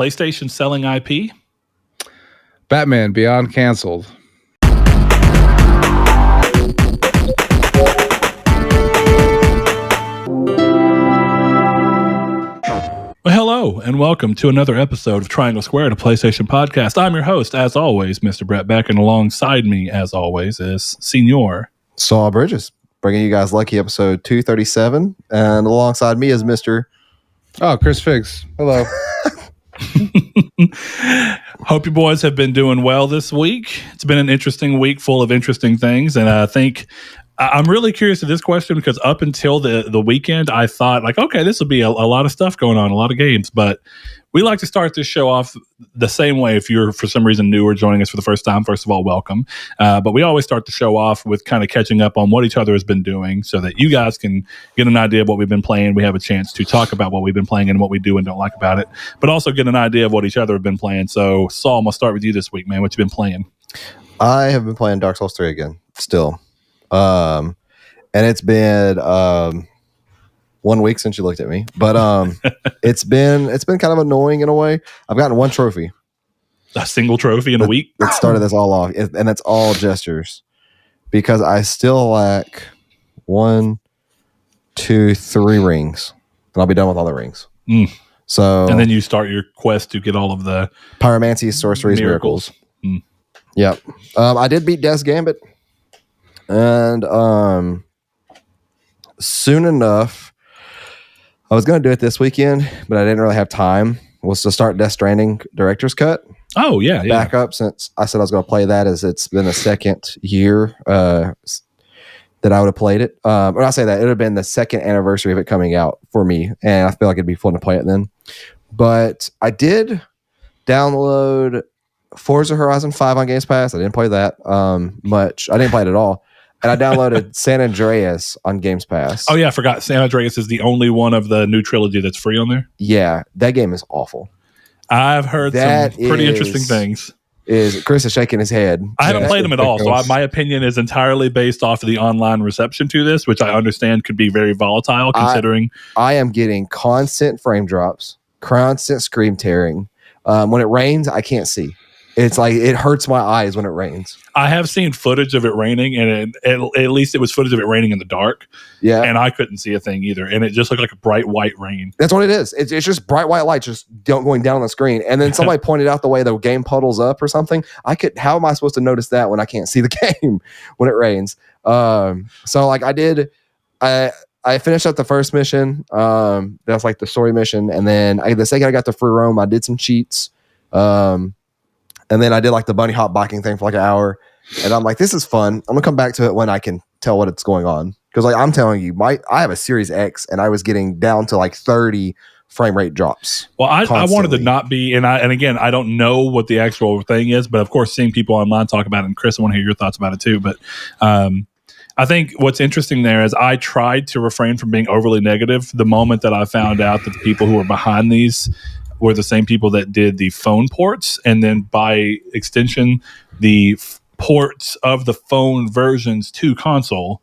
PlayStation selling IP? Batman Beyond canceled. Well, hello, and welcome to another episode of Triangle Squared, a PlayStation podcast. I'm your host, as always, Mr. Brett Beck, and alongside me, as always, is Senor Saul Bridges, bringing you guys lucky episode 237, and alongside me is Mr. Chris Figs. Hello. Hope you boys have been doing well this week. It's been an interesting week full of interesting things, and I think I'm really curious to this question because up until the weekend, I thought like, okay, this will be a lot of stuff going on, a lot of games, but we like to start this show off the same way. If you're for some reason new or joining us for the first time, first of all, welcome. But we always start the show off with kind of catching up on what each other has been doing so that you guys can get an idea of what we've been playing. We have a chance to talk about what we've been playing and what we do and don't like about it, but also get an idea of what each other have been playing. So Saul, I'm going to start with you this week, man. What you been playing? I have been playing Dark Souls 3 again, still. And it's been 1 week since you looked at me, but it's been kind of annoying in a way. I've gotten one trophy, a single trophy in a week. It started this all off, and it's all gestures because I still lack 1, 2, 3 rings, and I'll be done with all the rings. So, and then you start your quest to get all of the pyromancy, sorceries, miracles. Yep. I did beat Death's Gambit, and soon enough. I was going to do it this weekend, but I didn't really have time. Was to start Death Stranding Director's Cut. Oh, yeah. Back up since I said I was going to play that, as it's been the second year that I would have played it. Or I say that, it would have been the second anniversary of it coming out for me, and I feel like it'd be fun to play it then. But I did download Forza Horizon 5 on Games Pass. I didn't play that much. I didn't play it at all. And I downloaded San Andreas on Games Pass. Oh, yeah, I forgot. San Andreas is the only one of the new trilogy that's free on there. Yeah, that game is awful. I've heard some pretty interesting things. Chris is shaking his head. I haven't played them at all, so my opinion is entirely based off of the online reception to this, which I understand could be very volatile considering. I am getting constant frame drops, constant screen tearing. When it rains, I can't see. It's like it hurts my eyes when it rains. I have seen footage of it raining, and at least it was footage of it raining in the dark. Yeah, and I couldn't see a thing either, and it just looked like a bright white rain. That's what it is. It's just bright white light just going down on the screen. And then somebody pointed out the way the game puddles up or something. How am I supposed to notice that when I can't see the game when it rains? So like I finished up the first mission. That's like the story mission, and then the second I got to free roam, I did some cheats. And then I did like the bunny hop biking thing for like an hour. And I'm like, this is fun. I'm going to come back to it when I can tell what it's going on. Because like I'm telling you, I have a Series X and I was getting down to like 30 frame rate drops. Well, I wanted to not be, and again, I don't know what the actual thing is, but of course, seeing people online talk about it, and Chris, I want to hear your thoughts about it too. But I think what's interesting there is I tried to refrain from being overly negative the moment that I found out that the people who were behind these were the same people that did the phone ports, and then by extension, the ports of the phone versions to console.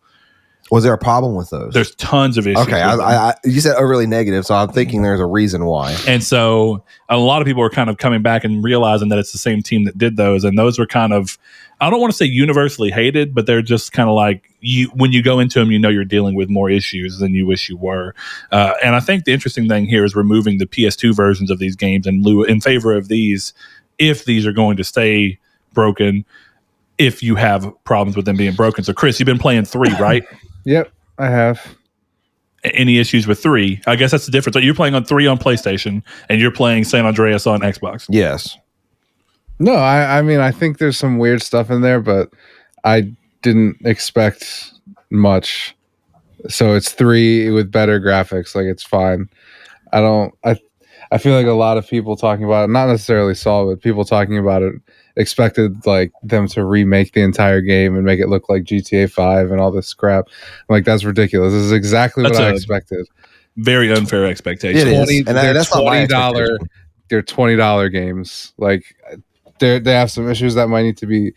Was there a problem with those? There's tons of issues. Okay, you said overly negative, so I'm thinking there's a reason why. And so a lot of people are kind of coming back and realizing that it's the same team that did those, and those were kind of, I don't want to say universally hated, but they're just kind of like, when you go into them, you know you're dealing with more issues than you wish you were. And I think the interesting thing here is removing the PS2 versions of these games in favor of these, if these are going to stay broken, if you have problems with them being broken. So Chris, you've been playing 3, right? Yep, I have. Any issues with 3? I guess that's the difference. So you're playing on 3 on PlayStation, and you're playing San Andreas on Xbox. Yes. No, I mean, I think there's some weird stuff in there, but I didn't expect much. So it's 3 with better graphics. Like, it's fine. I feel like a lot of people talking about it, not necessarily Saul, but people talking about it, expected like them to remake the entire game and make it look like GTA 5 and all this crap. I'm like, that's ridiculous. This is exactly what I expected. Very unfair expectation. It is. And that's $20. They're $20 games. Like, they have some issues that might need to be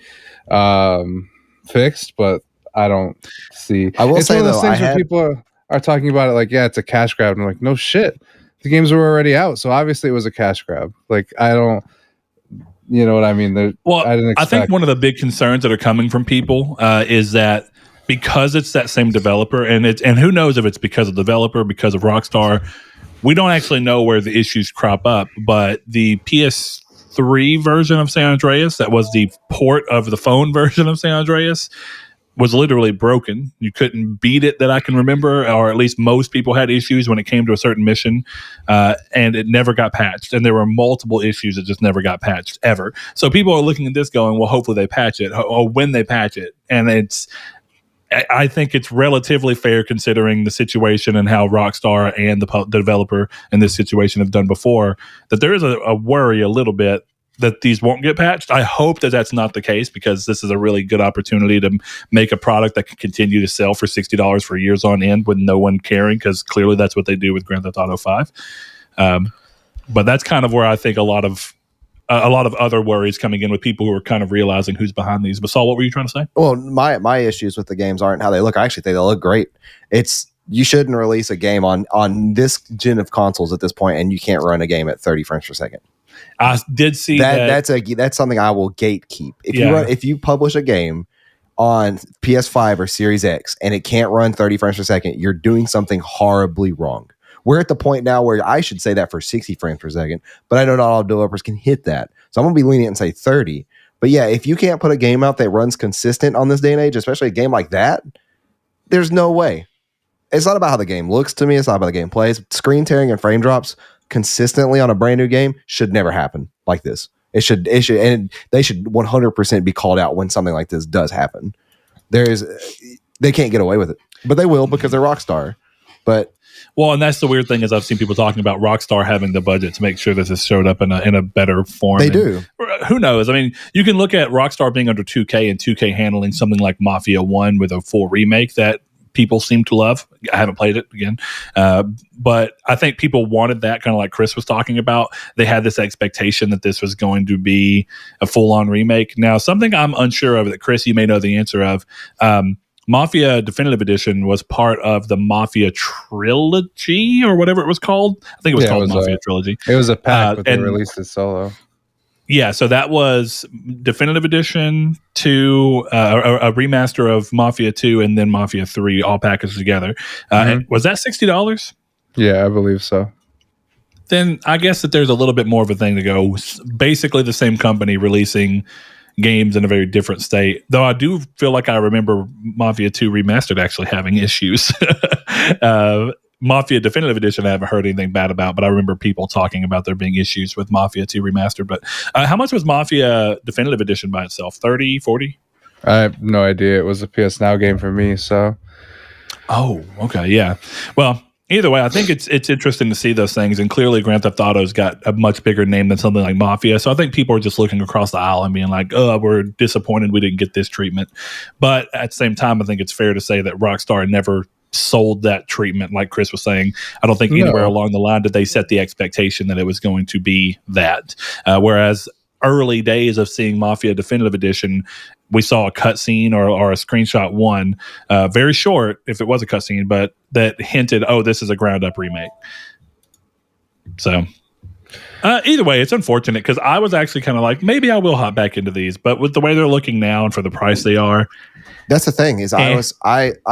fixed, but I don't see. I will say, one of those things where people are talking about it like, yeah, it's a cash grab. And I'm like, no shit. The games were already out, so obviously it was a cash grab. Like, I don't, you know what I mean? I think one of the big concerns that are coming from people is that because it's that same developer, and who knows if it's because of the developer, because of Rockstar, we don't actually know where the issues crop up. But the PS3 version of San Andreas, that was the port of the phone version of San Andreas, was literally broken. You couldn't beat it that I can remember, or at least most people had issues when it came to a certain mission, and it never got patched. And there were multiple issues that just never got patched ever. So people are looking at this going, well, hopefully they patch it, or when they patch it. And I think it's relatively fair considering the situation and how Rockstar and the developer in this situation have done before, that there is a worry a little bit that these won't get patched. I hope that that's not the case, because this is a really good opportunity to make a product that can continue to sell for $60 for years on end with no one caring, because clearly that's what they do with Grand Theft Auto 5. But that's kind of where I think a lot of other worries coming in with people who are kind of realizing who's behind these. But Saul, what were you trying to say? Well, my issues with the games aren't how they look. I actually think they look great. You shouldn't release a game on this gen of consoles at this point, and you can't run a game at 30 frames per second. I did see that. That's something I will gatekeep. If you publish a game on PS5 or Series X and it can't run 30 frames per second, you're doing something horribly wrong. We're at the point now where I should say that for 60 frames per second, but I know not all developers can hit that. So I'm going to be lenient and say 30. But yeah, if you can't put a game out that runs consistent on this day and age, especially a game like that, there's no way. It's not about how the game looks to me. It's not about the game plays. Screen tearing and frame drops consistently on a brand new game should never happen like this. It should, and they should 100% be called out when something like this does happen. They can't get away with it, but they will because they're Rockstar. Well, and that's the weird thing is I've seen people talking about Rockstar having the budget to make sure that this showed up in a better form. They do. Who knows? I mean, you can look at Rockstar being under 2K and 2K handling something like Mafia 1 with a full remake that people seem to love. I haven't played it again. But I think people wanted that, kind of like Chris was talking about. They had this expectation that this was going to be a full-on remake. Now, something I'm unsure of that, Chris, you may know the answer of, Mafia Definitive Edition was part of the Mafia Trilogy or whatever it was called. I think it was called Mafia Trilogy. It was a pack, but they released it solo. Yeah, so that was Definitive Edition 2, a remaster of Mafia 2, and then Mafia 3, all packaged together. Was that $60? Yeah, I believe so. Then I guess that there's a little bit more of a thing to go. Basically the same company releasing games in a very different state. Though I do feel like I remember Mafia 2 Remastered actually having issues. Mafia Definitive Edition, I haven't heard anything bad about, but I remember people talking about there being issues with Mafia 2 Remastered. But how much was Mafia Definitive Edition by itself? 30, 40? I have no idea. It was a PS Now game for me, so. Oh, okay, yeah. Well, either way, I think it's interesting to see those things, and clearly Grand Theft Auto's got a much bigger name than something like Mafia, so I think people are just looking across the aisle and being like, oh, we're disappointed we didn't get this treatment. But at the same time, I think it's fair to say that Rockstar never sold that treatment like Chris was saying. I don't think anywhere along the line did they set the expectation that it was going to be that. Whereas early days of seeing Mafia Definitive Edition, we saw a cutscene or a screenshot one, very short if it was a cutscene, but that hinted, oh, this is a ground up remake. So either way, it's unfortunate because I was actually kind of like, maybe I will hop back into these, but with the way they're looking now and for the price they are. That's the thing is I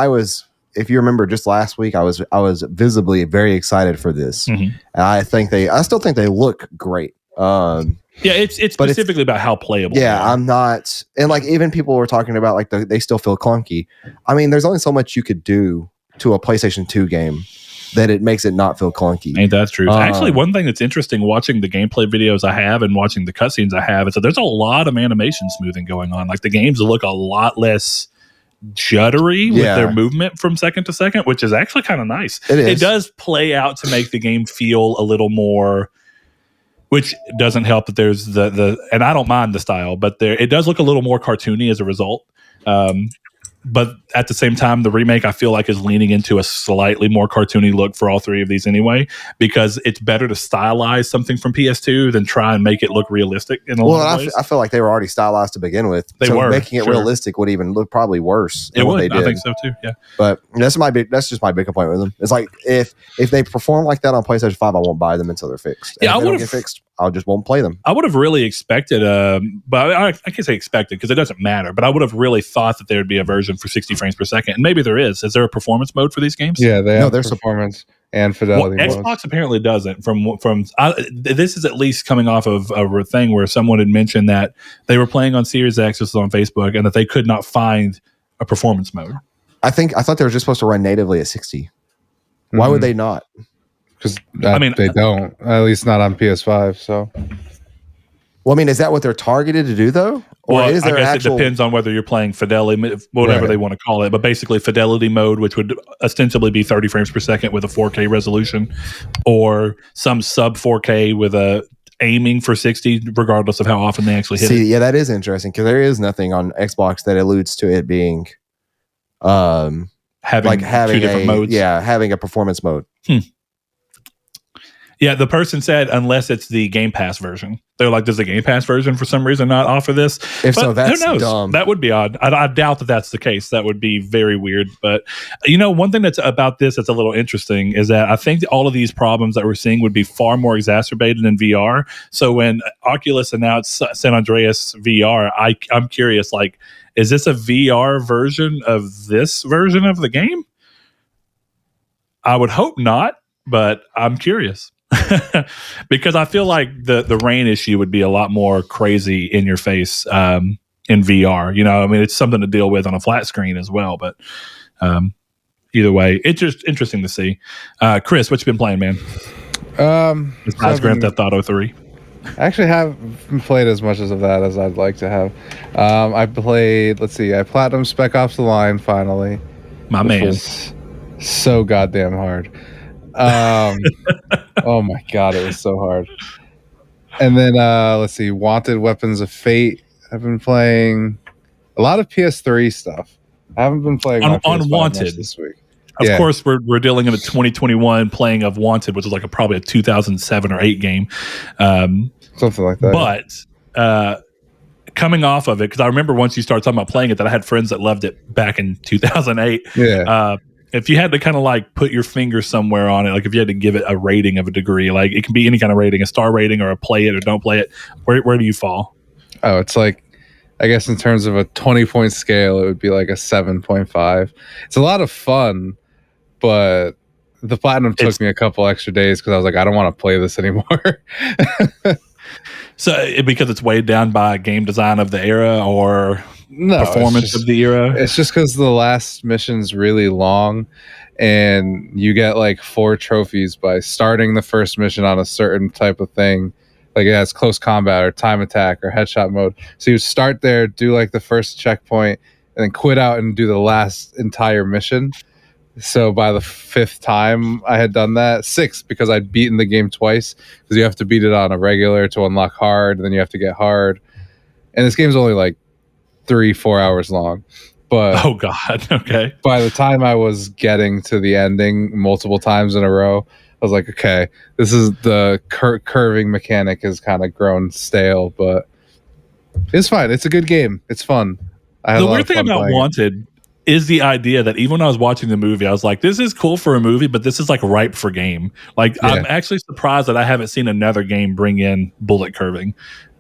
was, if you remember just last week, I was visibly very excited for this. Mm-hmm. And I still think they look great. Yeah, it's specifically about how playable. Yeah, I'm not, and like even people were talking about like they still feel clunky. I mean, there's only so much you could do to a PlayStation 2 game that it makes it not feel clunky. Ain't that true? Actually, one thing that's interesting watching the gameplay videos I have and watching the cutscenes I have is that there's a lot of animation smoothing going on. Like the games look a lot less juddery with their movement from second to second, which is actually kind of nice. It does play out to make the game feel a little more, which doesn't help that there's the and I don't mind the style, but it does look a little more cartoony as a result. but at the same time, the remake I feel like is leaning into a slightly more cartoony look for all three of these anyway, because it's better to stylize something from PS2 than try and make it look realistic in a lot of ways. I feel like they were already stylized to begin with. They were, making it realistic would even look probably worse. It would. They did. I think so too. Yeah, but that's just my big complaint with them. It's like if they perform like that on PlayStation 5, I won't buy them until they're fixed. And yeah, if they don't get fixed, I just won't play them. I would have really expected, but I can't say expected because it doesn't matter. But I would have really thought that there would be a version for 60 frames per second, and maybe there is. Is there a performance mode for these games? Yeah, they have performance and fidelity. Xbox apparently doesn't. This is at least coming off of a thing where someone had mentioned that they were playing on Series X, this was on Facebook, and that they could not find a performance mode. I thought they were just supposed to run natively at 60. Why would they not? Because they don't, at least not on PS5. So, well, I mean, is that what they're targeted to do though? Or is there it depends on whether you're playing fidelity, whatever they want to call it, but basically fidelity mode, which would ostensibly be 30 frames per second with a 4K resolution, or some sub 4K with a aiming for 60, regardless of how often they actually hit it. Yeah, that is interesting because there is nothing on Xbox that alludes to it being having two different modes. Yeah, having a performance mode. Yeah, the person said unless it's the Game Pass version. They're like, does the Game Pass version for some reason not offer this? So, that's who knows? Dumb. That would be odd. I doubt that that's the case. That would be very weird. But, one thing that's about this that's a little interesting is that I think all of these problems that we're seeing would be far more exacerbated in VR. So when Oculus announced San Andreas VR, I'm curious, like, is this a VR version of this version of the game? I would hope not, but I'm curious. Because I feel like the rain issue would be a lot more crazy in your face in VR. It's something to deal with on a flat screen as well. But either way, it's just interesting to see. Chris, what you been playing, man? Besides Grand Theft Auto 3. I actually haven't played as much of that as I'd like to have. I played, I platinum Spec Ops: The Line finally. My man. Was so goddamn hard. Oh my god, it was so hard. And then Wanted Weapons of Fate. I've been playing a lot of PS3 stuff. I haven't been playing on Wanted this week. Of course, we're dealing in a 2021 playing of Wanted, which is like probably a 2007 or 8 game, something like that. But coming off of it, because I remember once you started talking about playing it, that I had friends that loved it back in 2008. Yeah. If you had to kind of like put your finger somewhere on it, like if you had to give it a rating of a degree, like it can be any kind of rating, a star rating or a play it or don't play it, where do you fall? Oh, it's like, I guess in terms of a 20-point scale, it would be like a 7.5. It's a lot of fun, but the platinum took me a couple extra days because I was like, I don't want to play this anymore. So because it's weighed down by game design of the era or performance of the era? It's just because the last mission's really long and you get like 4 trophies by starting the first mission on a certain type of thing. Like it has close combat or time attack or headshot mode. So you start there, do like the first checkpoint, and then quit out and do the last entire mission. So by the 5th time I had done that, 6th because I'd beaten the game twice, because you have to beat it on a regular to unlock hard, and then you have to get hard. And this game's only like 3-4 hours long. But oh god, okay. By the time I was getting to the ending multiple times in a row, I was like, okay, this is the curving mechanic has kind of grown stale, but it's fine. It's a good game. It's fun. The weird thing about Wanted is the idea that even when I was watching the movie, I was like, this is cool for a movie, but this is like ripe for game. Like, yeah. I'm actually surprised that I haven't seen another game bring in bullet curving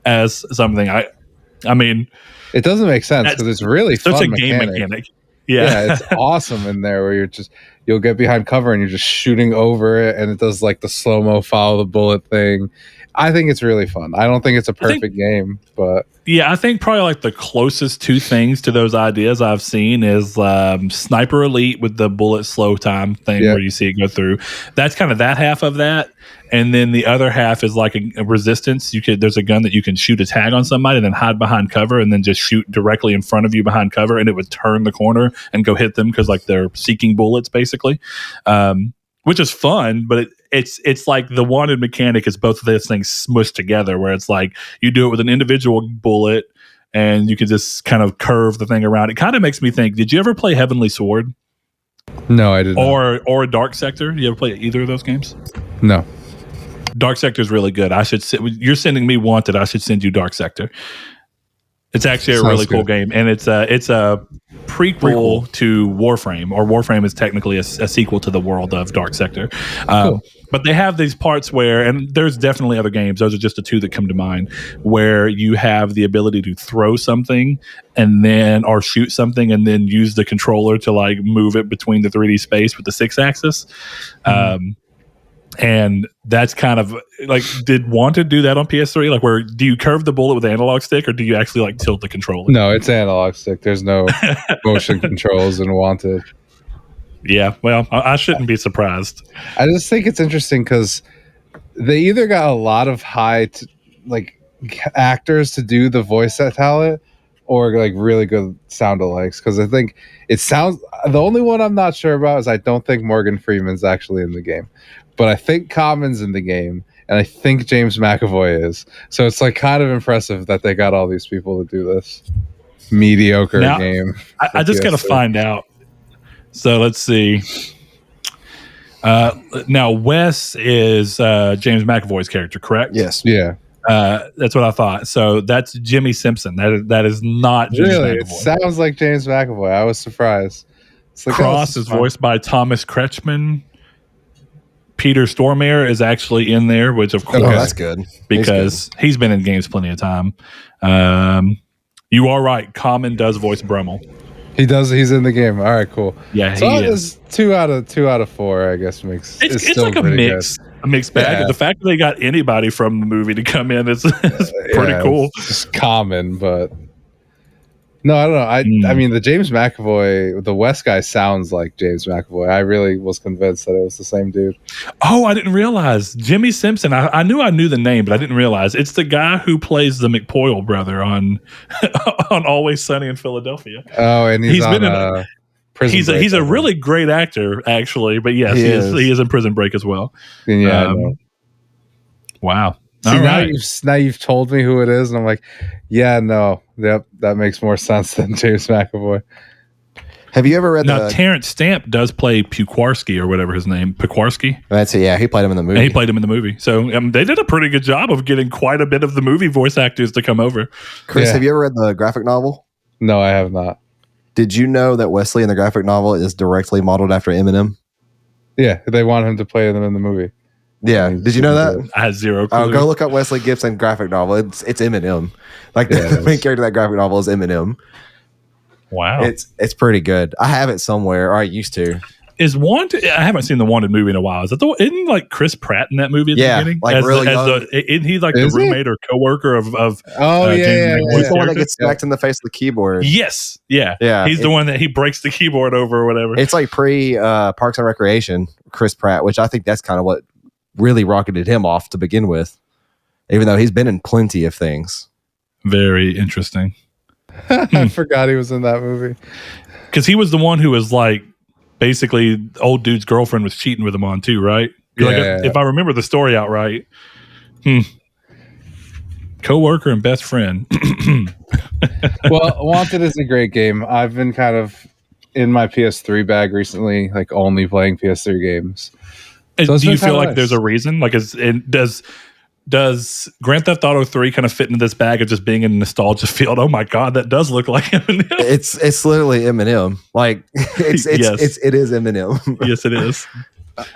as something. I mean, it doesn't make sense because it's really such fun a game mechanic. Yeah, it's awesome in there where you'll get behind cover and you're just shooting over it, and it does like the slow-mo follow the bullet thing. I think it's really fun. I don't think it's a perfect game, but yeah, I think probably like the closest 2 things to those ideas I've seen is Sniper Elite with the bullet slow time thing where you see it go through. That's kind of that half of that. And then the other half is like a resistance. There's a gun that you can shoot a tag on somebody and then hide behind cover and then just shoot directly in front of you behind cover, and it would turn the corner and go hit them because like they're seeking bullets basically, which is fun. But it's like the Wanted mechanic is both of those things smushed together, where it's like you do it with an individual bullet and you could just kind of curve the thing around. It kind of makes me think, did you ever play Heavenly Sword? No, I did not. Or Dark Sector? You ever play either of those games? No. Dark Sector is really good. You're sending me Wanted. I should send you Dark Sector. It's actually a really cool game, and it's a prequel to Warframe, or Warframe is technically a sequel to the world of Dark Sector. Cool. But they have these parts where, and there's definitely other games, those are just the two that come to mind, where you have the ability to throw something or shoot something and then use the controller to like move it between the 3D space with the 6-axis. And that's kind of like, did Wanted do that on PS3? Like, where do you curve the bullet with the analog stick, or do you actually like tilt the controller? No, it's analog stick. There's no motion controls in Wanted. Yeah, well, I shouldn't be surprised. I just think it's interesting because they either got a lot of actors to do the voice talent, or like really good sound alikes. Because I think it sounds. The only one I'm not sure about is I don't think Morgan Freeman's actually in the game, but I think Common's in the game, and I think James McAvoy is. So it's like kind of impressive that they got all these people to do this mediocre game. I just got to find out. So let's see. Now Wes is James McAvoy's character, correct? Yes. Yeah. That's what I thought. So that's Jimmy Simpson. That is not James Really? McAvoy. It sounds like James McAvoy. I was surprised. It's like, Cross is voiced by Thomas Kretschmann. Peter Stormare is actually in there, which of course, that's good because he's been in games plenty of time. You are right. Common does voice Brummel. He does. He's in the game. All right, cool. Yeah, so he is. 2 out of 4, I guess, makes It's still like a mix. Good. A mixed bag. Yeah. The fact that they got anybody from the movie to come in is pretty cool. It's just common, but no, I don't know. I mean, the James McAvoy, the West guy sounds like James McAvoy. I really was convinced that it was the same dude. Oh, I didn't realize Jimmy Simpson. I knew the name, but I didn't realize it's the guy who plays the McPoyle brother on on Always Sunny in Philadelphia. Oh, and he's been in Prison Break. He's a really great actor, actually. But yes, he is in Prison Break as well. Yeah. I know. Wow. See, now you've told me who it is, and I'm like, yeah, no, yep, that makes more sense than James McAvoy. Have you ever read Terrence Stamp does play Pukwarski or whatever his name, Pukwarski? That's it. Yeah, he played him in the movie. And he played him in the movie. So they did a pretty good job of getting quite a bit of the movie voice actors to come over. Chris, have you ever read the graphic novel? No, I have not. Did you know that Wesley in the graphic novel is directly modeled after Eminem? Yeah, they want him to play them in the movie. Yeah, did you know that? I had zero clue. Oh, go look up Wesley Gibson graphic novel. It's Eminem. Like the main character of that graphic novel is Eminem. Wow, it's pretty good. I have it somewhere, or I used to. Is Wanted? I haven't seen the Wanted movie in a while. Is that isn't like Chris Pratt in that movie at the beginning? Like really young. Isn't he like the roommate or coworker of He's the one that gets smacked in the face with the keyboard. Yes, yeah. He's the one that he breaks the keyboard over or whatever. It's like pre Parks and Recreation, Chris Pratt, which I think that's kind of what really rocketed him off to begin with, even though he's been in plenty of things. Very interesting. I forgot he was in that movie because he was the one who was like basically old dude's girlfriend was cheating with him on too, right? If I remember the story out right. Co-worker and best friend. Well, Wanted is a great game. I've been kind of in my PS3 bag recently, like only playing PS3 games. So do you feel like there's a reason? Like, does Grand Theft Auto 3 kind of fit into this bag of just being in nostalgia field? Oh my God, that does look like Eminem. It's literally Eminem. Like it is Eminem. Yes, it is.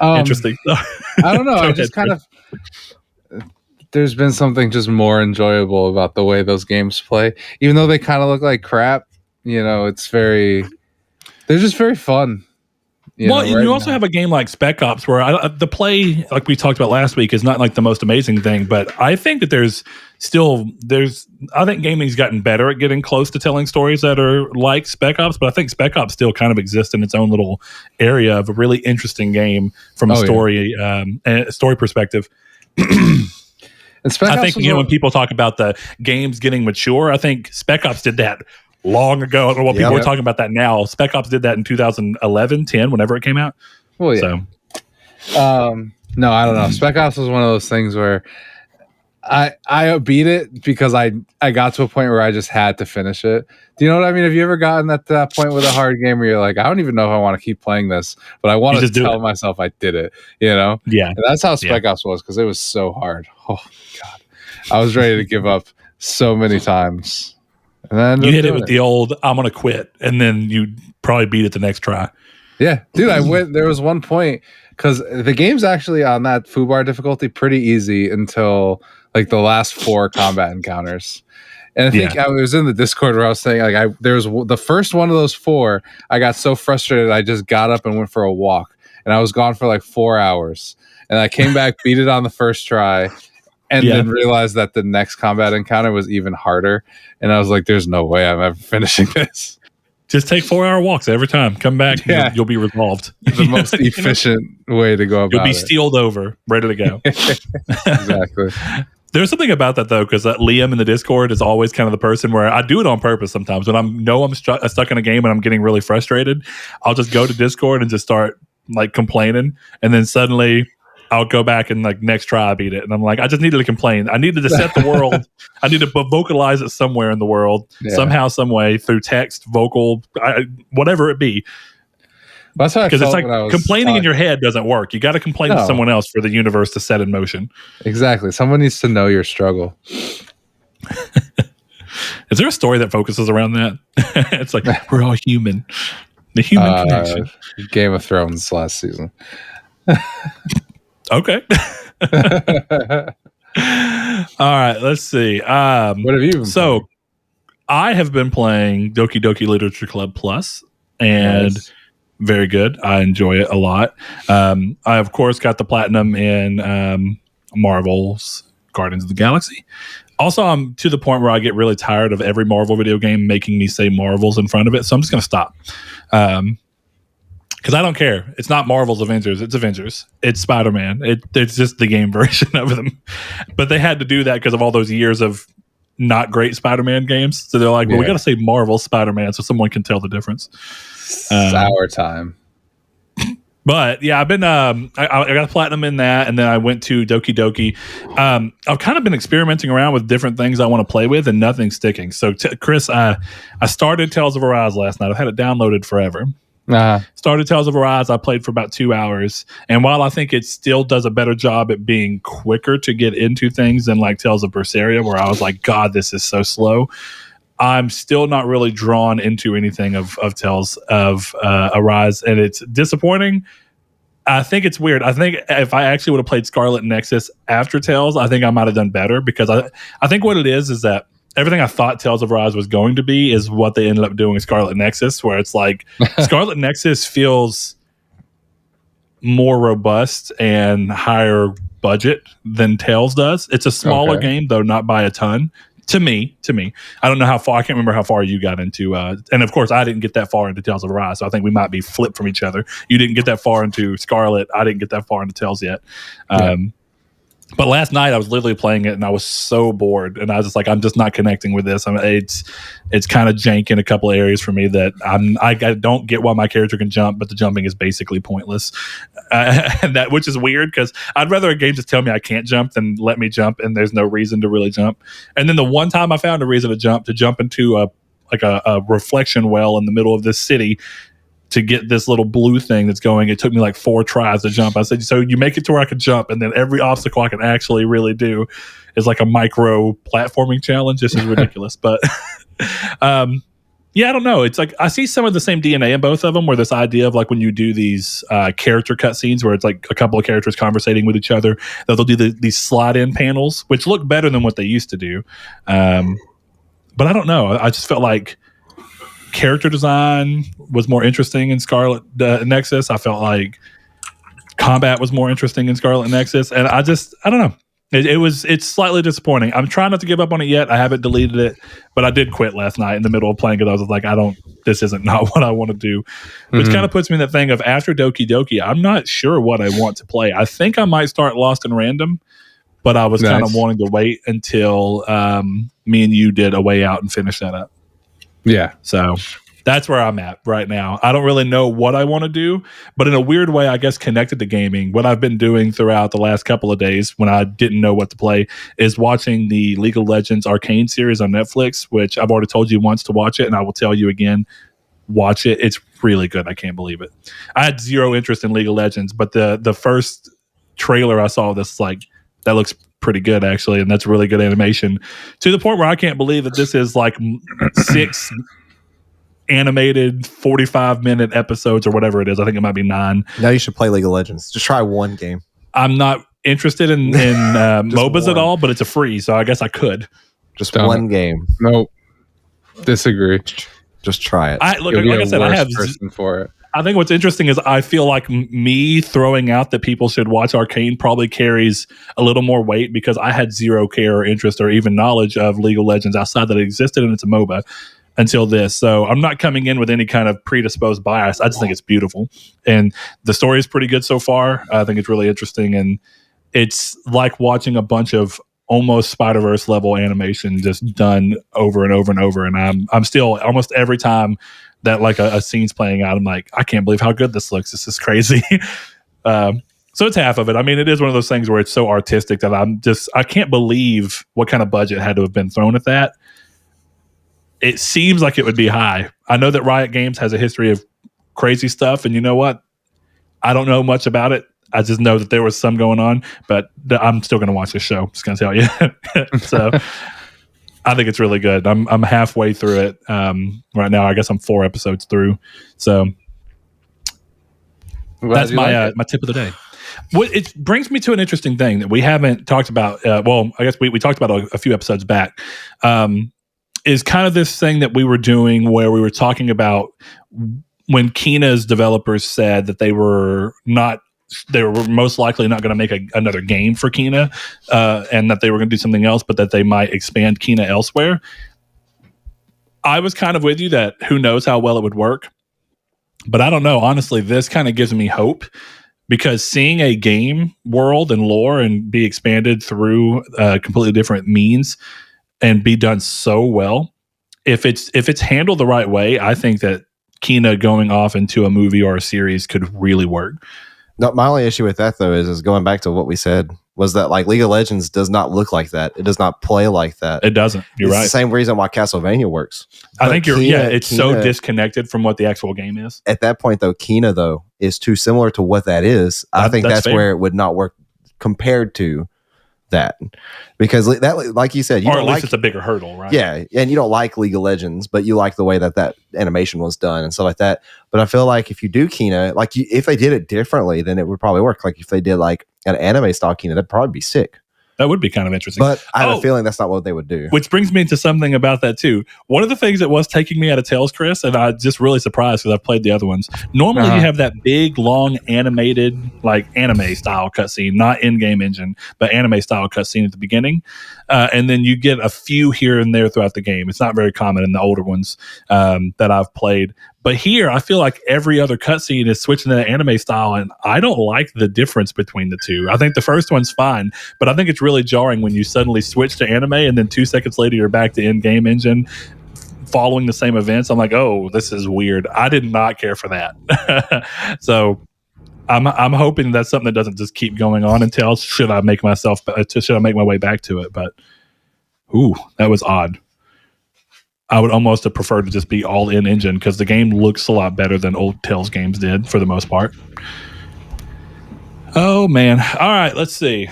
Interesting. I don't know. I just kind of there's been something just more enjoyable about the way those games play, even though they kind of look like crap. You know, they're just very fun. You also have a game like Spec Ops where the play, like we talked about last week, is not like the most amazing thing, but I think that I think gaming's gotten better at getting close to telling stories that are like Spec Ops, but I think Spec Ops still kind of exists in its own little area of a really interesting game from a story perspective. I think when people talk about the games getting mature, I think Spec Ops did that long ago. I don't know what people are talking about that now. Spec Ops did that in 2011, 10, whenever it came out. Well, yeah. So. No, I don't know. Spec Ops was one of those things where I beat it because I got to a point where I just had to finish it. Do you know what I mean? Have you ever gotten at that point with a hard game where you're like, I don't even know if I want to keep playing this, but I want to tell myself I did it, you know? Yeah. And that's how Spec Ops was, because it was so hard. Oh, God. I was ready to give up so many times. And then you hit it with the old, I'm going to quit, and then you probably beat it the next try. Yeah. Dude, there was one point, because the game's actually on that foobar difficulty pretty easy until like the last 4 combat encounters. And I think I was in the Discord where I was saying, like, there was the first one of those 4, I got so frustrated I just got up and went for a walk, and I was gone for like 4 hours, and I came back, beat it on the first try, and then realized that the next combat encounter was even harder, and I was like, there's no way I'm ever finishing this. Just take 4-hour walks every time. Come back, you'll be resolved. The most efficient way to go about it. You'll be steeled over, ready to go. Exactly. There's something about that, though, because Liam in the Discord is always kind of the person where I do it on purpose sometimes. When I'm stuck in a game and I'm getting really frustrated, I'll just go to Discord and just start like complaining. And then suddenly I'll go back and like next try I beat it. And I'm like, I just needed to complain. I needed to set the world. I need to vocalize it somewhere in the world, somehow, some way, through text, vocal, whatever it be. That's how I felt, because it's like complaining in your head doesn't work. You got to complain to someone else for the universe to set in motion. Exactly. Someone needs to know your struggle. Is there a story that focuses around that? It's like we're all human. The human connection. Game of Thrones last season. Okay. All right. Let's see. What have you been playing? I have been playing Doki Doki Literature Club Plus, and very good. I enjoy it a lot. I, of course, got the platinum in Marvel's Guardians of the Galaxy. Also, I'm to the point where I get really tired of every Marvel video game making me say Marvels in front of it, so I'm just going to stop. Because I don't care. It's not Marvel's Avengers. It's Avengers. It's Spider-Man. It's just the game version of them. But they had to do that because of all those years of not great Spider-Man games. So they're like, well, we got to say Marvel Spider-Man so someone can tell the difference. It's our time. But yeah, I've been I got platinum in that, and then I went to Doki Doki. I've kind of been experimenting around with different things I want to play with, and nothing's sticking. So Chris, I started Tales of Arise last night. I've had it downloaded forever. Started Tales of Arise. I played for about 2 hours, and while I think it still does a better job at being quicker to get into things than like Tales of Berseria, where I was like, God, this is so slow, I'm still not really drawn into anything of Tales of Arise, and it's disappointing. I think it's weird. I think if I actually would have played Scarlet Nexus after Tales, I think I might have done better, because I think what it is that everything I thought Tales of Arise was going to be is what they ended up doing in Scarlet Nexus, where it's like Scarlet Nexus feels more robust and higher budget than Tales does. It's a smaller game, though not by a ton. To me, I don't know how far. I can't remember how far you got into. And of course, I didn't get that far into Tales of Arise, so I think we might be flipped from each other. You didn't get that far into Scarlet. I didn't get that far into Tales yet. But last night I was literally playing it, and I was so bored, and I was just like, I'm just not connecting with this. It's kind of jank in a couple of areas for me that I don't get why my character can jump, but the jumping is basically pointless. And which is weird, because I'd rather a game just tell me I can't jump than let me jump, and there's no reason to really jump. And then the one time I found a reason to jump into a reflection well in the middle of this city to get this little blue thing that's going. It took me like 4 tries to jump. I said, so you make it to where I can jump, and then every obstacle I can actually really do is like a micro platforming challenge. This is ridiculous. But yeah, I don't know. It's like I see some of the same DNA in both of them, where this idea of like when you do these character cutscenes where it's like a couple of characters conversating with each other, that they'll do these slide-in panels, which look better than what they used to do. But I don't know. I just felt like character design was more interesting in Scarlet Nexus. I felt like combat was more interesting in Scarlet Nexus, and I don't know. It's slightly disappointing. I'm trying not to give up on it yet. I haven't deleted it, but I did quit last night in the middle of playing it. I was like, this isn't not what I want to do. Which kind of puts me in that thing of after Doki Doki, I'm not sure what I want to play. I think I might start Lost in Random, but I was kind of wanting to wait until me and you did A Way Out and finish that up. Yeah. So That's where I'm at right now. I don't really know what I want to do, but in a weird way, I guess connected to gaming, what I've been doing throughout the last couple of days when I didn't know what to play is watching the League of Legends Arcane series on Netflix, which I've already told you once to watch it, and I will tell you again, watch it. It's really good. I can't believe it. I had zero interest in League of Legends, but the first trailer I saw, this like, that looks pretty good actually, and that's really good animation to the point where I can't believe that this is like 6 animated 45-minute episodes or whatever it is. I think it might be 9. Now you should play League of Legends. Just try one game. I'm not interested in MOBAs one. at all, but it's a free, so I guess I could. Just one game. Nope. Disagree. Just try it. Like I said, I have person for it. I think what's interesting is I feel like me throwing out that people should watch Arcane probably carries a little more weight because I had zero care or interest or even knowledge of League of Legends outside that it existed and it's a MOBA until this. So I'm not coming in with any kind of predisposed bias. I just think it's beautiful. And the story is pretty good so far. I think it's really interesting. And it's like watching a bunch of almost Spider-Verse level animation just done over and over and over. And I'm still almost every time that like a scene's playing out, I'm like, I can't believe how good this looks. This is crazy. So it's half of it. I mean, it is one of those things where it's so artistic that I can't believe what kind of budget had to have been thrown at that. It seems like it would be high. I know that Riot Games has a history of crazy stuff, and you know what? I don't know much about it. I just know that there was some going on, but I'm still going to watch this show. Just going to tell you. So I think it's really good. I'm halfway through it right now. I guess I'm 4 episodes through. So that's my tip of the day. It brings me to an interesting thing that we haven't talked about. Well, I guess we talked about a few episodes back. Is kind of this thing that we were doing where we were talking about when Kina's developers said that they were most likely not going to make another game for Kina, and that they were going to do something else, but that they might expand Kina elsewhere. I was kind of with you that who knows how well it would work, but I don't know. Honestly, this kind of gives me hope because seeing a game world and lore and be expanded through completely different means and be done so well, if it's handled the right way, I think that Kina going off into a movie or a series could really work. No, my only issue with that though is going back to what we said was that like League of Legends does not look like that. It does not play like that. It doesn't. You're right. It's the same reason why Castlevania works. I think it's so disconnected from what the actual game is. At that point though, Kina though is too similar to what that is. I think that's where it would not work compared to that, because that, like you said, or at least it's a bigger hurdle, right? Yeah, and you don't like League of Legends, but you like the way that animation was done and stuff like that. But I feel like if you do Kina, like if they did it differently, then it would probably work. Like if they did like an anime style Kina, that'd probably be sick. That would be kind of interesting. But I have a feeling that's not what they would do. Which brings me into something about that too. One of the things that was taking me out of Tales, Chris, and I'm just really surprised because I've played the other ones. Normally you have that big, long, animated, like anime style cutscene, not in-game engine, but anime style cutscene at the beginning. And then you get a few here and there throughout the game. It's not very common in the older ones that I've played. But here, I feel like every other cutscene is switching to the anime style, and I don't like the difference between the two. I think the first one's fine, but I think it's really jarring when you suddenly switch to anime, and then 2 seconds later, you're back to in-game engine following the same events. I'm like, oh, this is weird. I did not care for that. So I'm hoping that's something that doesn't just keep going on until should I make my way back to it. But, ooh, that was odd. I would almost have preferred to just be all in engine because the game looks a lot better than old Tales games did for the most part. Oh, man. All right, let's see.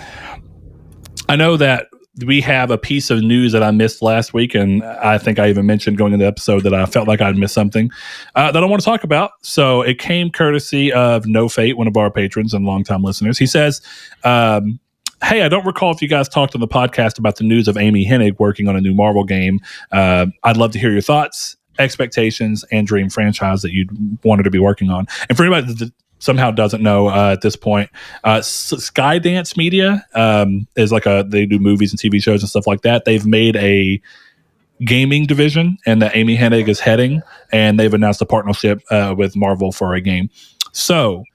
I know that we have a piece of news that I missed last week, and I think I even mentioned going into the episode that I felt like I'd missed something that I want to talk about. So it came courtesy of No Fate, one of our patrons and longtime listeners. He says, hey, I don't recall if you guys talked on the podcast about the news of Amy Hennig working on a new Marvel game. I'd love to hear your thoughts, expectations, and dream franchise that you'd want her to be working on. And for anybody that somehow doesn't know at this point, Skydance Media is like they do movies and TV shows and stuff like that. They've made a gaming division, and that Amy Hennig is heading, and they've announced a partnership with Marvel for a game. So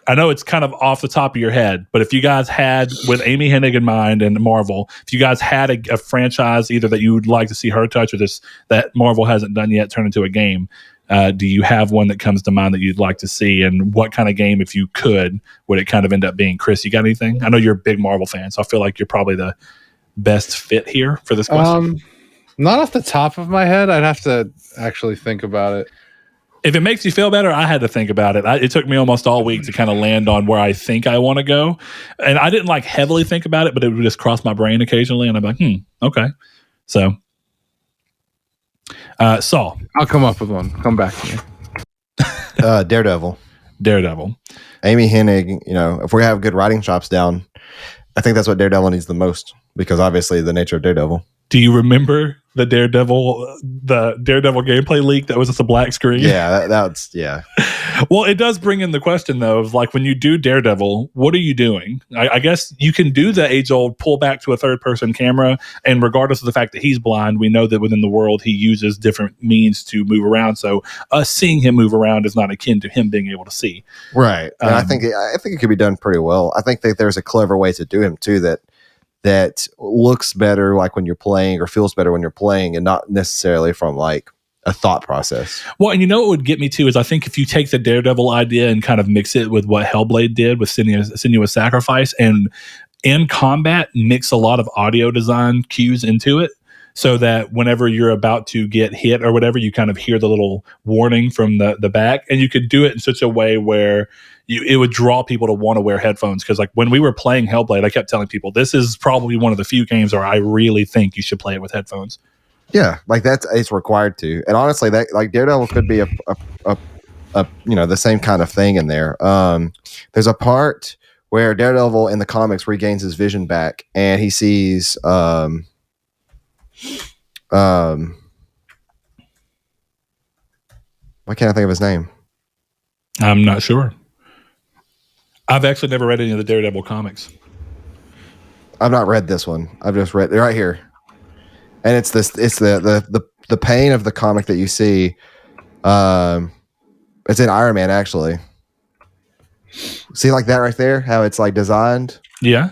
I know it's kind of off the top of your head, but if you guys had, with Amy Hennig in mind and Marvel, if you guys had a franchise either that you would like to see her touch or just that Marvel hasn't done yet turn into a game, do you have one that comes to mind that you'd like to see? And what kind of game, if you could, would it kind of end up being? Chris, you got anything? I know you're a big Marvel fan, so I feel like you're probably the best fit here for this question. Not off the top of my head. I'd have to actually think about it. If it makes you feel better, I had to think about it. It took me almost all week to kind of land on where I think I want to go. And I didn't like heavily think about it, but it would just cross my brain occasionally. And I'm like, okay. So, Saul. I'll come up with one. Come back to me. Daredevil. Amy Hennig, if we have good writing chops down, I think that's what Daredevil needs the most, because obviously the nature of Daredevil. Do you remember the Daredevil gameplay leak that was just a black screen? Yeah, that's. Well, it does bring in the question, though, of like when you do Daredevil, what are you doing? I guess you can do the age-old pull back to a third-person camera, and regardless of the fact that he's blind, we know that within the world he uses different means to move around. So us seeing him move around is not akin to him being able to see. Right. And I think it could be done pretty well. I think that there's a clever way to do him too that looks better like when you're playing or feels better when you're playing, and not necessarily from like a thought process. Well, and what would get me too is I think if you take the Daredevil idea and kind of mix it with what Hellblade did with Sinuous Sacrifice, and in combat mix a lot of audio design cues into it, so that whenever you're about to get hit or whatever, you kind of hear the little warning from the back, and you could do it in such a way where it would draw people to want to wear headphones. Because like when we were playing Hellblade, I kept telling people this is probably one of the few games where I really think you should play it with headphones. Yeah, like it's required to. And honestly, that like Daredevil could be a the same kind of thing in there. There's a part where Daredevil in the comics regains his vision back, and he sees why can't I think of his name? I'm not sure. I've actually never read any of the Daredevil comics. I've not read this one. I've just read right here, and it's the pain of the comic that you see. It's in Iron Man actually. See like that right there, how it's like designed. Yeah,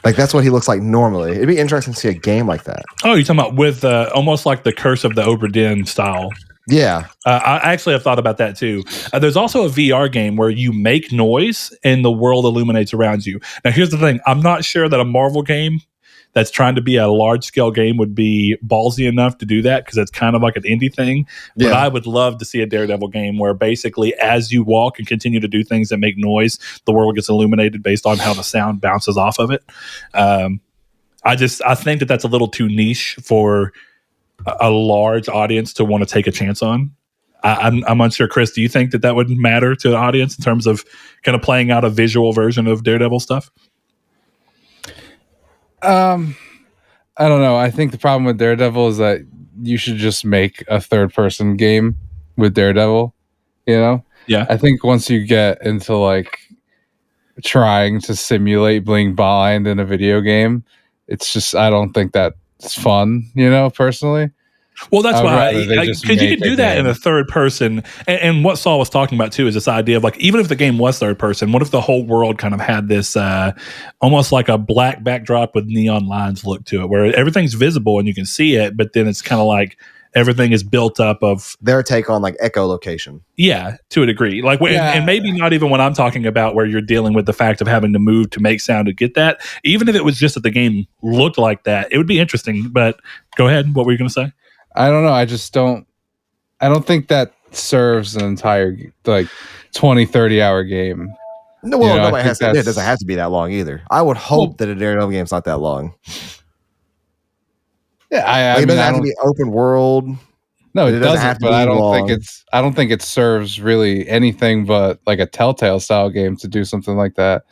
like that's what he looks like normally. It'd be interesting to see a game like that. Oh, you're talking about with almost like the Curse of the Obra Dinn style. Yeah. I actually have thought about that too. There's also a VR game where you make noise and the world illuminates around you. Now, here's the thing. I'm not sure that a Marvel game that's trying to be a large-scale game would be ballsy enough to do that, because it's kind of like an indie thing. But I would love to see a Daredevil game where basically as you walk and continue to do things that make noise, the world gets illuminated based on how the sound bounces off of it. I think that that's a little too niche for a large audience to want to take a chance on. I'm unsure. Chris, do you think that would matter to the audience in terms of kind of playing out a visual version of Daredevil stuff? I don't know. I think the problem with Daredevil is that you should just make a third-person game with Daredevil. Yeah. I think once you get into like trying to simulate being blind in a video game, it's just, I don't think that's fun, personally. Well, that's why, because you can do that in a third person. And what Saul was talking about too is this idea of like, even if the game was third person, what if the whole world kind of had this almost like a black backdrop with neon lines look to it, where everything's visible and you can see it, but then it's kind of like everything is built up of their take on like echolocation. Yeah, to a degree. Like, and maybe not even when I'm talking about where you're dealing with the fact of having to move to make sound to get that. Even if it was just that the game looked like that, it would be interesting. But go ahead. What were you going to say? I don't know. I don't think that serves an entire like 20, 30 hour game. No, well, nobody has to. It doesn't have to be that long either. I would hope that a Daredevil game's not that long. Yeah, it doesn't have to be open world. No, it doesn't have to but I don't think it serves really anything but like a Telltale style game to do something like that.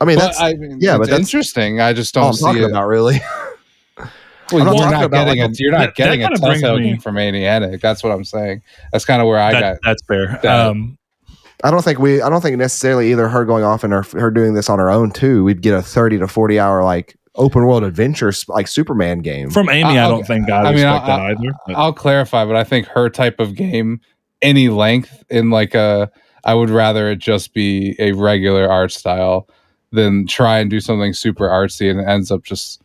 I mean, that's interesting. I just don't see it. About really. Well, you're not getting a Telltale game from Hennig. That's what I'm saying. That's kind of where I got. That's fair. I don't think necessarily either her going off and her doing this on her own too. We'd get a 30 to 40 hour like open world adventure like Superman game from Amy. I don't think I would expect that either. I'll clarify, but I think her type of game, any length in like a I would rather it just be a regular art style than try and do something super artsy and it ends up just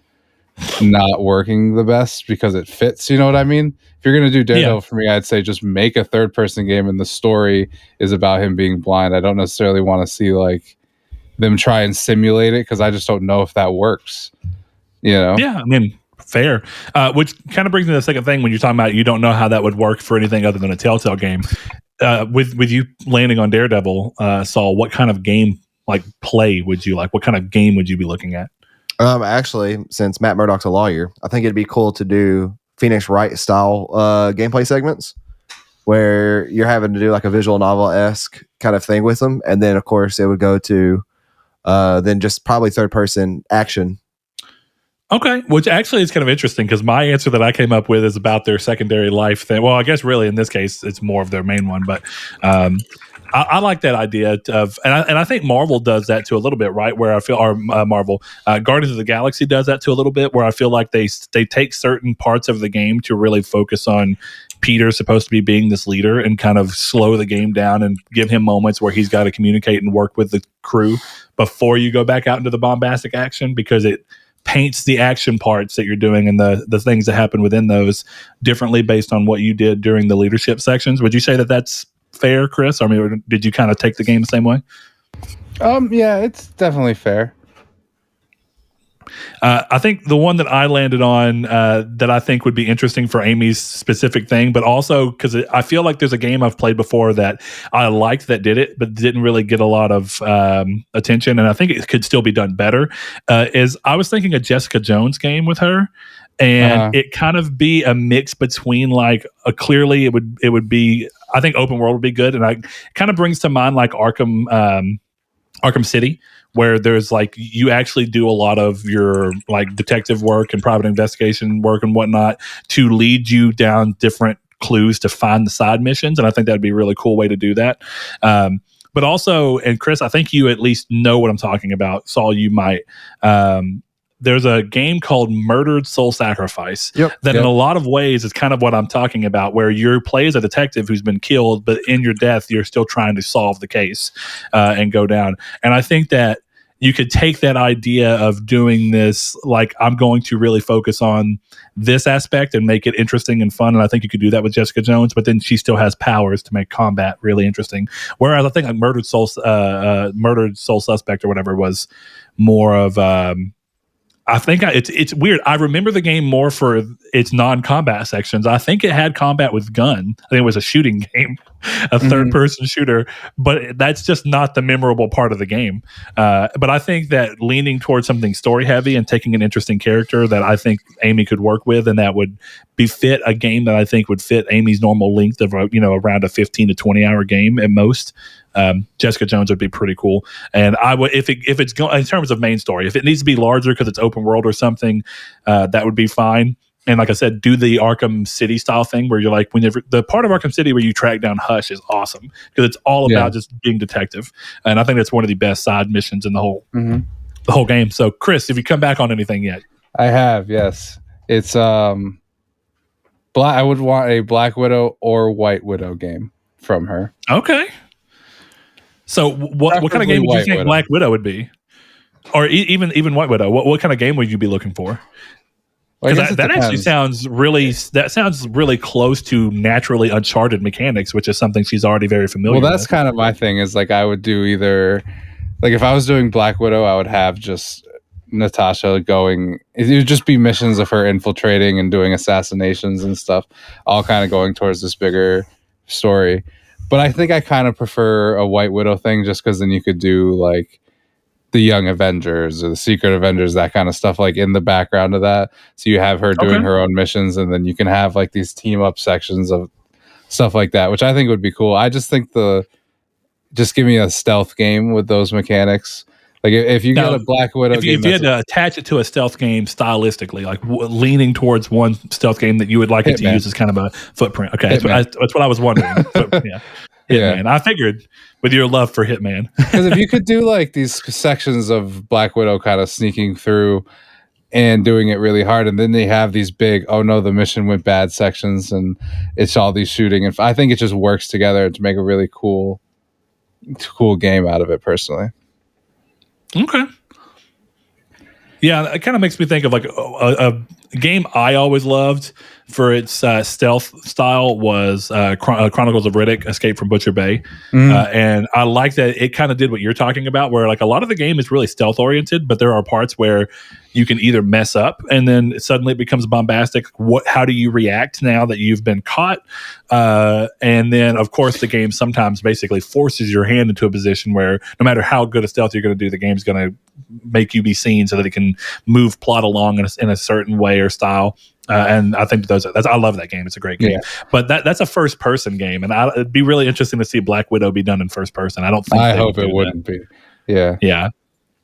not working the best because it fits. You know what I mean? If you're gonna do Daredevil for me, I'd say just make a third-person game and the story is about him being blind. I don't necessarily want to see like them try and simulate it because I just don't know if that works. You know? Yeah, I mean, fair. Which kind of brings me to the second thing when you're talking about you don't know how that would work for anything other than a Telltale game. With you landing on Daredevil, Saul, what kind of game play would you like? What kind of game would you be looking at? Actually, since Matt Murdock's a lawyer, I think it'd be cool to do Phoenix Wright style gameplay segments where you're having to do like a visual novel-esque kind of thing with them. And then, of course, it would go to then just probably third-person action. Okay, which actually is kind of interesting because my answer that I came up with is about their secondary life thing. Well, I guess really in this case, it's more of their main one, but I like that idea of, and I think Marvel does that too a little bit, right? Where I feel, or Marvel, Guardians of the Galaxy does that too a little bit, where I feel like they take certain parts of the game to really focus on Peter supposed to be being this leader and kind of slow the game down and give him moments where he's got to communicate and work with the crew before you go back out into the bombastic action, because it paints the action parts that you're doing and the things that happen within those differently based on what you did during the leadership sections. Would you say that that's fair, Chris? I mean, or did you kind of take the game the same way? Yeah, it's definitely fair. I think the one that I landed on that I think would be interesting for Amy's specific thing, but also because I feel like there's a game I've played before that I liked that did it, but didn't really get a lot of attention, and I think it could still be done better, is I was thinking a Jessica Jones game with her, and it kind of be a mix between like clearly it would be, I think open world would be good, and I kind of brings to mind like Arkham City, where there's like you actually do a lot of your like detective work and private investigation work and whatnot to lead you down different clues to find the side missions, and I think that'd be a really cool way to do that. But also, and Chris, I think you at least know what I'm talking about. Saul, you might. There's a game called Murdered Soul Sacrifice that in a lot of ways is kind of what I'm talking about, where you play as a detective who's been killed, but in your death, you're still trying to solve the case and go down. And I think that you could take that idea of doing this, like I'm going to really focus on this aspect and make it interesting and fun. And I think you could do that with Jessica Jones, but then she still has powers to make combat really interesting. Whereas I think like Murdered Soul Suspect or whatever was more of... I think it's weird. I remember the game more for its non-combat sections. I think it had combat with gun. I think it was a shooting game, a third-person shooter, but that's just not the memorable part of the game. But I think that leaning towards something story-heavy and taking an interesting character that I think Amy could work with, and that would befit a game that I think would fit Amy's normal length of around a 15 to 20-hour game at most. Jessica Jones would be pretty cool, and I would if it's going in terms of main story, if it needs to be larger because it's open world or something, that would be fine. And like I said, do the Arkham City style thing where you're like, whenever the part of Arkham City where you track down Hush is awesome because it's all about just being detective, and I think that's one of the best side missions in the whole game. So, Chris, have you come back on anything yet? I have, yes. It's I would want a Black Widow or White Widow game from her. Okay. So what kind of game would you think Black Widow would be? Or even White Widow? What kind of game would you be looking for? Because that actually sounds really close to naturally Uncharted mechanics, which is something she's already very familiar with. Well, that's kind of my thing is like I would do either, like if I was doing Black Widow, I would have just Natasha going, it would just be missions of her infiltrating and doing assassinations and stuff, all kind of going towards this bigger story. But I think I kind of prefer a White Widow thing just because then you could do like the Young Avengers or the Secret Avengers, that kind of stuff, like in the background of that. So you have her doing her own missions, and then you can have like these team up sections of stuff like that, which I think would be cool. I just think just give me a stealth game with those mechanics. Like if you get a Black Widow game, if you had to attach it to a stealth game stylistically, like leaning towards one stealth game that you would like it to use as kind of a footprint. Okay, that's what I was wondering. Hitman. I figured with your love for Hitman. Because if you could do like these sections of Black Widow kind of sneaking through and doing it really hard, and then they have these big, oh no, the mission went bad sections, and it's all these shooting, and I think it just works together to make a really cool cool game out of it personally. Okay. Yeah, it kind of makes me think of like a game I always loved for its stealth style was Chronicles of Riddick: Escape from Butcher Bay, and I like that it kind of did what you're talking about, where like a lot of the game is really stealth oriented, but there are parts where you can either mess up and then suddenly it becomes bombastic. How do you react now that you've been caught? And then, of course, the game sometimes basically forces your hand into a position where no matter how good a stealth you're going to do, the game's going to make you be seen so that it can move plot along in a certain way or style. And I think I love that game. It's a great game. Yeah. But that's a first person game, and it'd be really interesting to see Black Widow be done in first person. I don't think. I hope it wouldn't be. Yeah. Yeah.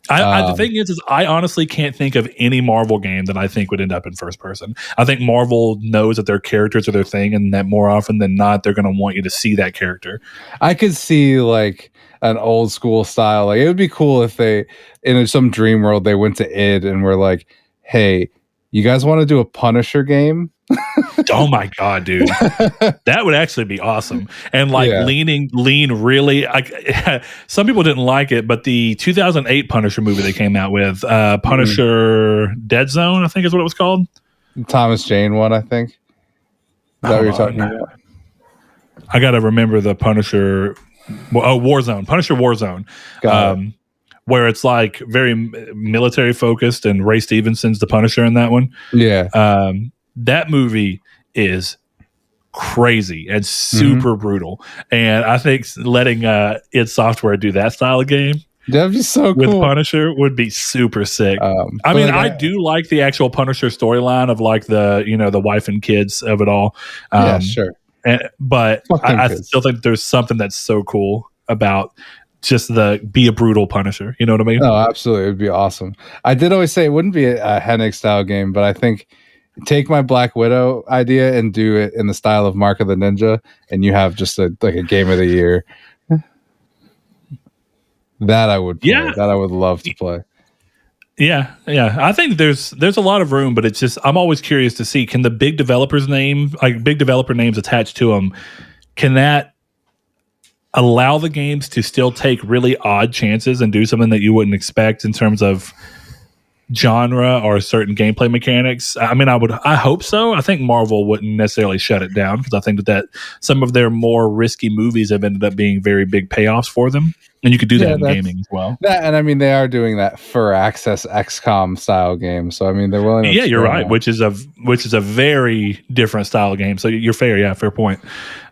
The thing is I honestly can't think of any Marvel game that I think would end up in first person. I think Marvel knows that their characters are their thing, and that more often than not, they're going to want you to see that character. I could see like an old school style. Like it would be cool if they, in some dream world, they went to id and were like, "Hey, you guys want to do a Punisher game?" Oh my god, dude, that would actually be awesome. And like lean really. Some people didn't like it, but the 2008 Punisher movie they came out with, Punisher Dead Zone, I think is what it was called. Thomas Jane one, I think. Is that what you're talking about? I gotta remember the Punisher. Warzone, Punisher Warzone. Where it's like very military focused, and Ray Stevenson's the Punisher in that one. Yeah. That movie is crazy and super brutal. And I think letting id Software do that style of game that'd be so with cool. Punisher would be super sick. I do like the actual Punisher storyline of like the wife and kids of it all. Yeah, sure. But I still think there's something that's so cool about just be a brutal Punisher. You know what I mean? No, absolutely. It would be awesome. I did always say it wouldn't be a Hennig style game, but I think take my Black Widow idea and do it in the style of Mark of the Ninja, and you have just a game of the year. That I would play. Yeah. That I would love to play. Yeah. I think there's a lot of room, but it's just I'm always curious to see, can the big developer names attached to them, can that allow the games to still take really odd chances and do something that you wouldn't expect in terms of genre or certain gameplay mechanics? I mean, I hope so. I think Marvel wouldn't necessarily shut it down, because I think that some of their more risky movies have ended up being very big payoffs for them. And you could do that in gaming as well. And I mean, they are doing that for Access XCOM style game. So I mean, they're willing to. Yeah, you're right. Which is a very different style of game. So you're fair. Yeah, fair point.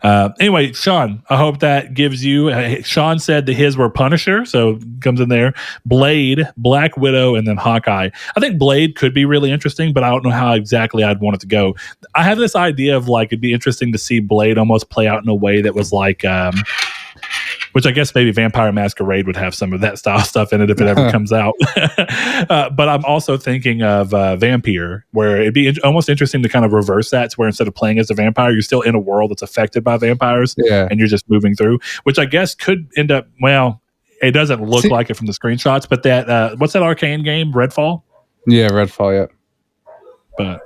Anyway, Sean, I hope that gives you. Sean said that his were Punisher, so comes in there. Blade, Black Widow, and then Hawkeye. I think Blade could be really interesting, but I don't know how exactly I'd want it to go. I have this idea of like it'd be interesting to see Blade almost play out in a way that was like. Which I guess maybe Vampire Masquerade would have some of that style stuff in it if it ever comes out. But I'm also thinking of Vampire, where it'd be almost interesting to kind of reverse that, to where instead of playing as a vampire, you're still in a world that's affected by vampires, and you're just moving through, which I guess could end up, well, it doesn't look like it from the screenshots, but that, what's that arcane game, Redfall? Yeah, Redfall, yeah. But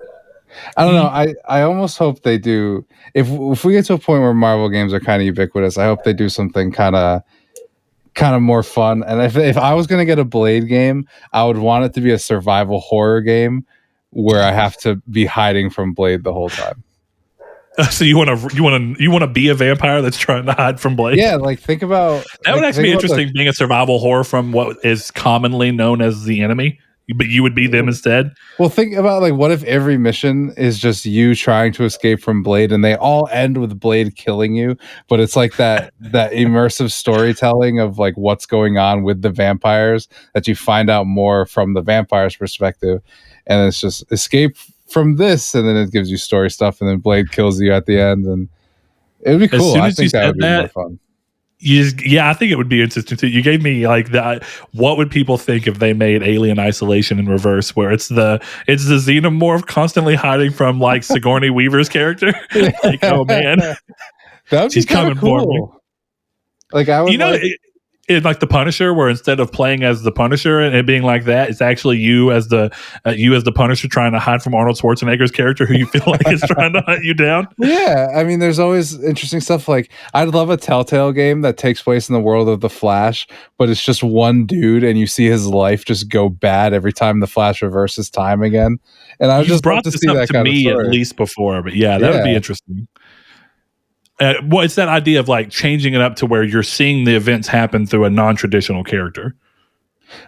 I don't know. I almost hope they do. If we get to a point where Marvel games are kind of ubiquitous, I hope they do something kind of more fun. And if I was going to get a Blade game, I would want it to be a survival horror game where I have to be hiding from Blade the whole time. So you want to be a vampire that's trying to hide from Blade? Yeah, like think about that. Would actually be interesting, being a survival horror from what is commonly known as the enemy. But you would be them instead? Well, think about like, what if every mission is just you trying to escape from Blade, and they all end with Blade killing you, but it's like that immersive storytelling of like what's going on with the vampires, that you find out more from the vampire's perspective, and it's just escape from this, and then it gives you story stuff, and then Blade kills you at the end, and it would be cool. I think that would be more fun. I think it would be interesting too. You gave me like that. What would people think if they made Alien Isolation in reverse, where it's the xenomorph constantly hiding from like Sigourney Weaver's character? Like, oh man, that would she's coming cool. for me. Like I would, It's like the Punisher, where instead of playing as the Punisher and it being like that, it's actually you as the Punisher trying to hide from Arnold Schwarzenegger's character, who you feel like is trying to hunt you down. Yeah, I mean, there's always interesting stuff. Like, I'd love a Telltale game that takes place in the world of the Flash, but it's just one dude, and you see his life just go bad every time the Flash reverses time again. And I just brought love to this see up that to kind of me story. at least before, but that would be interesting. Well, it's that idea of like changing it up to where you're seeing the events happen through a non-traditional character.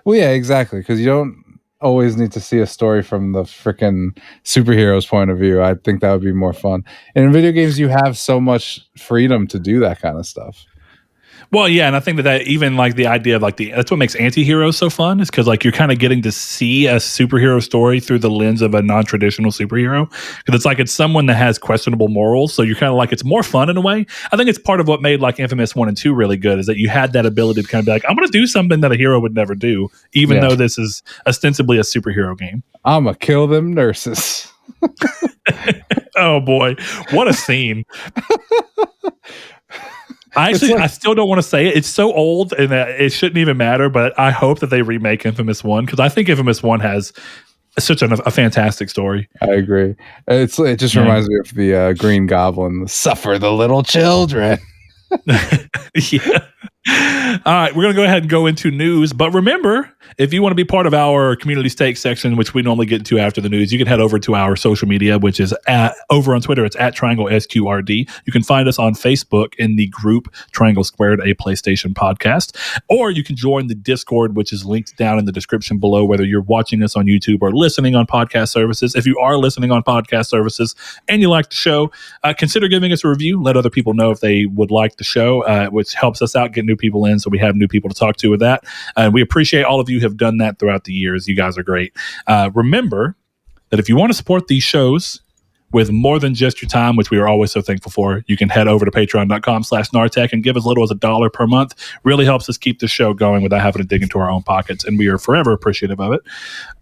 Well, yeah, exactly. Because you don't always need to see a story from the freaking superhero's point of view. I think that would be more fun. And in video games, you have so much freedom to do that kind of stuff. Well, yeah, and I think that even like the idea of like that's what makes anti-heroes so fun, is because like you're kind of getting to see a superhero story through the lens of a non-traditional superhero, because it's someone that has questionable morals, so you're kind of like, it's more fun in a way. I think it's part of what made like Infamous 1 and 2 really good, is that you had that ability to kind of be like, I'm going to do something that a hero would never do, even though this is ostensibly a superhero game. I'm going to kill them nurses. Oh boy, what a scene. I still don't want to say it. It's so old and it shouldn't even matter, but I hope that they remake Infamous 1, because I think Infamous 1 has such a fantastic story. I agree. It just reminds me of the Green Goblin, suffer the little children. Yeah. All right, we're going to go ahead and go into news. But remember, if you want to be part of our community stake section, which we normally get to after the news, you can head over to our social media, which is over on Twitter. It's at Triangle SQRD. You can find us on Facebook in the group Triangle Squared, a PlayStation podcast. Or you can join the Discord, which is linked down in the description below, whether you're watching us on YouTube or listening on podcast services. If you are listening on podcast services and you like the show, consider giving us a review. Let other people know if they would like the show, which helps us out, get new people in, so we have new people to talk to with that. And we appreciate all of you who have done that throughout the years. You guys are great. Remember that if you want to support these shows with more than just your time, which we are always so thankful for, you can head over to patreon.com/Nartech and give as little as $1 per month. Really helps us keep the show going without having to dig into our own pockets, and we are forever appreciative of it.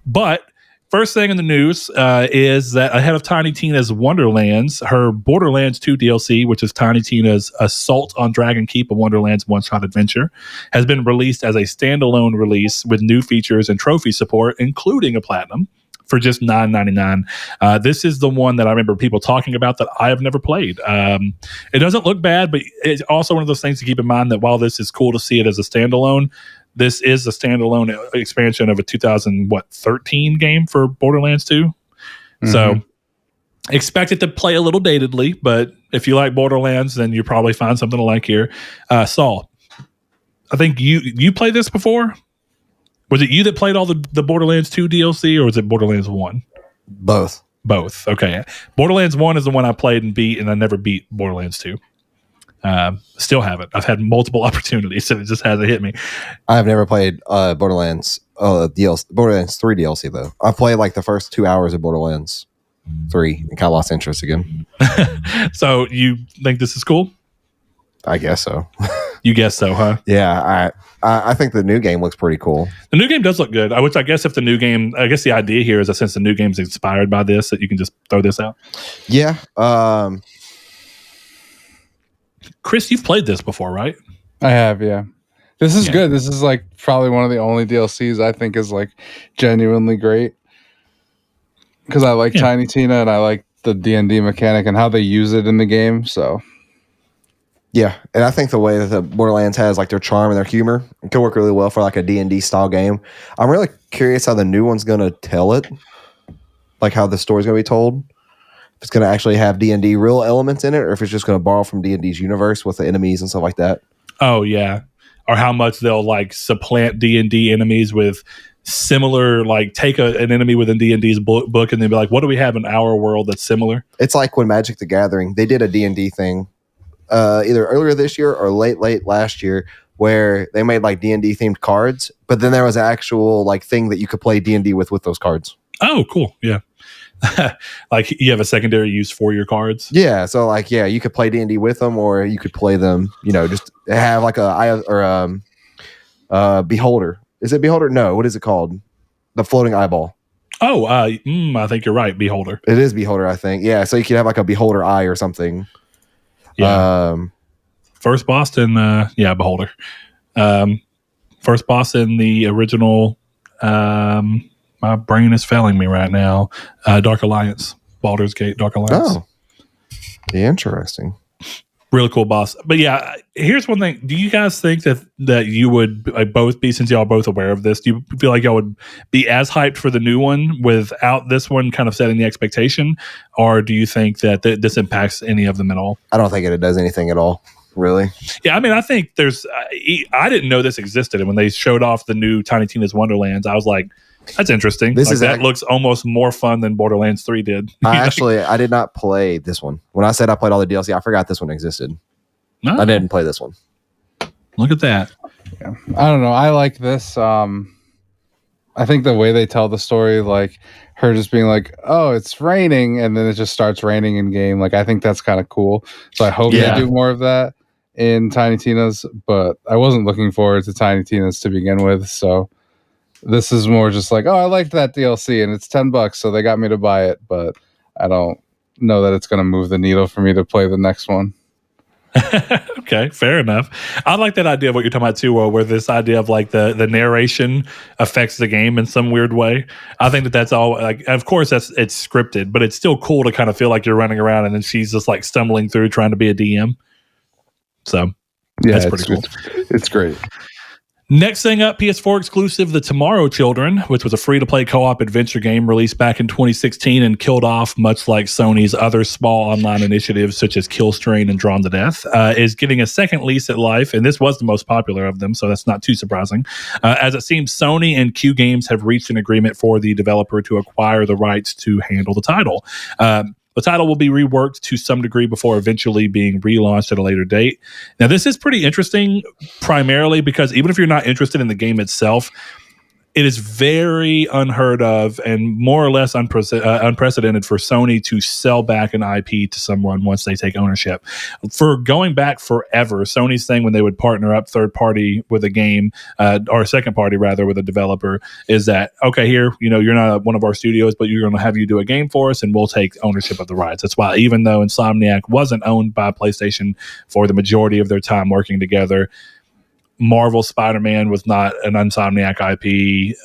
But first thing in the news is that ahead of Tiny Tina's Wonderlands, her Borderlands 2 DLC, which is Tiny Tina's Assault on Dragon Keep, a Wonderlands one-shot adventure, has been released as a standalone release with new features and trophy support, including a platinum, for just $9.99. This is the one that I remember people talking about that I have never played. It doesn't look bad, but it's also one of those things to keep in mind that while this is cool to see it as a standalone, this is a standalone expansion of a 2013 game for Borderlands 2. Mm-hmm. So expect it to play a little datedly, but if you like Borderlands, then you probably find something to like here. Saul, I think you played this before. Was it you that played all the Borderlands 2 DLC, or was it Borderlands 1? Both. Okay. Borderlands 1 is the one I played and beat, and I never beat Borderlands 2. Still haven't. I've had multiple opportunities, and it just hasn't hit me. I have never played Borderlands DLC, Borderlands 3 DLC, though. I played like the first 2 hours of Borderlands 3 and kind of lost interest again. So you think this is cool? I guess so. You guess so, huh? Yeah, I think the new game looks pretty cool. The new game does look good. Which I guess if the new game, I guess the idea here is that since the new game's inspired by this, that you can just throw this out. Yeah. Chris, you've played this before, right? I have, yeah. This is good. This is like probably one of the only DLCs I think is like genuinely great. Because I like Tiny Tina and I like the D&D mechanic and how they use it in the game. So yeah, and I think the way that the Borderlands has like their charm and their humor, it could work really well for like a D&D style game. I'm really curious how the new one's going to tell it, like how the story's going to be told. If it's going to actually have D&D real elements in it, or if it's just going to borrow from D&D's universe with the enemies and stuff like that. Oh yeah, or how much they'll like supplant D&D enemies with similar, like take an enemy within D&D's book and then be like, what do we have in our world that's similar? It's like when Magic the Gathering, they did a D&D thing either earlier this year or late last year, where they made like D&D themed cards, but then there was an actual like thing that you could play D&D with those cards. Oh, cool. Yeah. Like you have a secondary use for your cards. Yeah. So like, yeah, you could play D&D with them, or you could play them, just have like a beholder. Is it beholder? No. What is it called? The floating eyeball. Oh, I think you're right. Beholder. It is beholder, I think. Yeah. So you could have like a beholder eye or something. Yeah. First Boston, beholder. First boss in the original. My brain is failing me right now. Dark Alliance, Baldur's Gate, Dark Alliance. Oh, interesting. Really cool boss. But yeah, here's one thing. Do you guys think that you would both be, since y'all are both aware of this, do you feel like y'all would be as hyped for the new one without this one kind of setting the expectation? Or do you think that this impacts any of them at all? I don't think it does anything at all, really. Yeah, I mean, I think I didn't know this existed. And when they showed off the new Tiny Tina's Wonderlands, I was like, that's interesting. That looks almost more fun than Borderlands 3 did. I did not play this one. When I said I played all the DLC, I forgot this one existed. No. I didn't play this one. Look at that. Yeah. I don't know. I like this. I think the way they tell the story, like her just being like, oh, it's raining, and then it just starts raining in game. Like, I think that's kind of cool. So I hope they do more of that in Tiny Tina's, but I wasn't looking forward to Tiny Tina's to begin with. So this is more just like, oh, I liked that DLC and it's $10, so they got me to buy it, but I don't know that it's going to move the needle for me to play the next one. Okay, fair enough. I like that idea of what you're talking about too, where this idea of like the narration affects the game in some weird way. I think that's all. Like, of course, it's scripted, but it's still cool to kind of feel like you're running around and then she's just like stumbling through trying to be a DM. So yeah, that's pretty cool. It's great. Next thing up, PS4 exclusive The Tomorrow Children, which was a free-to-play co-op adventure game released back in 2016 and killed off much like Sony's other small online initiatives such as Killstrain and Drawn to Death, is getting a second lease at life, and this was the most popular of them, so that's not too surprising. As it seems, Sony and Q Games have reached an agreement for the developer to acquire the rights to handle the title. The title will be reworked to some degree before eventually being relaunched at a later date. Now, this is pretty interesting, primarily because even if you're not interested in the game itself, it is very unheard of and more or less unprecedented for Sony to sell back an IP to someone once they take ownership. For going back forever, Sony's thing when they would partner up third party with a game, or second party rather with a developer, is that, okay, here, you're not one of our studios, but you're going to have you do a game for us and we'll take ownership of the rights. That's why even though Insomniac wasn't owned by PlayStation for the majority of their time working together, Marvel Spider-Man was not an Insomniac IP.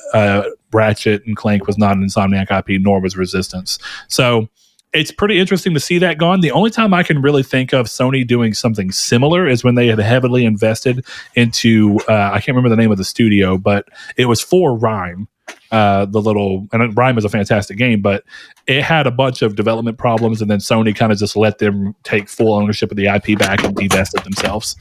Ratchet and Clank was not an Insomniac IP, nor was Resistance. So it's pretty interesting to see that gone. The only time I can really think of Sony doing something similar is when they had heavily invested into, I can't remember the name of the studio, but it was for Rhyme. And Rhyme is a fantastic game, but it had a bunch of development problems, and then Sony kind of just let them take full ownership of the IP back and divested themselves.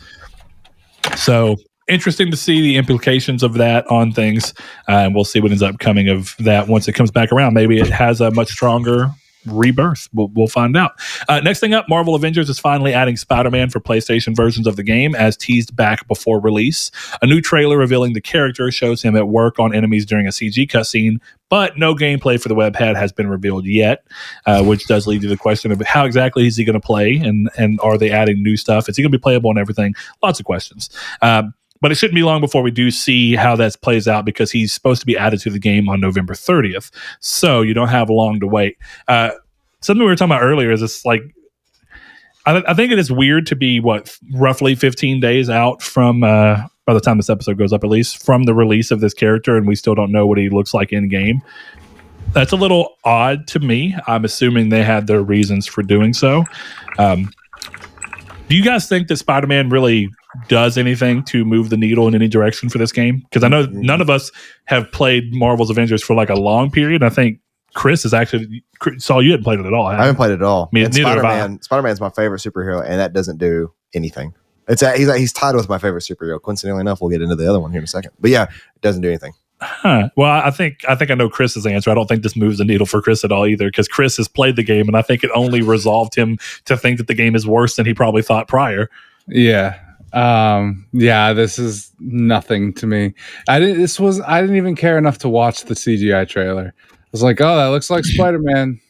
So interesting to see the implications of that on things, and we'll see what ends up coming of that once it comes back around. Maybe it has a much stronger rebirth. We'll find out. Next thing up, Marvel Avengers is finally adding Spider-Man for PlayStation versions of the game, as teased back before release. A new trailer revealing the character shows him at work on enemies during a CG cutscene, but no gameplay for the webpad has been revealed yet, which does lead to the question of how exactly is he going to play, and are they adding new stuff? Is he going to be playable and everything? Lots of questions. But it shouldn't be long before we do see how that plays out, because he's supposed to be added to the game on November 30th. So you don't have long to wait. Something we were talking about earlier is this, like, I think it is weird to be, roughly 15 days out from, by the time this episode goes up at least, from the release of this character, and we still don't know what he looks like in game. That's a little odd to me. I'm assuming they had their reasons for doing so. Do you guys think that Spider-Man really does anything to move the needle in any direction for this game? Because I know none of us have played Marvel's Avengers for like a long period. I think Chris is actually, Saul, you hadn't played it at all. I haven't played it at all. Spider-Man's my favorite superhero, and that doesn't do anything. He's tied with my favorite superhero. Coincidentally enough, we'll get into the other one here in a second. But yeah, it doesn't do anything. Huh. Well, I think I know Chris's answer. I don't think this moves the needle for Chris at all either, because Chris has played the game, and I think it only resolved him to think that the game is worse than he probably thought prior. Yeah. This is nothing to me. I didn't even care enough to watch the CGI trailer. I was like, oh, that looks like Spider-Man.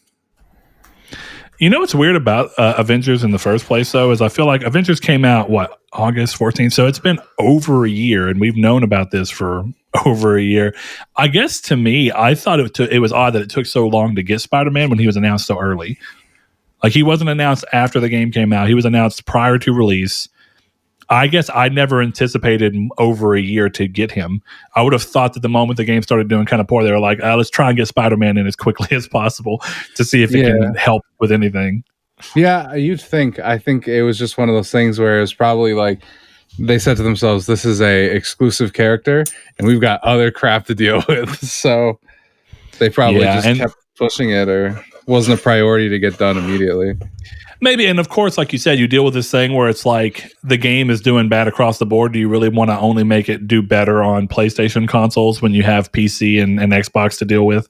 You know what's weird about Avengers in the first place, though, is I feel like Avengers came out, August 14th? So it's been over a year, and we've known about this for over a year. I guess to me, I thought it was odd that it took so long to get Spider-Man when he was announced so early. Like, he wasn't announced after the game came out. He was announced prior to release. I guess I never anticipated over a year to get him. I would have thought that the moment the game started doing kind of poor, they were like, let's try and get Spider-Man in as quickly as possible to see if it can help with anything. Yeah, you'd think. I think it was just one of those things where it was probably like they said to themselves, this is a exclusive character and we've got other crap to deal with. So they probably just kept pushing it, or wasn't a priority to get done immediately. Maybe, and of course, like you said, you deal with this thing where it's like the game is doing bad across the board. Do you really want to only make it do better on PlayStation consoles when you have PC and Xbox to deal with?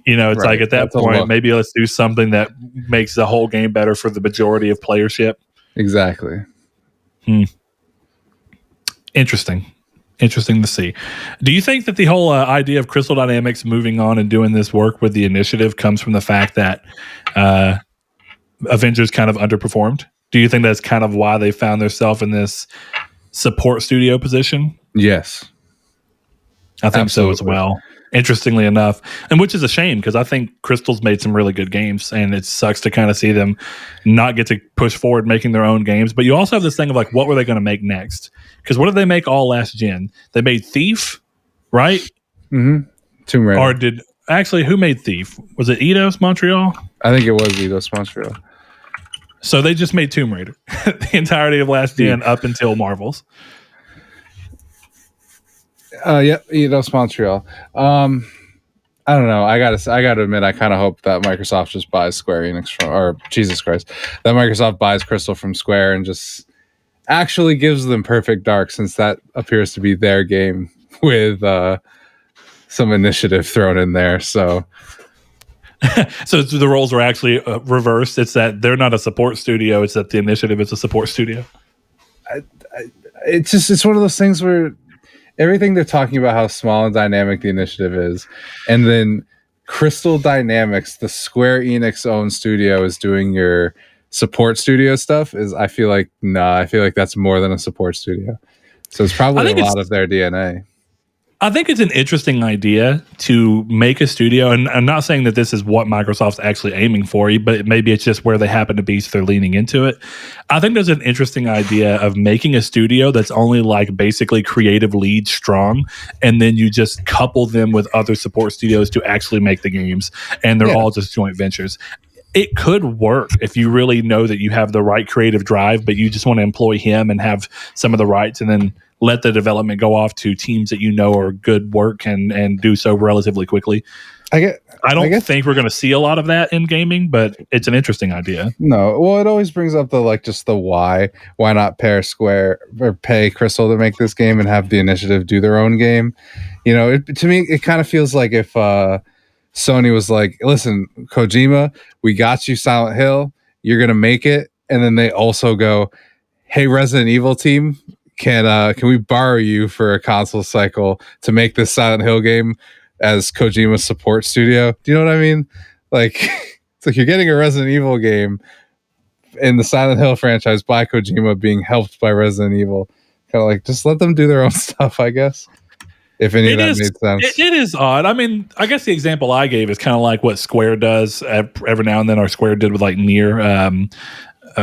It's like at that point, maybe let's do something that makes the whole game better for the majority of playership. Exactly. Interesting to see. Do you think that the whole idea of Crystal Dynamics moving on and doing this work with the initiative comes from the fact that Avengers kind of underperformed? Do you think that's kind of why they found themselves in this support studio position? Yes. I think so as well. Interestingly enough, and which is a shame because I think Crystal's made some really good games, and it sucks to kind of see them not get to push forward making their own games. But you also have this thing of like, what were they going to make next? Because what did they make all last gen? They made Thief, right? Mm-hmm. Tomb Raider. Or who made Thief? Was it Eidos Montreal? I think it was Eidos Montreal. So they just made Tomb Raider the entirety of last gen up until Marvels. Yep, Eidos Montreal. I don't know. I gotta admit, I kind of hope that Microsoft just buys Square Enix that Microsoft buys Crystal from Square and just actually gives them Perfect Dark, since that appears to be their game with some initiative thrown in there. So the roles are actually reversed. It's that they're not a support studio. It's that the initiative is a support studio. It's one of those things where everything they're talking about how small and dynamic the initiative is, and then Crystal Dynamics, the Square Enix owned studio, is doing your support studio stuff. I feel like that's more than a support studio. So it's probably a lot of their DNA. I think it's an interesting idea to make a studio, and I'm not saying that this is what Microsoft's actually aiming for, but maybe it's just where they happen to be, so they're leaning into it. I think there's an interesting idea of making a studio that's only like basically creative lead strong, and then you just couple them with other support studios to actually make the games, and they're all just joint ventures. It could work if you really know that you have the right creative drive, but you just want to employ him and have some of the rights, and then let the development go off to teams that you know are good work and do so relatively quickly. I don't think we're going to see a lot of that in gaming, but it's an interesting idea. No, well, it always brings up the why. Why not pay Crystal to make this game and have the initiative do their own game? To me, it kind of feels like if Sony was like, listen, Kojima, we got you Silent Hill, you're going to make it. And then they also go, hey, Resident Evil team, can we borrow you for a console cycle to make this Silent Hill game as Kojima's support studio? Do you know what I mean? Like, it's like you're getting a Resident Evil game in the Silent Hill franchise by Kojima being helped by Resident Evil. Kind of like, just let them do their own stuff, I guess. If any of that made sense. It is odd. I mean, I guess the example I gave is kind of like what Square does every now and then, or Square did with like Nier.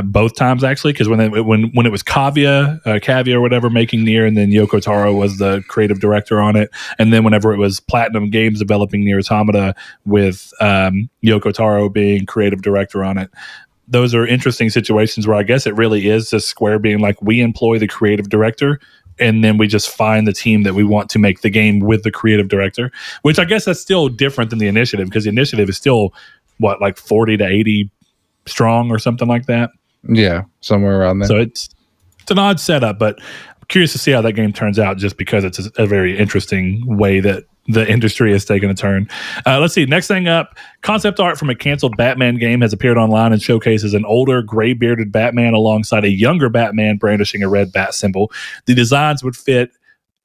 Both times actually, because when it was Cavia or whatever making Nier, and then Yoko Taro was the creative director on it, and then whenever it was Platinum Games developing Nier Automata with Yoko Taro being creative director on it, those are interesting situations where I guess it really is just Square being like, we employ the creative director, and then we just find the team that we want to make the game with the creative director, which I guess that's still different than the initiative, because the initiative is still like 40 to 80 strong or something like that. Yeah, somewhere around there. So it's an odd setup, but I'm curious to see how that game turns out, just because it's a very interesting way that the industry has taken a turn. Let's see. Next thing up, concept art from a canceled Batman game has appeared online and showcases an older, gray-bearded Batman alongside a younger Batman brandishing a red bat symbol. The designs would fit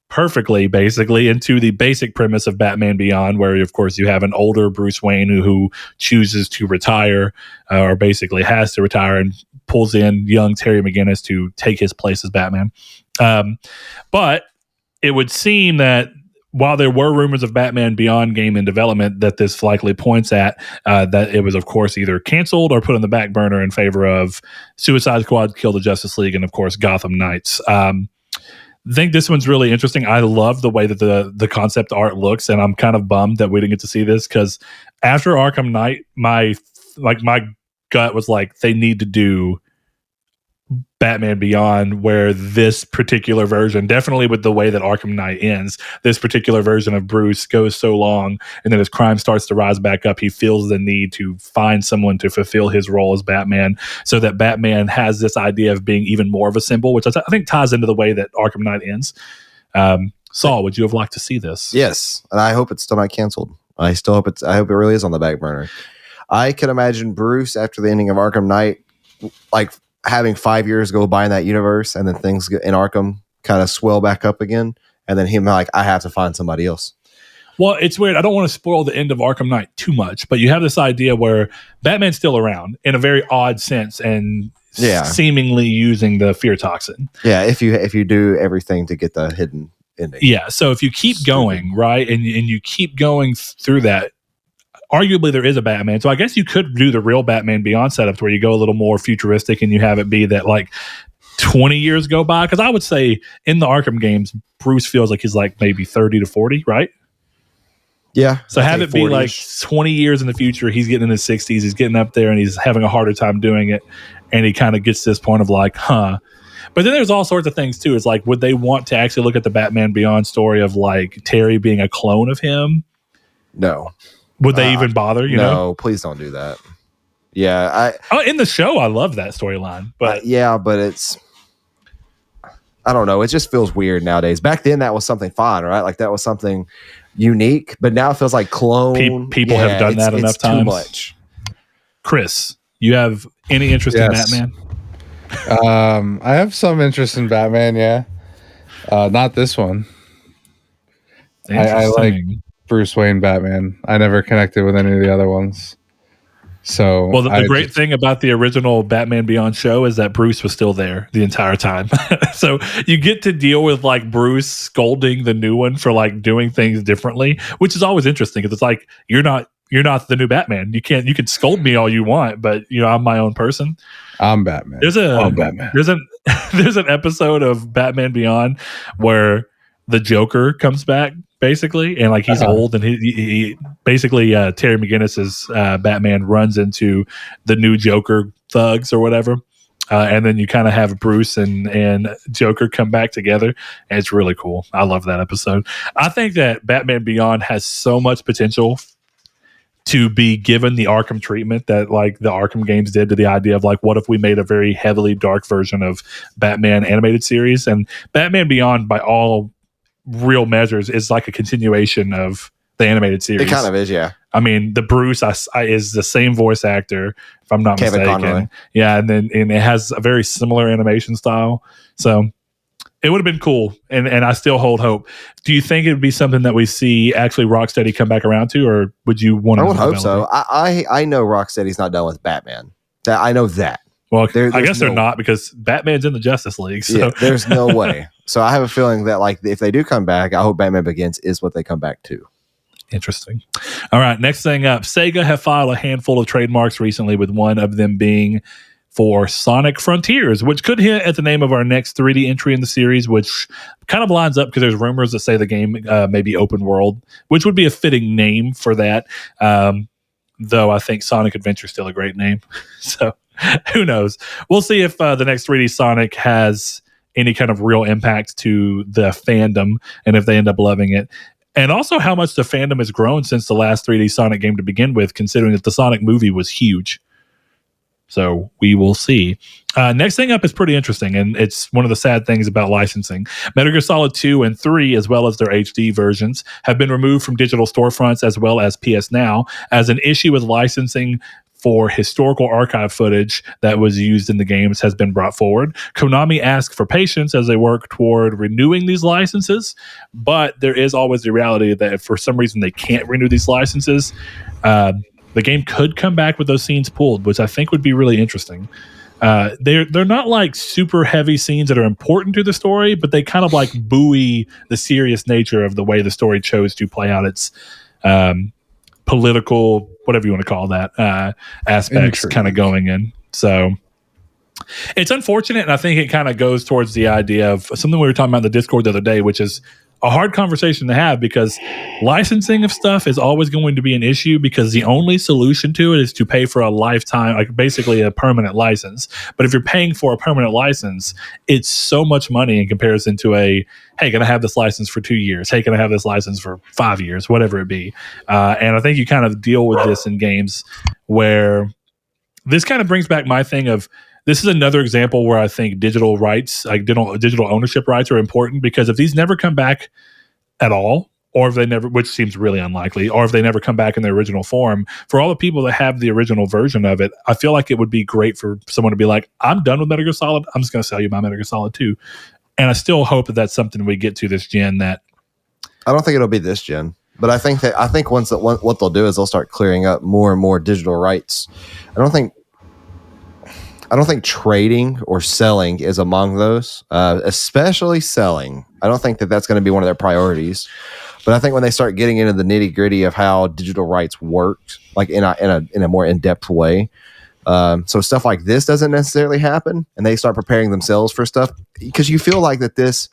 perfectly, basically, into the basic premise of Batman Beyond, where, of course, you have an older Bruce Wayne who chooses to retire, or basically has to retire, and pulls in young Terry McGinnis to take his place as Batman. But it would seem that while there were rumors of Batman Beyond game in development, that this likely points at that it was, of course, either canceled or put on the back burner in favor of Suicide Squad, Kill the Justice League, and, of course, Gotham Knights. I think this one's really interesting. I love the way that the concept art looks, and I'm kind of bummed that we didn't get to see this, because after Arkham Knight, my gut was like, they need to do Batman Beyond, where this particular version, definitely with the way that Arkham Knight ends, this particular version of Bruce goes so long, and then as crime starts to rise back up, he feels the need to find someone to fulfill his role as Batman, so that Batman has this idea of being even more of a symbol, which I think ties into the way that Arkham Knight ends. Saul, would you have liked to see this? Yes, and I hope it's still not canceled. I hope it really is on the back burner. I could imagine Bruce, after the ending of Arkham Knight, like having 5 years go by in that universe, and then things in Arkham kind of swell back up again, and then him like, I have to find somebody else. Well, it's weird. I don't want to spoil the end of Arkham Knight too much, but you have this idea where Batman's still around in a very odd sense, and seemingly using the fear toxin. Yeah, if you do everything to get the hidden ending. Yeah, so if you keep going, right, and you keep going through that, arguably there is a Batman. So I guess you could do the real Batman Beyond setup where you go a little more futuristic, and you have it be that like 20 years go by. Because I would say in the Arkham games, Bruce feels like he's like maybe 30 to 40, right? Yeah. So have it be 40-ish. Like 20 years in the future, he's getting in his 60s, he's getting up there, and he's having a harder time doing it. And he kind of gets to this point of like, huh. But then there's all sorts of things too. It's like, would they want to actually look at the Batman Beyond story of like Terry being a clone of him? No. Would they even bother? You know? No, please don't do that. Yeah, in the show, I love that storyline, but but it's, I don't know. It just feels weird nowadays. Back then, that was something fun, right? Like that was something unique. But now it feels like clone. People have done that enough times. Too much. Chris, you have any interest in Batman? I have some interest in Batman. Yeah, not this one. I like Bruce Wayne Batman. I never connected with any of the other ones. So, well, the great thing about the original Batman Beyond show is that Bruce was still there the entire time. So you get to deal with like Bruce scolding the new one for like doing things differently, which is always interesting because it's like you're not the new Batman. You can scold me all you want, but I'm my own person. I'm Batman. Batman. There's an episode of Batman Beyond where the Joker comes back basically, and like he's old, and he basically Terry McGinnis's Batman runs into the new Joker thugs or whatever, and then you kind of have Bruce and Joker come back together, and it's really cool. I love that episode. I think that Batman Beyond has so much potential to be given the Arkham treatment that like the Arkham games did to the idea of like, what if we made a very heavily dark version of Batman animated series? And Batman Beyond, by all real measures, is like a continuation of the animated series. It kind of is, yeah. I mean, the Bruce is the same voice actor, if I'm not Kevin mistaken. Conroy. Yeah, and it has a very similar animation style. So it would have been cool, and I still hold hope. Do you think it would be something that we see actually Rocksteady come back around to, or would you want to? I would hope so. I know Rocksteady's not done with Batman. I know that. Well, I guess they're not, because Batman's in the Justice League. So. Yeah, there's no way. So I have a feeling that like if they do come back, I hope Batman Begins is what they come back to. Interesting. All right, next thing up. Sega have filed a handful of trademarks recently, with one of them being for Sonic Frontiers, which could hint at the name of our next 3D entry in the series, which kind of lines up because there's rumors that say the game may be open world, which would be a fitting name for that. Though I think Sonic Adventure is still a great name. So who knows? We'll see if the next 3D Sonic has any kind of real impact to the fandom, and if they end up loving it. And also how much the fandom has grown since the last 3D Sonic game to begin with, considering that the Sonic movie was huge. So we will see. Next thing up is pretty interesting, and it's one of the sad things about licensing. Metal Gear Solid 2 and 3, as well as their HD versions, have been removed from digital storefronts as well as PS Now, as an issue with licensing for historical archive footage that was used in the games has been brought forward. Konami asked for patience as they work toward renewing these licenses, but there is always the reality that if for some reason they can't renew these licenses, the game could come back with those scenes pulled, which I think would be really interesting. they're not like super heavy scenes that are important to the story, but they kind of like buoy the serious nature of the way the story chose to play out its political, whatever you want to call that, aspects kind of going in. So it's unfortunate, and I think it kind of goes towards the idea of something we were talking about in the Discord the other day, which is a hard conversation to have, because licensing of stuff is always going to be an issue, because the only solution to it is to pay for a lifetime, like basically a permanent license. But if you're paying for a permanent license, it's so much money in comparison to a, hey, can I have this license for 2 years? Hey, can I have this license for 5 years? Whatever it be. And I think you kind of deal with this in games where this kind of brings back my thing of, this is another example where I think digital rights, like digital ownership rights, are important, because if these never come back at all, or if they never, which seems really unlikely, or if they never come back in their original form, for all the people that have the original version of it, I feel like it would be great for someone to be like, I'm done with Metal Gear Solid. I'm just going to sell you my Metal Gear Solid 2. And I still hope that that's something we get to this gen. That I don't think it'll be this gen, but I think once what they'll do is they'll start clearing up more and more digital rights. I don't think trading or selling is among those, especially selling. I don't think that that's going to be one of their priorities. But I think when they start getting into the nitty gritty of how digital rights worked, like in a more in-depth way, so stuff like this doesn't necessarily happen, and they start preparing themselves for stuff, because you feel like that this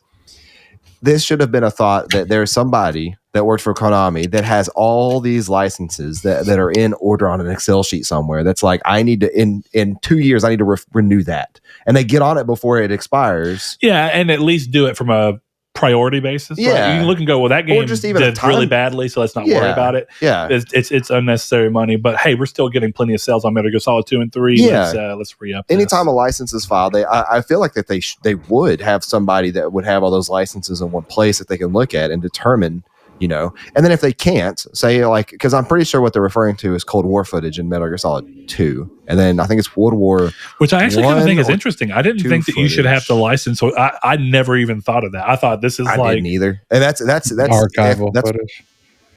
should have been a thought that there's somebody that works for Konami that has all these licenses that are in order on an Excel sheet somewhere. That's like, I need to, in 2 years, I need to renew that. And they get on it before it expires. Yeah, and at least do it from a priority basis. Yeah. Right? You can look and go, well, that game just even did really badly, so let's not worry about it. Yeah. It's unnecessary money, but hey, we're still getting plenty of sales on Metal Gear Solid 2 and 3. Yeah. Let's re-up Anytime a license is filed, I feel like that they would have somebody that would have all those licenses in one place that they can look at and determine, and then if they can't, say, like, because I'm pretty sure what they're referring to is Cold War footage in Metal Gear Solid 2, and then I think it's World War, which I actually kind of think is interesting. I didn't think that you should have to license. So I never even thought of that. I thought this is I didn't either, and that's archival footage.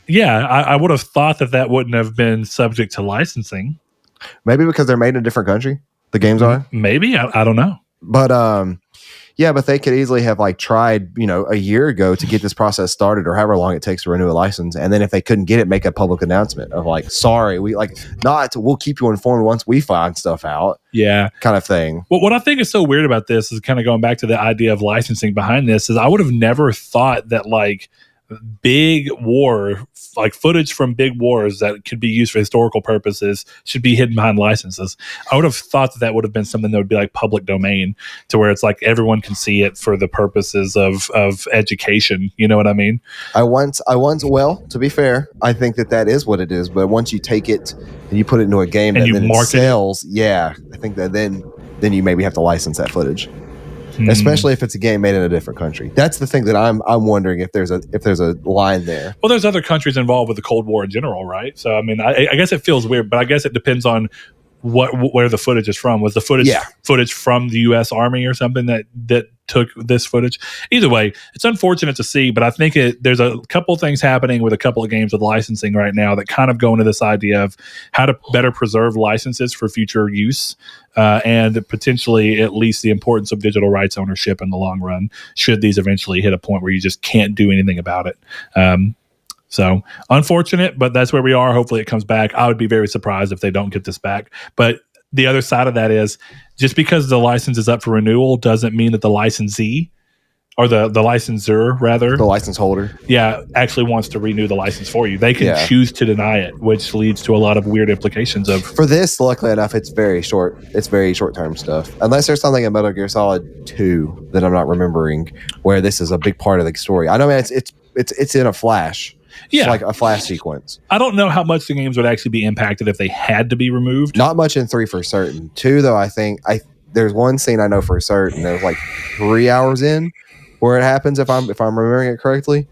Yeah, I would have thought that wouldn't have been subject to licensing. Maybe because they're made in a different country. The games are. Maybe I don't know, but yeah, but they could easily have like tried, a year ago to get this process started, or however long it takes to renew a license. And then if they couldn't get it, make a public announcement of like, sorry, we'll keep you informed once we find stuff out. Yeah. Kind of thing. Well, what I think is so weird about this is kind of going back to the idea of licensing behind this, is I would have never thought that like big war, like footage from big wars that could be used for historical purposes, should be hidden behind licenses. I would have thought that would have been something that would be like public domain, to where it's like everyone can see it for the purposes of education. You know what I mean? Well, to be fair, I think that is what it is. But once you take it and you put it into a game and you market it sells, yeah, I think that then you maybe have to license that footage. Especially if it's a game made in a different country. That's the thing that I'm wondering if there's a line there. Well, there's other countries involved with the Cold War in general, right? So I mean, I guess it feels weird, but I guess it depends on where the footage is from. Was the footage from the U.S. Army or something that took this footage? Either way, it's unfortunate to see, but I think there's a couple things happening with a couple of games with licensing right now that kind of go into this idea of how to better preserve licenses for future use, and potentially at least the importance of digital rights ownership in the long run, should these eventually hit a point where you just can't do anything about it. So unfortunate, but that's where we are. Hopefully it comes back. I would be very surprised if they don't get this back. But the other side of that is, just because the license is up for renewal doesn't mean that the licensee, or the licensor rather, the license holder, actually wants to renew the license for you. They can choose to deny it, which leads to a lot of weird implications for this. Luckily enough, it's very short-term stuff. Unless there's something in Metal Gear Solid 2 that I'm not remembering, where this is a big part of the story. I know, man, it's in a flash. It's like a flash sequence. I don't know how much the games would actually be impacted if they had to be removed. Not much in 3 for certain. 2, though, I think there's one scene I know for certain. There's like 3 hours in where it happens, if I'm remembering it correctly.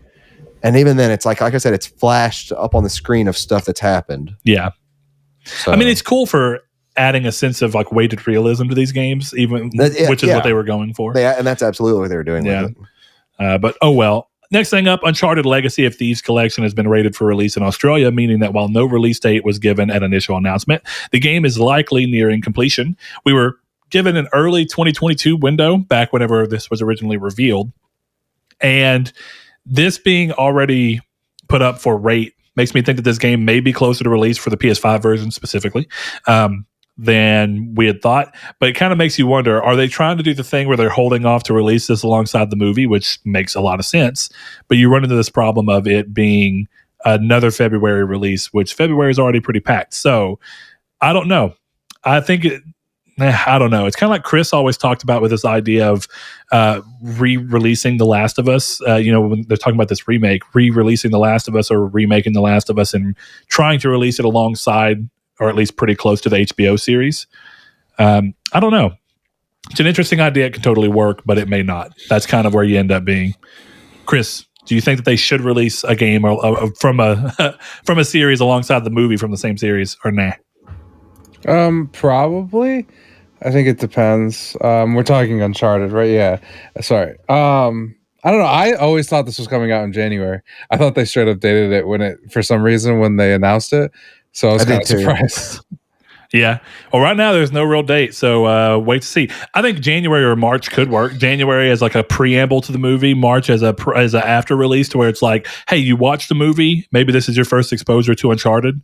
And even then, it's like I said, it's flashed up on the screen of stuff that's happened. Yeah. So, I mean, it's cool for adding a sense of like weighted realism to these games, which is what they were going for. Yeah, and that's absolutely what they were doing with it. But oh well. Next thing up, Uncharted Legacy of Thieves Collection has been rated for release in Australia, meaning that while no release date was given at initial announcement, the game is likely nearing completion. We were given an early 2022 window back whenever this was originally revealed. And this being already put up for rate makes me think that this game may be closer to release for the PS5 version specifically than we had thought. But it kind of makes you wonder, are they trying to do the thing where they're holding off to release this alongside the movie, which makes a lot of sense. But you run into this problem of it being another February release, which February is already pretty packed. So I don't know. I think I don't know. It's kind of like Chris always talked about with this idea of re-releasing The Last of Us. When they're talking about this remake, re-releasing The Last of Us or remaking The Last of Us and trying to release it alongside or at least pretty close to the HBO series. I don't know. It's an interesting idea. It can totally work, but it may not. That's kind of where you end up being. Chris, do you think that they should release a game from a series alongside the movie from the same series, or nah? Probably. I think it depends. We're talking Uncharted, right? Yeah. Sorry. I don't know. I always thought this was coming out in January. I thought they straight up dated it for some reason when they announced it. So I was kind of surprised. Yeah. Well, right now there's no real date, so wait to see. I think January or March could work. January as like a preamble to the movie, March as a after release, to where it's like, hey, you watched the movie, maybe this is your first exposure to Uncharted.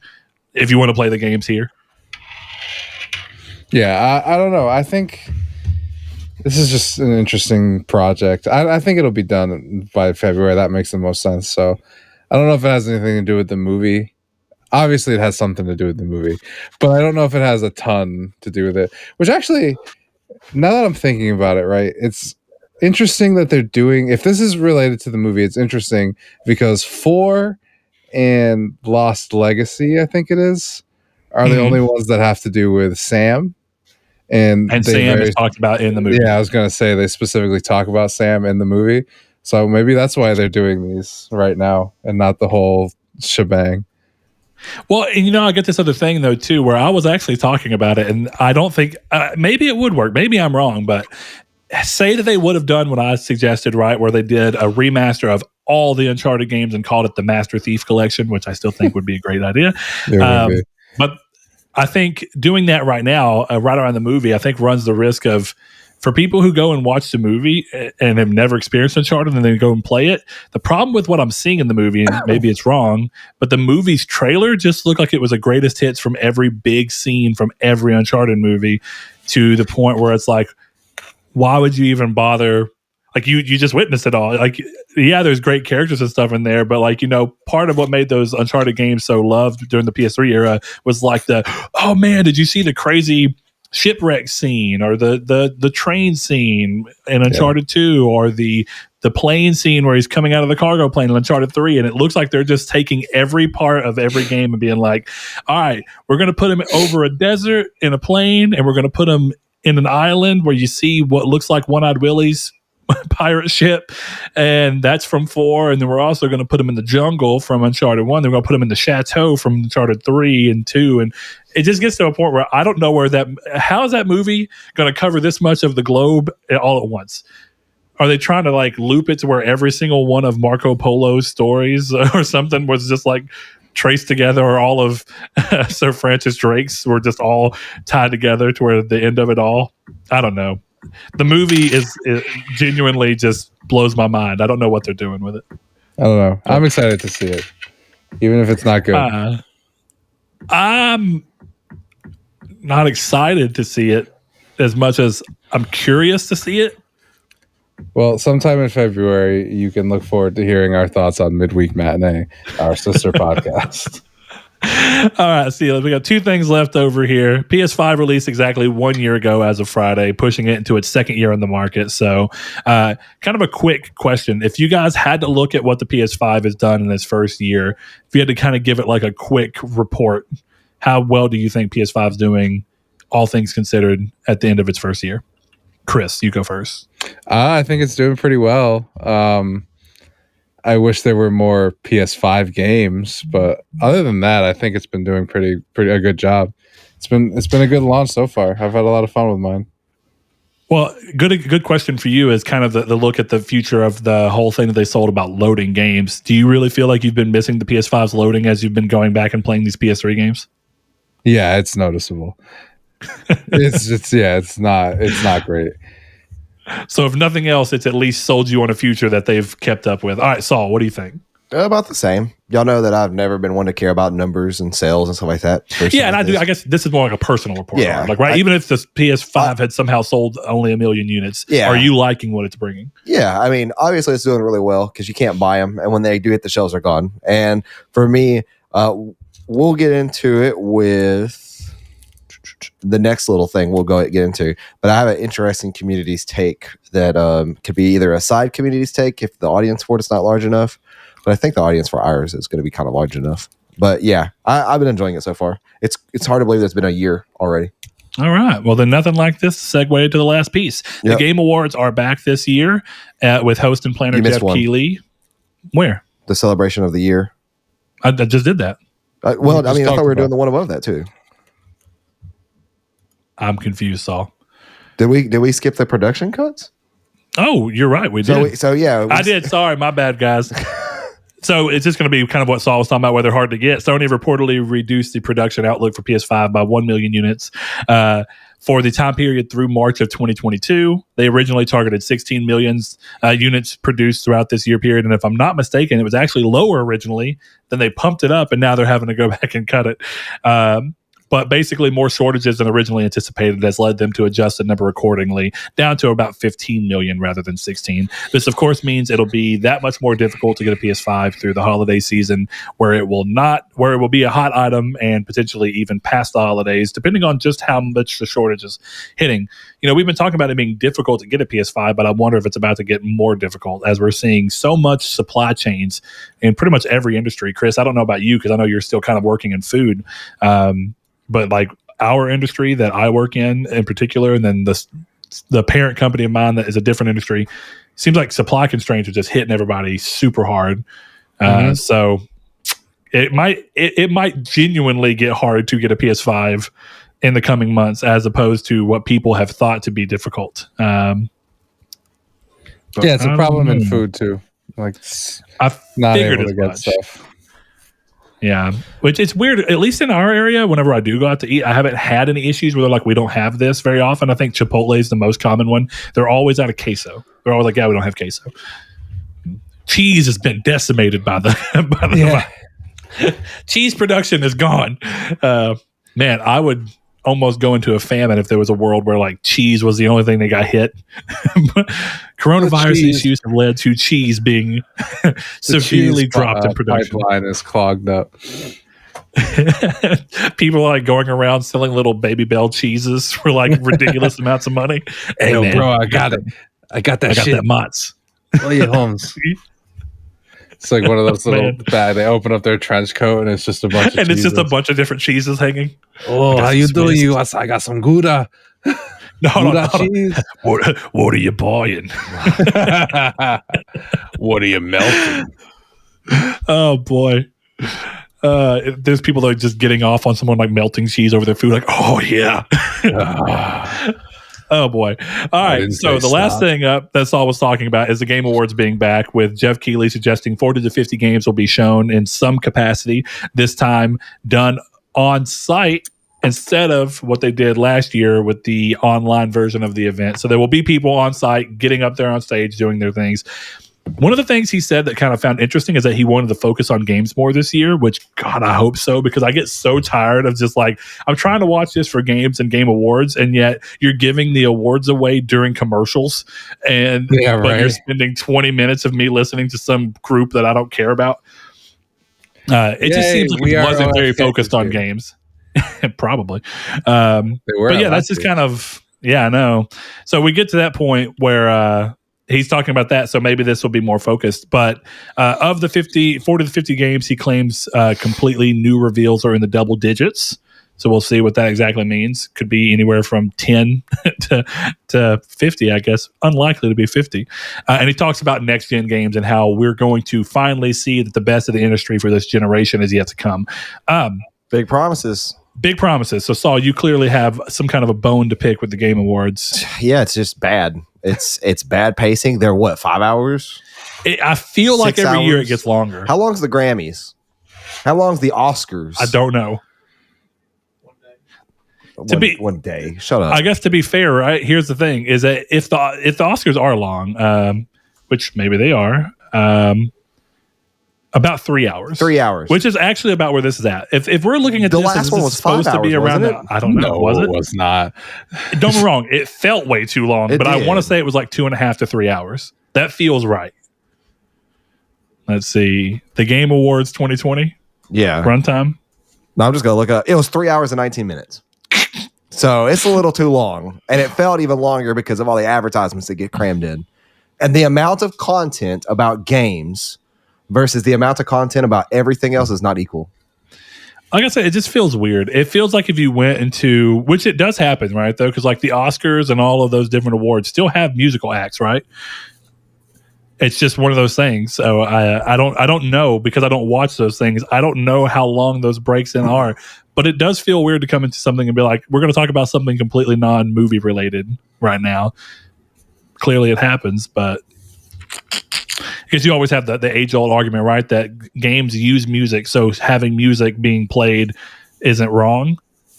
If you want to play the games here. Yeah, I don't know. I think this is just an interesting project. I think it'll be done by February. That makes the most sense. So I don't know if it has anything to do with the movie. Obviously, it has something to do with the movie, but I don't know if it has a ton to do with it. Which actually, now that I'm thinking about it, right, it's interesting that they're doing. If this is related to the movie, it's interesting because 4 and Lost Legacy, I think it is, are the only ones that have to do with Sam. And Sam is talked about in the movie. Yeah, I was going to say they specifically talk about Sam in the movie. So maybe that's why they're doing these right now and not the whole shebang. Well, and I get this other thing though too, where I was actually talking about it, and I don't think maybe it would work. Maybe I'm wrong, but say that they would have done what I suggested, right, where they did a remaster of all the Uncharted games and called it the Master Thief Collection, which I still think would be a great idea. But I think doing that right now, right around the movie, I think runs the risk of, for people who go and watch the movie and have never experienced Uncharted and then go and play it, the problem with what I'm seeing in the movie, and maybe it's wrong, but the movie's trailer just looked like it was a greatest hits from every big scene from every Uncharted movie, to the point where it's like, why would you even bother? Like you just witnessed it all. Like, yeah, there's great characters and stuff in there, but like, part of what made those Uncharted games so loved during the PS3 era was like oh man, did you see the crazy shipwreck scene or the train scene in Uncharted 2, or the plane scene where he's coming out of the cargo plane in Uncharted 3, and it looks like they're just taking every part of every game and being like, all right, we're going to put him over a desert in a plane, and we're going to put him in an island where you see what looks like One-Eyed Willie's pirate ship, and that's from 4, and then we're also going to put him in the jungle from Uncharted 1, then we're going to put him in the chateau from Uncharted 3 and 2, and it just gets to a point where I don't know how is that movie going to cover this much of the globe all at once? Are they trying to like loop it to where every single one of Marco Polo's stories or something was just like traced together, or all of Sir Francis Drake's were just all tied together to where the end of it all? I don't know. The movie is genuinely just blows my mind. I don't know what they're doing with it. I don't know. I'm excited to see it, even if it's not good. I'm not excited to see it as much as I'm curious to see it. Well, sometime in February, you can look forward to hearing our thoughts on Midweek Matinee, our sister podcast. All right, see, we got 2 things left over here. PS5 released exactly 1 year ago as of Friday, pushing it into its second year on the market. So kind of a quick question. If you guys had to look at what the PS5 has done in its first year, if you had to kind of give it like a quick report, how well do you think PS5 is doing, all things considered, at the end of its first year? Chris, you go first. I think it's doing pretty well. I wish there were more PS5 games, but other than that, I think it's been doing pretty a good job. It's been a good launch so far. I've had a lot of fun with mine. Well, good question for you is kind of the look at the future of the whole thing that they sold about loading games. Do you really feel like you've been missing the PS5's loading as you've been going back and playing these PS3 games? Yeah, it's noticeable. It's not great. So if nothing else, it's at least sold you on a future that they've kept up with. All right, Saul, what do you think? About the same. Y'all know that I've never been one to care about numbers and sales and stuff like that. Yeah, and I do. I guess this is more like a personal report. Yeah, like even if the PS5 had somehow sold only 1 million units, are you liking what it's bringing? Yeah, I mean, obviously it's doing really well because you can't buy them, and when they do hit the shelves, they're gone. And for me, we'll get into it with the next little thing we'll get into, but I have an interesting communities take that could be either a side communities take if the audience for it's not large enough, but I think the audience for ours is going to be kind of large enough. But yeah, I've been enjoying it so far. It's hard to believe it's been a year already. All right. Well, then nothing like this segue to the last piece. The Game Awards are back this year with host and planner Jeff Keighley. Where? The celebration of the year. I just did that. I thought we were doing the one above that too. I'm confused, Saul. Did we skip the production cuts? Oh, you're right. We did. I did. Sorry, my bad, guys. So it's just going to be kind of what Saul was talking about, where they're hard to get. Sony reportedly reduced the production outlook for PS5 by 1 million units for the time period through March of 2022. They originally targeted 16 million units produced throughout this year period. And if I'm not mistaken, it was actually lower originally. Then they pumped it up, and now they're having to go back and cut it. But basically, more shortages than originally anticipated has led them to adjust the number accordingly, down to about 15 million rather than 16. This, of course, means it'll be that much more difficult to get a PS5 through the holiday season, where it will be a hot item and potentially even past the holidays, depending on just how much the shortage is hitting. We've been talking about it being difficult to get a PS5, but I wonder if it's about to get more difficult as we're seeing so much supply chains in pretty much every industry. Chris, I don't know about you because I know you're still kind of working in food. But like our industry that I work in particular, and then the parent company of mine that is a different industry, seems like supply constraints are just hitting everybody super hard. So it might genuinely get hard to get a PS5 in the coming months, as opposed to what people have thought to be difficult. It's a problem in food too. Like I not figured able to get stuff. Yeah, which it's weird, at least in our area, whenever I do go out to eat, I haven't had any issues where they're like, we don't have this very often. I think Chipotle is the most common one. They're always out of queso. They're always like, yeah, we don't have queso. Cheese has been decimated by the cheese production is gone. Man, I would almost go into a famine if there was a world where like cheese was the only thing that got hit. Coronavirus issues have led to cheese being severely dropped in production. Pipeline is clogged up. People are like going around selling little Baby Bell cheeses for like ridiculous amounts of money. Hey, man, bro, I got it. I got that Mott's. William Holmes. It's like one of those little bag. They open up their trench coat and it's just a bunch of cheeses. It's just a bunch of different cheeses hanging. Oh, how you doing? I got some Gouda. No. Cheese. What are you buying? What are you melting? Oh boy. There's people that are just getting off on someone like melting cheese over their food. Like, oh yeah. Oh boy. All right. So the last thing that Saul was talking about is the Game Awards being back, with Jeff Keighley suggesting 40 to 50 games will be shown in some capacity, this time done on site instead of what they did last year with the online version of the event. So there will be people on site getting up there on stage doing their things. One of the things he said that kind of found interesting is that he wanted to focus on games more this year, which, God, I hope so, because I get so tired of just like, I'm trying to watch this for games and Game Awards, and yet you're giving the awards away during commercials, but you're spending 20 minutes of me listening to some group that I don't care about. It just seems like it wasn't very focused on games. Probably. But yeah, that's just kind of, I know. So we get to that point where he's talking about that, so maybe this will be more focused. But of the 40 to 50 games, he claims completely new reveals are in the double digits. So we'll see what that exactly means. Could be anywhere from 10 to 50, I guess. Unlikely to be 50. And he talks about next-gen games and how we're going to finally see that the best of the industry for this generation is yet to come. Big promises. Big promises. So, Saul, you clearly have some kind of a bone to pick with the Game Awards. Yeah, it's just bad. It's bad pacing. They're 5 hours? I feel like every year it gets longer. How long's the Grammys? How long's the Oscars? I don't know. one day. Shut up. I guess to be fair, right? Here's the thing: is that if the Oscars are long, which maybe they are, about 3 hours. 3 hours, which is actually about where this is at. If we're looking at the this, last this one is was supposed 5 to be hours, around. wasn't I don't know. Was it? It was not. Don't get me wrong. It felt way too long, but I want to say it was like 2.5 to 3 hours. That feels right. Let's see. The Game Awards 2020. Yeah. Runtime. No, I'm just going to look up. It was 3 hours and 19 minutes. So it's a little too long. And it felt even longer because of all the advertisements that get crammed in. And the amount of content about games versus the amount of content about everything else is not equal. Like I said, it just feels weird. It feels like if you went into, which it does happen, right? Though, because like the Oscars and all of those different awards still have musical acts, right? It's just one of those things. So I don't know, because I don't watch those things. I don't know how long those breaks in are, but it does feel weird to come into something and be like, we're going to talk about something completely non-movie related right now. Clearly it happens, but because you always have the age-old argument, right? That games use music, so having music being played isn't wrong.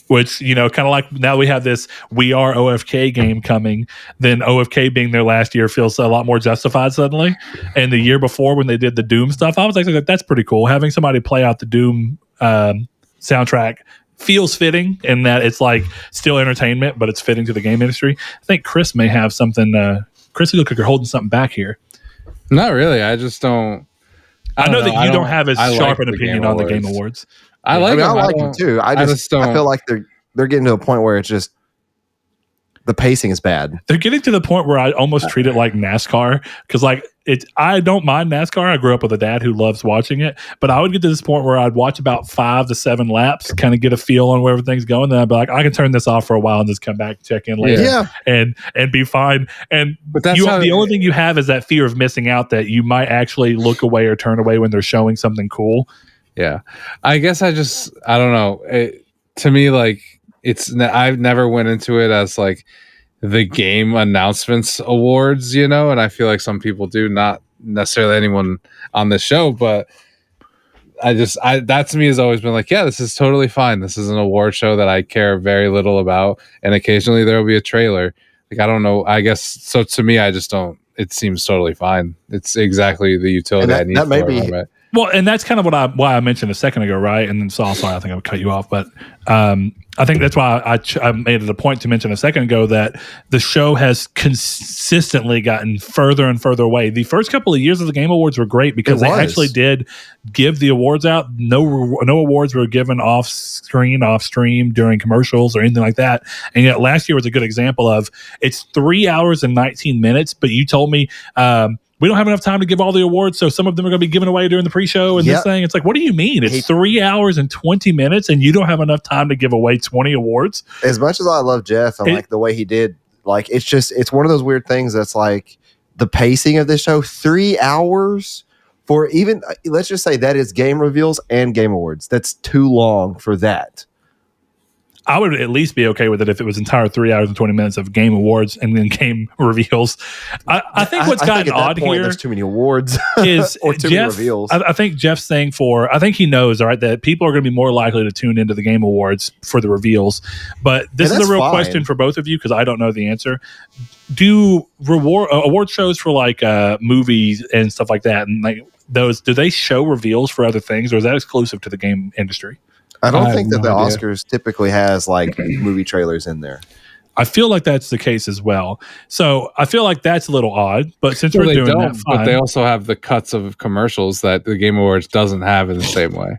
Which, you know, kind of like now we have this We Are OFK game coming, then OFK being there last year feels a lot more justified suddenly. And the year before when they did the Doom stuff, I was like, that's pretty cool. Having somebody play out the Doom soundtrack feels fitting in that it's like still entertainment, but it's fitting to the game industry. I think Chris may have something. Chris, you look like you're holding something back here. Not really. I just don't. I know that you don't have as sharp an opinion on the Game Awards. I like them too. I feel like they're getting to a point where it's just the pacing is bad. They're getting to the point where I almost treat it like NASCAR, because like I don't mind NASCAR. I grew up with a dad who loves watching it, but I would get to this point where I'd watch about 5 to 7 laps, kind of get a feel on where everything's going. Then I'd be like, I can turn this off for a while and just come back and check in later, and be fine. But that's the only thing you have is that fear of missing out, that you might actually look away or turn away when they're showing something cool. Yeah, I guess I don't know. To me, like I've never went into it as like the game announcements awards, you know, and I feel like some people do, not necessarily anyone on this show, but that to me has always been like, yeah, this is totally fine. This is an award show that I care very little about, and occasionally there will be a trailer. Like, I don't know. I guess so. To me, I just don't. It seems totally fine. It's exactly the utility I need. That may be. Well, and that's kind of why I mentioned a second ago, right? And then sorry, I think I would cut you off, but I think that's why I made it a point to mention a second ago that the show has consistently gotten further and further away. The first couple of years of the Game Awards were great because they actually did give the awards out. No awards were given off stream during commercials or anything like that. And yet last year was a good example of, it's 3 hours and 19 minutes, but you told me we don't have enough time to give all the awards, so some of them are going to be given away during the pre-show and this thing. It's like, what do you mean? It's 3 hours and 20 minutes and you don't have enough time to give away 20 awards? As much as I love Jeff and like the way he did, like it's one of those weird things that's like the pacing of this show, 3 hours for even, let's just say that is game reveals and Game Awards. That's too long for that. I would at least be okay with it if it was entire 3 hours and 20 minutes of Game Awards and then game reveals. I think what's gotten odd here, there's too many awards is or too many reveals. I think Jeff's saying I think he knows, all right, that people are going to be more likely to tune into the Game Awards for the reveals. But this is a real question for both of you, because I don't know the answer. Do award shows for like movies and stuff like that, and like those, do they show reveals for other things, or is that exclusive to the game industry? I don't think that the Oscars typically has like movie trailers in there. I feel like that's the case as well. So I feel like that's a little odd, but since we're doing that, fine. But they also have the cuts of commercials that the Game Awards doesn't have in the same way.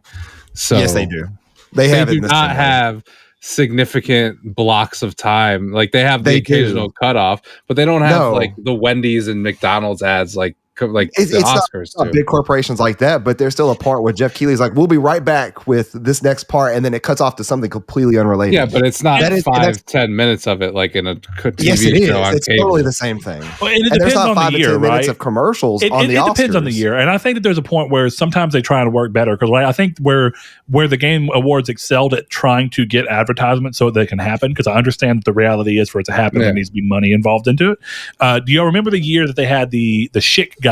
So yes, they do. They do not have significant blocks of time. Like they have the occasional cutoff, but they don't have like the Wendy's and McDonald's ads like it's Oscars not big corporations like that, but there's still a part where Jeff Keighley's like, we'll be right back with this next part, and then it cuts off to something completely unrelated. Yeah, but it's not 5-10 minutes of it like in a TV yes, it show. Is. It's totally the same thing. Well, and it depends on the year, right? Minutes of commercials on the Oscars. It depends on the year, and I think that there's a point where sometimes they try to work better, because I think where the Game Awards excelled at trying to get advertisements so they can happen, because I understand that the reality is for it to happen there needs to be money involved into it. Do y'all remember the year that they had the Schick guy,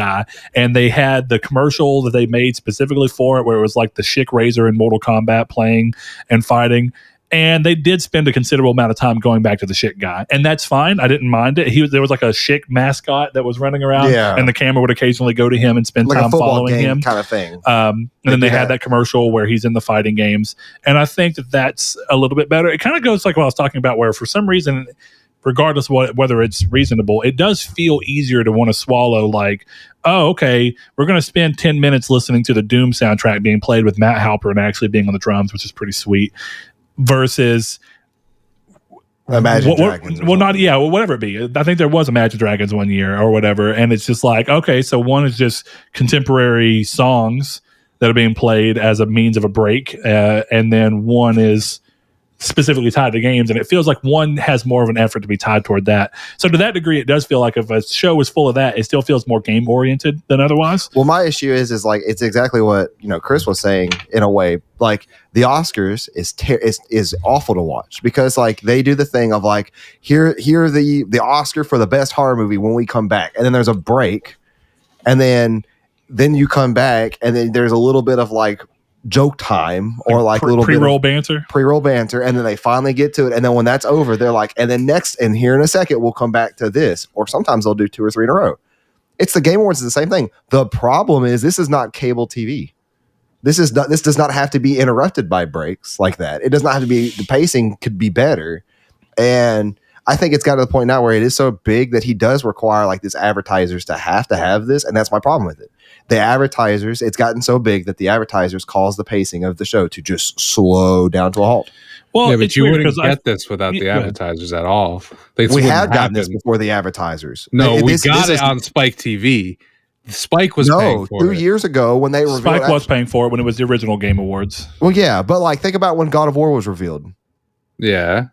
and they had the commercial that they made specifically for it, where it was like the Schick Razor in Mortal Kombat playing and fighting? And they did spend a considerable amount of time going back to the Schick guy, and that's fine. I didn't mind it. There was like a Schick mascot that was running around, and the camera would occasionally go to him and spend like time a football following game him, kind of thing. And then they had that commercial where he's in the fighting games, and I think that's a little bit better. It kind of goes like what I was talking about, where for some reason, regardless of whether it's reasonable, it does feel easier to want to swallow. Like, oh, okay, we're going to spend 10 minutes listening to the Doom soundtrack being played with Matt Halpern actually being on the drums, which is pretty sweet, versus Imagine Dragons. Whatever it be. I think there was Imagine Dragons one year or whatever, and it's just like, okay, so one is just contemporary songs that are being played as a means of a break, and then one is specifically tied to games, and it feels like one has more of an effort to be tied toward that. So to that degree, it does feel like if a show is full of that, it still feels more game oriented than otherwise. Well, my issue is like it's exactly what Chris was saying in a way. Like the Oscars is awful to watch because like they do the thing of like here the Oscar for the best horror movie when we come back, and then there's a break, and then you come back, and then there's a little bit of like joke time or like a little pre-roll banter, and then they finally get to it, and then when that's over, they're like, and then next, and here in a second, we'll come back to this, or sometimes they'll do 2 or 3 in a row. It's the Game Awards is the same thing. The problem is this is not cable TV. This does not have to be interrupted by breaks like that. It does not have to be. The pacing could be better, and I think it's got to the point now where it is so big that he does require like this advertisers to have this, and that's my problem with it. The advertisers, it's gotten so big that the advertisers cause the pacing of the show to just slow down to a halt. Well, yeah, but you wouldn't get this without the advertisers at all. We have gotten this before the advertisers. No, we got it on Spike TV. Spike was paying for 2 years ago when they revealed Spike was paying for it when it was the original Game Awards. Well, yeah, but like think about when God of War was revealed. Yeah.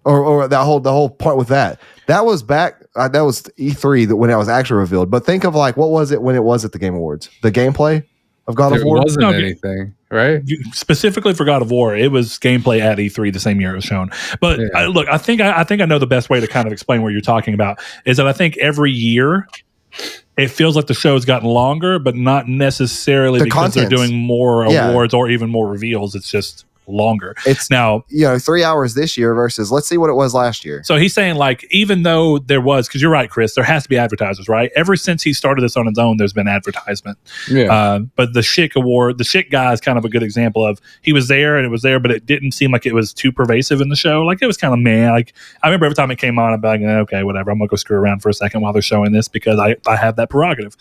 Or the whole part with that was back. That was E3 when it was actually revealed. But think of like what was it when it was at the Game Awards? The gameplay of God of War wasn't anything, right? Specifically for God of War, it was gameplay at E3 the same year it was shown. But look, I think I know the best way to kind of explain what you're talking about is that I think every year it feels like the show's gotten longer, but not necessarily because they're doing more awards or even more reveals. It's just longer. It's now 3 hours this year versus let's see what it was last year. So he's saying like even though there was, because you're right, Chris, there has to be advertisers, right? Ever since he started this on his own, there's been advertisement. But the Schick Award, the Schick guy is kind of a good example of he was there and it was there, but it didn't seem like it was too pervasive in the show. Like it was kind of like I remember every time it came on, I'm like, okay, whatever, I'm gonna go screw around for a second while they're showing this because I have that prerogative.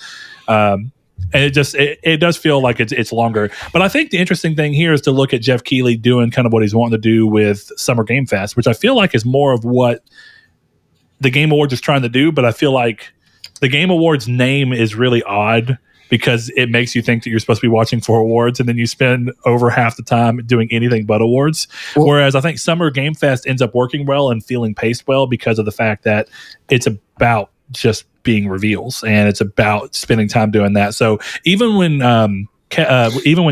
And it does feel like it's longer. But I think the interesting thing here is to look at Jeff Keighley doing kind of what he's wanting to do with Summer Game Fest, which I feel like is more of what the Game Awards is trying to do. But I feel like the Game Awards name is really odd because it makes you think that you're supposed to be watching for awards, and then you spend over half the time doing anything but awards. Whereas I think Summer Game Fest ends up working well and feeling paced well because of the fact that it's about just being reveals and it's about spending time doing that. So even when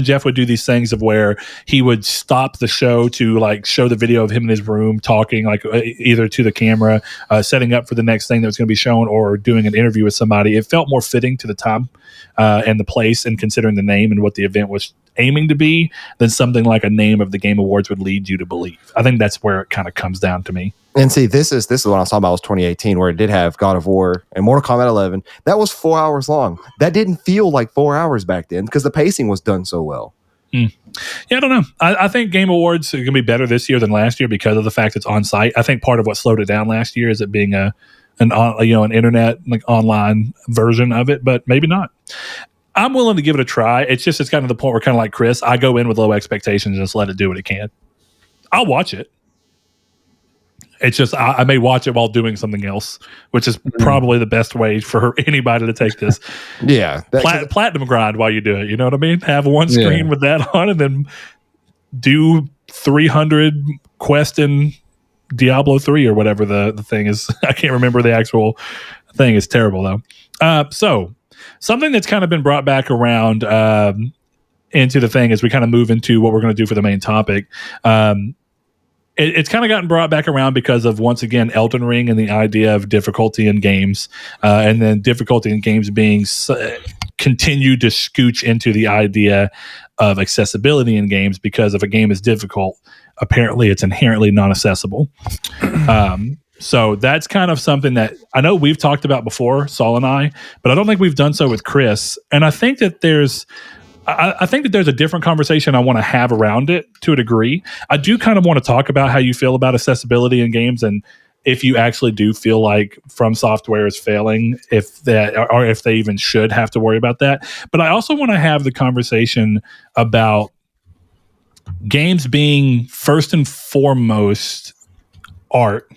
Jeff would do these things of where he would stop the show to like show the video of him in his room talking like either to the camera, setting up for the next thing that was going to be shown or doing an interview with somebody, it felt more fitting to the time and the place and considering the name and what the event was aiming to be than something like a name of the Game Awards would lead you to believe. I think that's where it kind of comes down to me. And see, this is what I was talking about was 2018, where it did have God of War and Mortal Kombat 11. That was 4 hours long. That didn't feel like 4 hours back then because the pacing was done so well. Yeah, I don't know. I think Game Awards are going to be better this year than last year because of the fact it's on site. I think part of what slowed it down last year is it being an internet like online version of it, but maybe not. I'm willing to give it a try. It's kind of the point where kind of like Chris, I go in with low expectations and just let it do what it can. I'll watch it. It's just I may watch it while doing something else, which is probably the best way for anybody to take this. Platinum grind while you do it. You know what I mean? Have one screen with that on, and then do 300 quest in Diablo 3 or whatever the thing is. I can't remember the actual thing. It's terrible though. So something that's kind of been brought back around into the thing as we kind of move into what we're going to do for the main topic. It's kind of gotten brought back around because of, once again, Elden Ring and the idea of difficulty in games, and then difficulty in games being continued to scooch into the idea of accessibility in games, because if a game is difficult, apparently it's inherently non-accessible. So that's kind of something that I know we've talked about before, Saul and I, but I don't think we've done so with Chris. And I think that there's a different conversation I want to have around it to a degree. I do kind of want to talk about how you feel about accessibility in games, and if you actually do feel like From Software is failing, if they even should have to worry about that. But I also want to have the conversation about games being first and foremost art.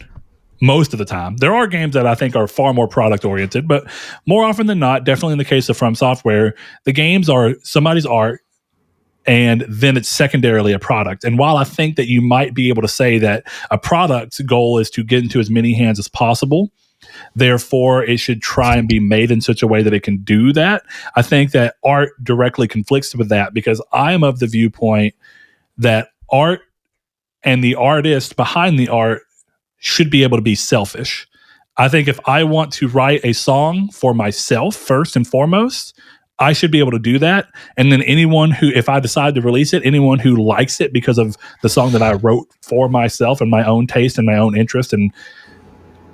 Most of the time, there are games that I think are far more product oriented, but more often than not, definitely in the case of From Software, the games are somebody's art, and then it's secondarily a product. And while I think that you might be able to say that a product's goal is to get into as many hands as possible, therefore it should try and be made in such a way that it can do that, I think that art directly conflicts with that, because I am of the viewpoint that art and the artist behind the art should be able to be selfish. I think if I want to write a song for myself first and foremost, I should be able to do that. And then anyone who, if I decide to release it, anyone who likes it because of the song that I wrote for myself and my own taste and my own interest and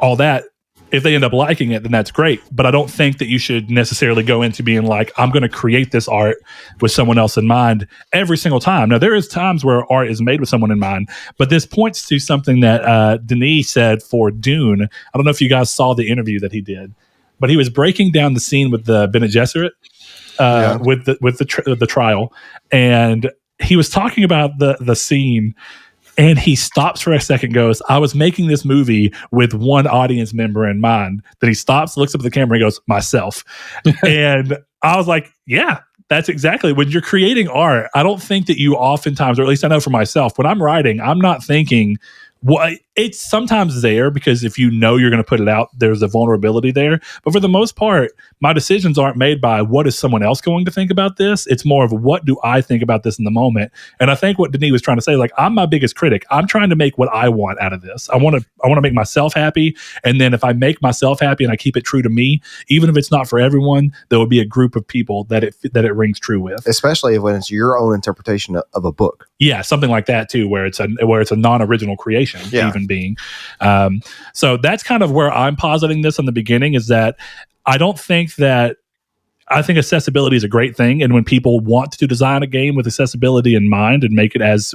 all that, if they end up liking it, then that's great. But I don't think that you should necessarily go into being like, I'm going to create this art with someone else in mind every single time. Now, there is times where art is made with someone in mind, but this points to something that Denis said for Dune. I don't know if you guys saw the interview that he did, but he was breaking down the scene with the Bene Gesserit, with the trial, and he was talking about the scene. And he stops for a second, goes, I was making this movie with one audience member in mind. Then he stops, looks up at the camera, and goes, myself. And I was like, yeah, that's exactly. When you're creating art, I don't think that you oftentimes, or at least I know for myself, when I'm writing, I'm not thinking, well, it's sometimes there because if you know you're going to put it out, there's a vulnerability there. But for the most part, my decisions aren't made by what is someone else going to think about this. It's more of what do I think about this in the moment. And I think what Denis was trying to say, like, I'm my biggest critic. I'm trying to make what I want out of this. I want to make myself happy. And then if I make myself happy and I keep it true to me, even if it's not for everyone, there will be a group of people that it rings true with. Especially when it's your own interpretation of a book. Yeah, something like that too, where it's a non-original creation, even being. So that's kind of where I'm positing this in the beginning, is that I think accessibility is a great thing. And when people want to design a game with accessibility in mind and make it as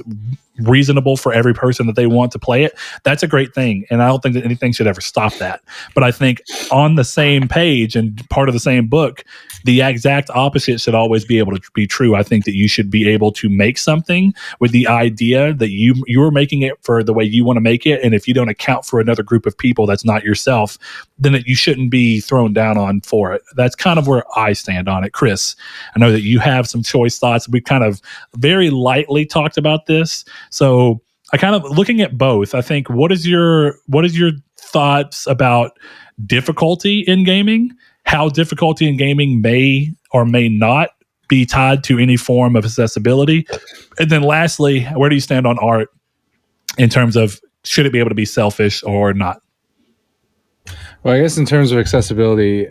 reasonable for every person that they want to play it, that's a great thing. And I don't think that anything should ever stop that. But I think on the same page and part of the same book, the exact opposite should always be able to be true. I think that you should be able to make something with the idea that you're making it for the way you want to make it. And if you don't account for another group of people that's not yourself, then you shouldn't be thrown down on for it. That's kind of where I stand on it. Chris, I know that you have some choice thoughts. We kind of very lightly talked about this. So I kind of looking at both, I think, what is your thoughts about difficulty in gaming? How difficulty in gaming may or may not be tied to any form of accessibility? And then lastly, where do you stand on art in terms of should it be able to be selfish or not? Well, I guess in terms of accessibility,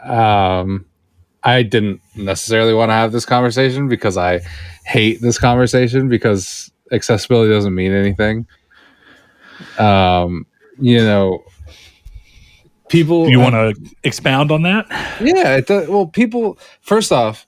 I didn't necessarily want to have this conversation because I hate this conversation because accessibility doesn't mean anything. People. Do you want to expound on that? Yeah. It does, well, people. First off,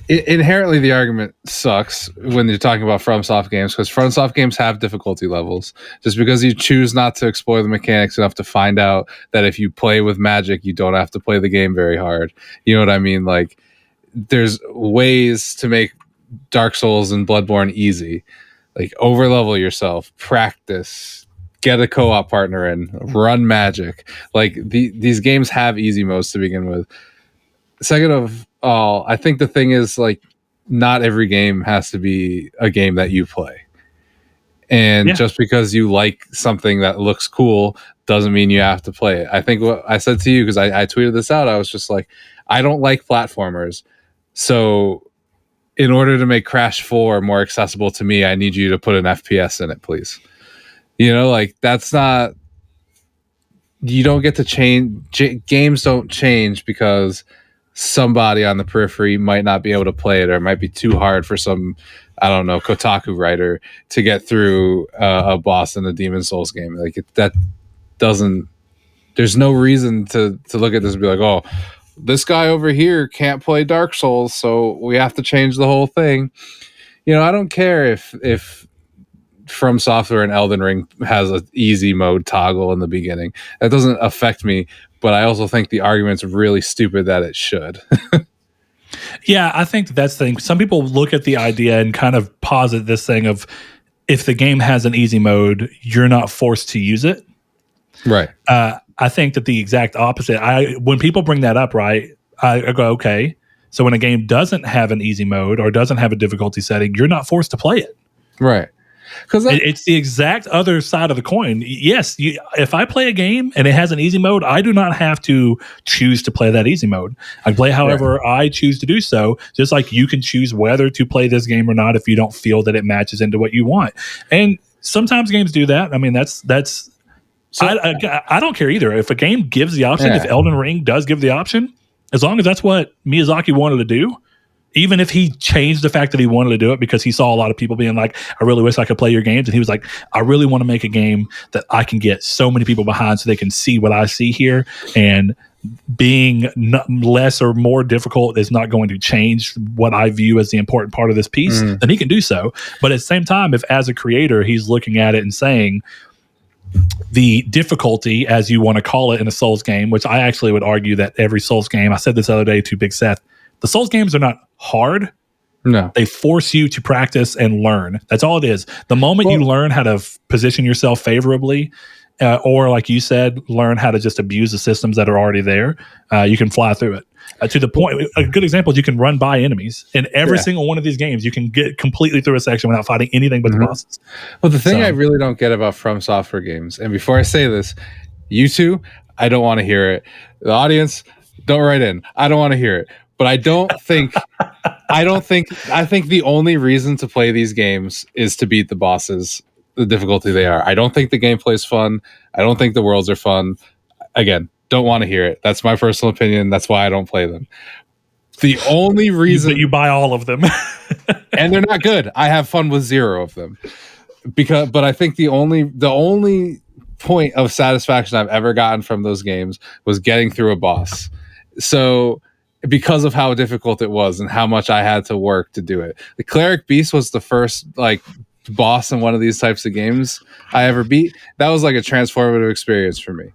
inherently the argument sucks when you're talking about FromSoft games, because FromSoft games have difficulty levels. Just because you choose not to explore the mechanics enough to find out that if you play with magic, you don't have to play the game very hard. You know what I mean? Like, there's ways to make Dark Souls and Bloodborne easy. Like, overlevel yourself, practice, get a co-op partner in, run magic. Like, these games have easy modes to begin with. Second of all, I think the thing is, like, not every game has to be a game that you play. And just because you like something that looks cool doesn't mean you have to play it. I think what I said to you, because I tweeted this out, I was just like, I don't like platformers. So in order to make Crash 4 more accessible to me, I need you to put an FPS in it, please. You know, like, that's not... You don't get to change... Games don't change because somebody on the periphery might not be able to play it, or it might be too hard for some, I don't know, Kotaku writer to get through a boss in a Demon Souls game. Like that doesn't. There's no reason to look at this and be like, oh, this guy over here can't play Dark Souls, so we have to change the whole thing. I don't care if From Software and Elden Ring has an easy mode toggle in the beginning. That doesn't affect me, but I also think the argument's really stupid that it should. Yeah, I think that's the thing. Some people look at the idea and kind of posit this thing of, if the game has an easy mode, you're not forced to use it. Right. I think that the exact opposite. When people bring that up, right, I go, okay, so when a game doesn't have an easy mode or doesn't have a difficulty setting, you're not forced to play it. Right. Because it's the exact other side of the coin. Yes, if I play a game and it has an easy mode, I do not have to choose to play that easy mode. I play however I choose to do so, just like you can choose whether to play this game or not if you don't feel that it matches into what you want. And sometimes games do that. I mean, that's so, I don't care either. If a game gives the option, if Elden Ring does give the option, as long as that's what Miyazaki wanted to do, even if he changed the fact that he wanted to do it because he saw a lot of people being like, I really wish I could play your games. And he was like, I really want to make a game that I can get so many people behind so they can see what I see here. And being less or more difficult is not going to change what I view as the important part of this piece, then he can do so. But at the same time, if as a creator, he's looking at it and saying, the difficulty, as you want to call it in a Souls game, which I actually would argue that every Souls game, I said this the other day to Big Seth, the Souls games are not hard. No. They force you to practice and learn. That's all it is. The moment you learn how to position yourself favorably, or like you said, learn how to just abuse the systems that are already there, you can fly through it. To the point, a good example is you can run by enemies. In every single one of these games, you can get completely through a section without fighting anything but the bosses. Well, the thing I really don't get about From Software games, and before I say this, you two, I don't want to hear it. The audience, don't write in. I don't want to hear it. But I think the only reason to play these games is to beat the bosses, the difficulty they are. I don't think the gameplay is fun. I don't think the worlds are fun. Again, don't want to hear it. That's my personal opinion. That's why I don't play them. The only reason you buy all of them, and they're not good. I have fun with 0 of them, but I think the only point of satisfaction I've ever gotten from those games was getting through a boss. So because of how difficult it was and how much I had to work to do it, the Cleric Beast was the first boss in one of these types of games I ever beat. That was like a transformative experience for me.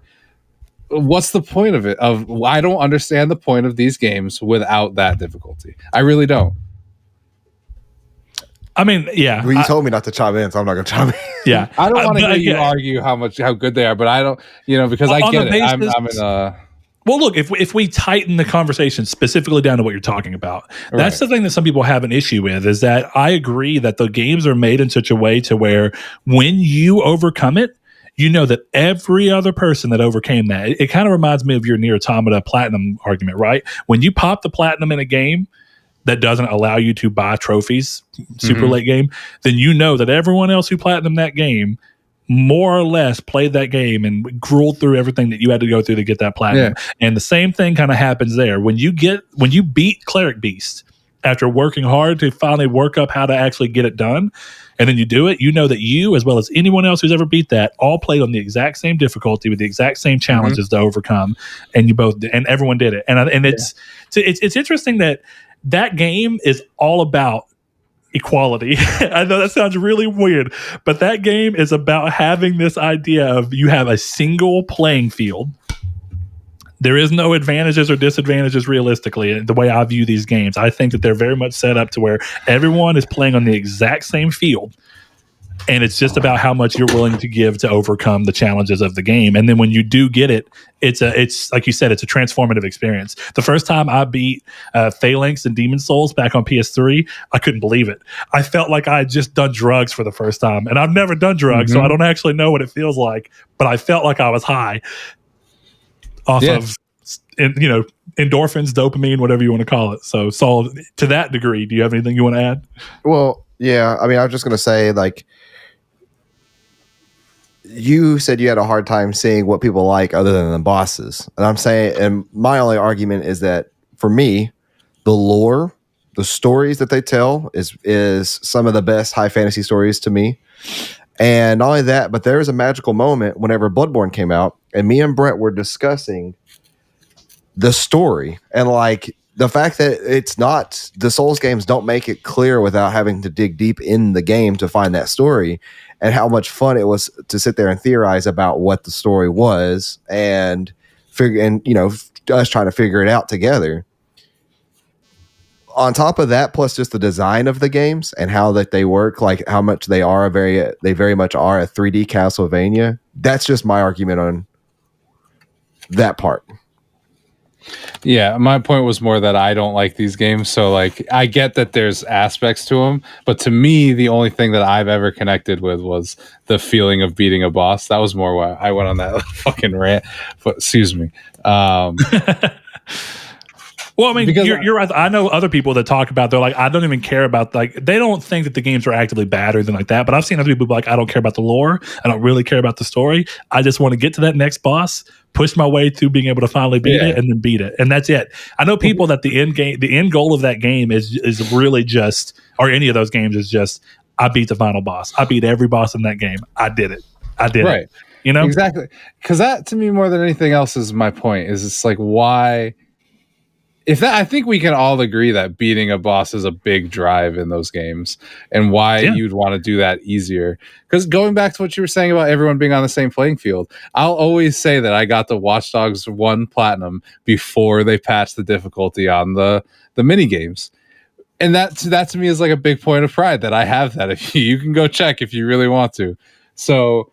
What's the point of it? I don't understand the point of these games without that difficulty. I really don't. I mean, yeah. Well, you told me not to chime in, so I'm not going to chime in. Yeah, I don't want to hear you argue how good they are, but I don't, because I get it. I'm in a. Well, look, if we tighten the conversation specifically down to what you're talking about, that's the thing that some people have an issue with, is that I agree that the games are made in such a way to where when you overcome it, you know that every other person that overcame that, it kind of reminds me of your Nier Automata platinum argument, right? When you pop the platinum in a game that doesn't allow you to buy trophies, super late game, then you know that everyone else who platinum that game more or less played that game and grueled through everything that you had to go through to get that platinum. Yeah. And the same thing kind of happens there. When you beat Cleric Beast after working hard to finally work up how to actually get it done, and then you do it, you know that you, as well as anyone else who's ever beat that, all played on the exact same difficulty with the exact same challenges to overcome, and you both did, and everyone did it. And it's interesting that game is all about equality. I know that sounds really weird, but that game is about having this idea of you have a single playing field. There is no advantages or disadvantages realistically, the way I view these games. I think that they're very much set up to where everyone is playing on the exact same field, and it's just about how much you're willing to give to overcome the challenges of the game. And then when you do get it, it's like you said, it's a transformative experience. The first time I beat Phalanx and Demon Souls back on PS3, I couldn't believe it. I felt like I had just done drugs for the first time, and I've never done drugs, so I don't actually know what it feels like, but I felt like I was high off of endorphins, dopamine, whatever you want to call it. So to that degree, do you have anything you want to add? Well, yeah, I mean, I was just going to say, you said you had a hard time seeing what people like other than the bosses. And I'm saying, and my only argument is that for me, the lore, the stories that they tell is some of the best high fantasy stories to me. And not only that, but there was a magical moment whenever Bloodborne came out, and me and Brett were discussing the story and like the fact that it's not the Souls games don't make it clear without having to dig deep in the game to find that story, and how much fun it was to sit there and theorize about what the story was and figure, and us trying to figure it out together. On top of that, plus just the design of the games and how that they work, like how much they very much are a 3D Castlevania. That's just my argument on that part. Yeah, my point was more that I don't like these games. So like I get that there's aspects to them, but to me, the only thing that I've ever connected with was the feeling of beating a boss. That was more why I went on that fucking rant. But, excuse me. Well, I mean, you're right. I know other people that talk about, they're like, I don't even care about, like, they don't think that the games are actively bad or anything like that. But I've seen other people like, I don't care about the lore. I don't really care about the story. I just want to get to that next boss, push my way to being able to finally beat it, and then beat it. And that's it. I know people that the end goal of that game is really just, or any of those games is just, I beat the final boss. I beat every boss in that game. I did it. Right. You know? Exactly. Because that, to me, more than anything else, is my point. Is it's like, why... I think we can all agree that beating a boss is a big drive in those games, and why you'd want to do that easier. Because going back to what you were saying about everyone being on the same playing field, I'll always say that I got the Watch Dogs 1 Platinum before they patched the difficulty on the mini games. And that to me is like a big point of pride that I have that. If you can go check if you really want to. So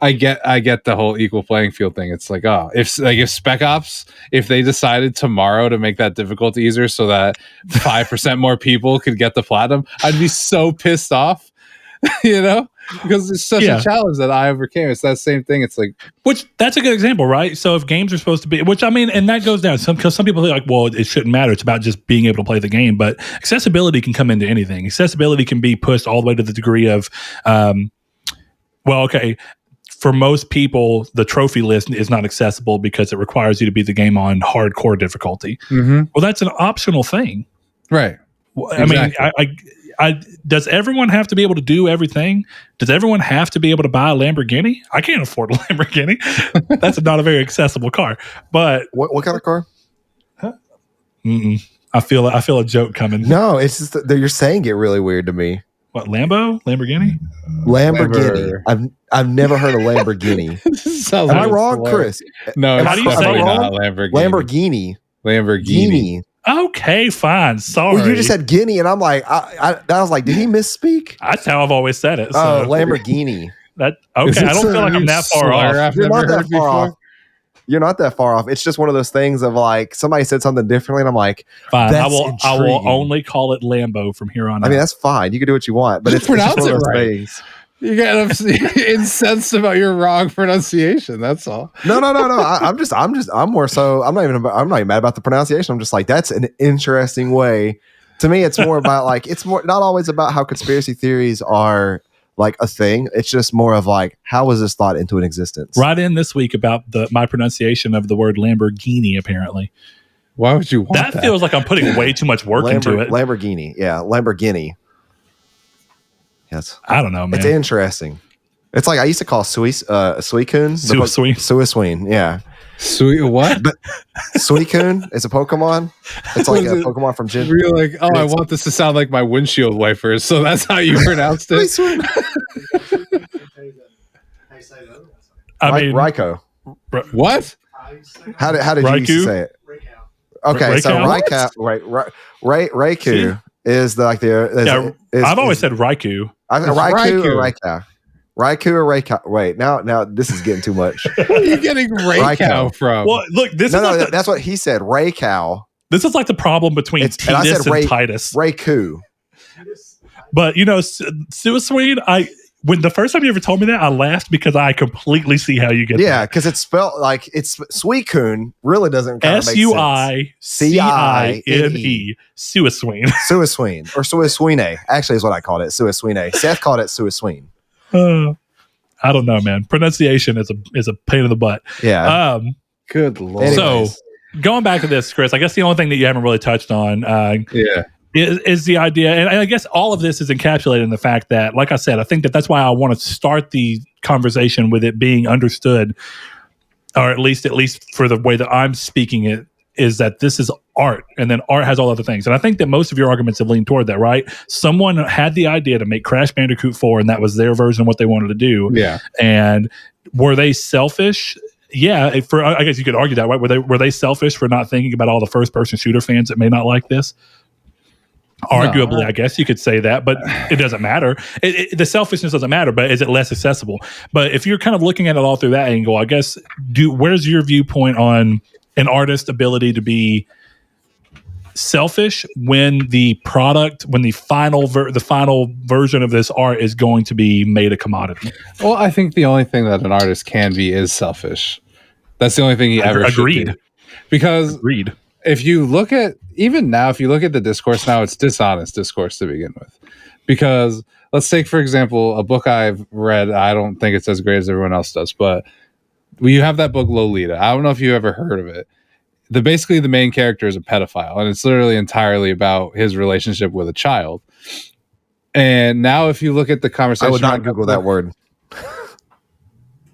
I get the whole equal playing field thing. It's like, if Spec Ops, if they decided tomorrow to make that difficulty easier so that 5% more people could get the platinum, I'd be so pissed off, because it's such a challenge that I overcame. It's that same thing. It's like, which that's a good example, right? So if games are supposed to be, which I mean, and that goes down because some people are like, well, it shouldn't matter. It's about just being able to play the game, but accessibility can come into anything. Accessibility can be pushed all the way to the degree of, for most people, the trophy list is not accessible because it requires you to beat the game on hardcore difficulty. Mm-hmm. Well, that's an optional thing. Right. I mean, does everyone have to be able to do everything? Does everyone have to be able to buy a Lamborghini? I can't afford a Lamborghini. That's not a very accessible car. But what kind of car? Huh? I feel a joke coming. No, it's just that you're saying it really weird to me. What, Lamborghini? I've never heard of Lamborghini. Am I wrong, Chris? No, how do you say not Lamborghini? Lamborghini. Okay, fine. Sorry. Well, you just said guinea, and I'm like, I was like, did he misspeak? That's how I've always said it. So. Oh, Lamborghini. I don't feel like I'm that far off. You're not that far off. You're not that far off. It's just one of those things of like somebody said something differently, and I'm like, fine. I will only call it Lambo from here on out. I mean, that's fine. You can do what you want, but it's pronounce just one of those right. things. You get incensed about your wrong pronunciation. That's all. No. I'm more so. I'm not even mad about the pronunciation. I'm just like, that's an interesting way. To me, it's more about like, it's more not always about how conspiracy theories are like a thing. It's just more of like, how was this thought into an existence? Right in this week about my pronunciation of the word Lamborghini. Apparently, why would you want that? That feels like I'm putting way too much work into it. Lamborghini, Lamborghini. Yes, I don't know, man. It's interesting. It's like I used to call Suicune. Suicune, yeah. Sweet what? But Suicune is a Pokemon. It's like a Pokemon from Gen. You're like, I want this to sound like my windshield wipers, so that's how you pronounced it. I mean, Raikou. What? How did you used to say it? Okay, so Raikou is I've always said Raikou. Raikou or Raikou. Raikou or Raikou? Wait, now this is getting too much. Where are you getting Raikou from? Well, look, that's what he said. Raikou. This is like the problem between Titus and Titus. Raikou. But Suicune, when the first time you ever told me that, I laughed because I completely see how you get that. Yeah, because it's spelled like it's Suicune really doesn't kind of make sense. Suicine. Suicune. Suicune or Suicune actually is what I called it. Suicune. Seth called it Suicune. I don't know, man. Pronunciation is a pain in the butt. Yeah. Good lord. So going back to this, Chris, I guess the only thing that you haven't really touched on is the idea, and I guess all of this is encapsulated in the fact that, like I said, I think that's why I want to start the conversation with it being understood, or at least for the way that I'm speaking it, is that this is art, and then art has all other things. And I think that most of your arguments have leaned toward that, right? Someone had the idea to make Crash Bandicoot 4, and that was their version of what they wanted to do. Yeah. And were they selfish? Yeah, I guess you could argue that, right? Were they selfish for not thinking about all the first-person shooter fans that may not like this? Arguably, I guess you could say that, but it doesn't matter. The selfishness doesn't matter, but is it less accessible? But if you're kind of looking at it all through that angle, I guess, where's your viewpoint on an artist's ability to be selfish when the final version of this art is going to be made a commodity? Well, I think the only thing that an artist can be is selfish. That's the only thing he ever should be. Because if you look at the discourse now, it's dishonest discourse to begin with. Because let's take, for example, a book I've read. I don't think it's as great as everyone else does, but you have that book Lolita. I don't know if you ever heard of it. Basically the main character is a pedophile, and it's literally entirely about his relationship with a child. And now if you look at the conversation, I would not Google that word.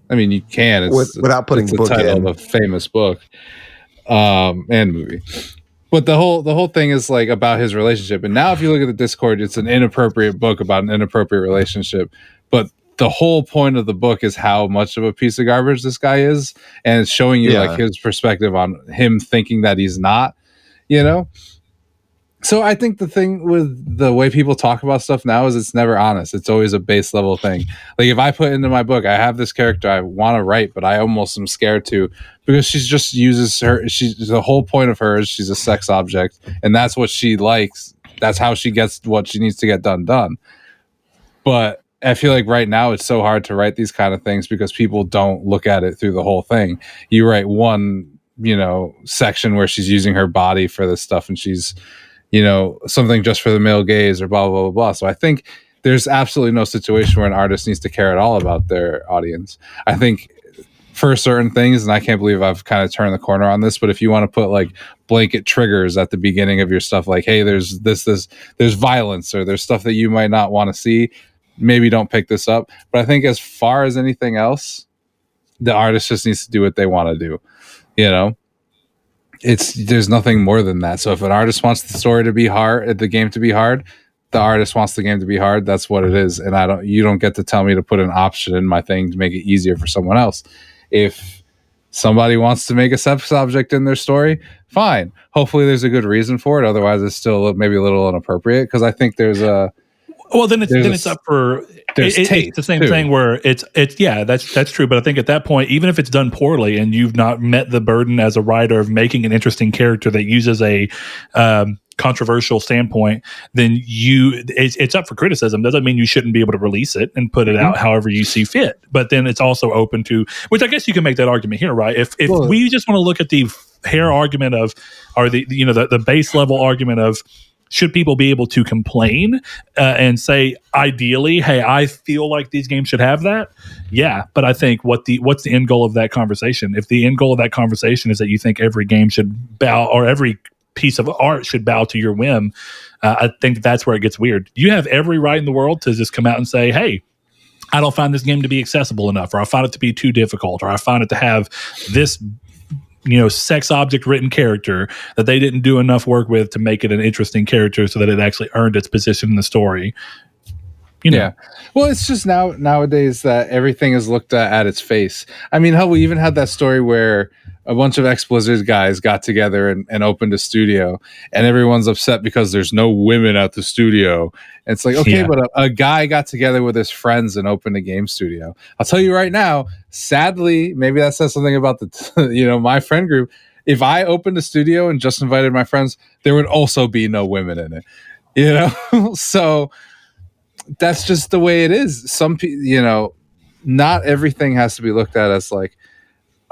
I mean, you can. It's without putting the book title in. of a famous book and movie. But the whole thing is like about his relationship. And now if you look at the Discord, it's an inappropriate book about an inappropriate relationship. But the whole point of the book is how much of a piece of garbage this guy is, and it's showing you like his perspective on him thinking that he's not, you know? So I think the thing with the way people talk about stuff now is it's never honest. It's always a base level thing. Like if I put into my book, I have this character I want to write, but I almost am scared to, because she's just uses her. The whole point of her is she's a sex object, and that's what she likes. That's how she gets what she needs to get done. But I feel like right now it's so hard to write these kind of things because people don't look at it through the whole thing. You write one, section where she's using her body for this stuff, and she's, something just for the male gaze or blah, blah, blah, blah. So I think there's absolutely no situation where an artist needs to care at all about their audience. I think for certain things, and I can't believe I've kind of turned the corner on this, but if you want to put like blanket triggers at the beginning of your stuff, like, hey, there's there's violence, or there's stuff that you might not want to see, maybe don't pick this up. But I think as far as anything else, the artist just needs to do what they want to do. There's nothing more than that. So if an artist wants the story to be hard, the game to be hard, the artist wants the game to be hard. That's what it is. And you don't get to tell me to put an option in my thing to make it easier for someone else. If somebody wants to make a sex object in their story, fine. Hopefully there's a good reason for it. Otherwise it's still maybe a little inappropriate, because I think there's a, well, then it's up for it's the same thing where it's that's true. But I think at that point, even if it's done poorly and you've not met the burden as a writer of making an interesting character that uses a controversial standpoint, then it's up for criticism. Doesn't mean you shouldn't be able to release it and put it out however you see fit. But then it's also open to, which I guess you can make that argument here, right? If we just want to look at the hair argument of, or the base level argument of, should people be able to complain and say, ideally, hey, I feel like these games should have that? Yeah, but I think what's the end goal of that conversation? If the end goal of that conversation is that you think every game should bow, or every piece of art should bow to your whim, I think that's where it gets weird. You have every right in the world to just come out and say, hey, I don't find this game to be accessible enough, or I find it to be too difficult, or I find it to have this sex object written character that they didn't do enough work with to make it an interesting character so that it actually earned its position in the story. Yeah. Well, it's just nowadays that everything is looked at its face. I mean, hell, we even had that story where a bunch of ex-Blizzard guys got together and opened a studio, and everyone's upset because there's no women at the studio. And it's like, okay, but a guy got together with his friends and opened a game studio. I'll tell you right now, sadly, maybe that says something about my friend group. If I opened a studio and just invited my friends, there would also be no women in it. So that's just the way it is. Some people, not everything has to be looked at as like,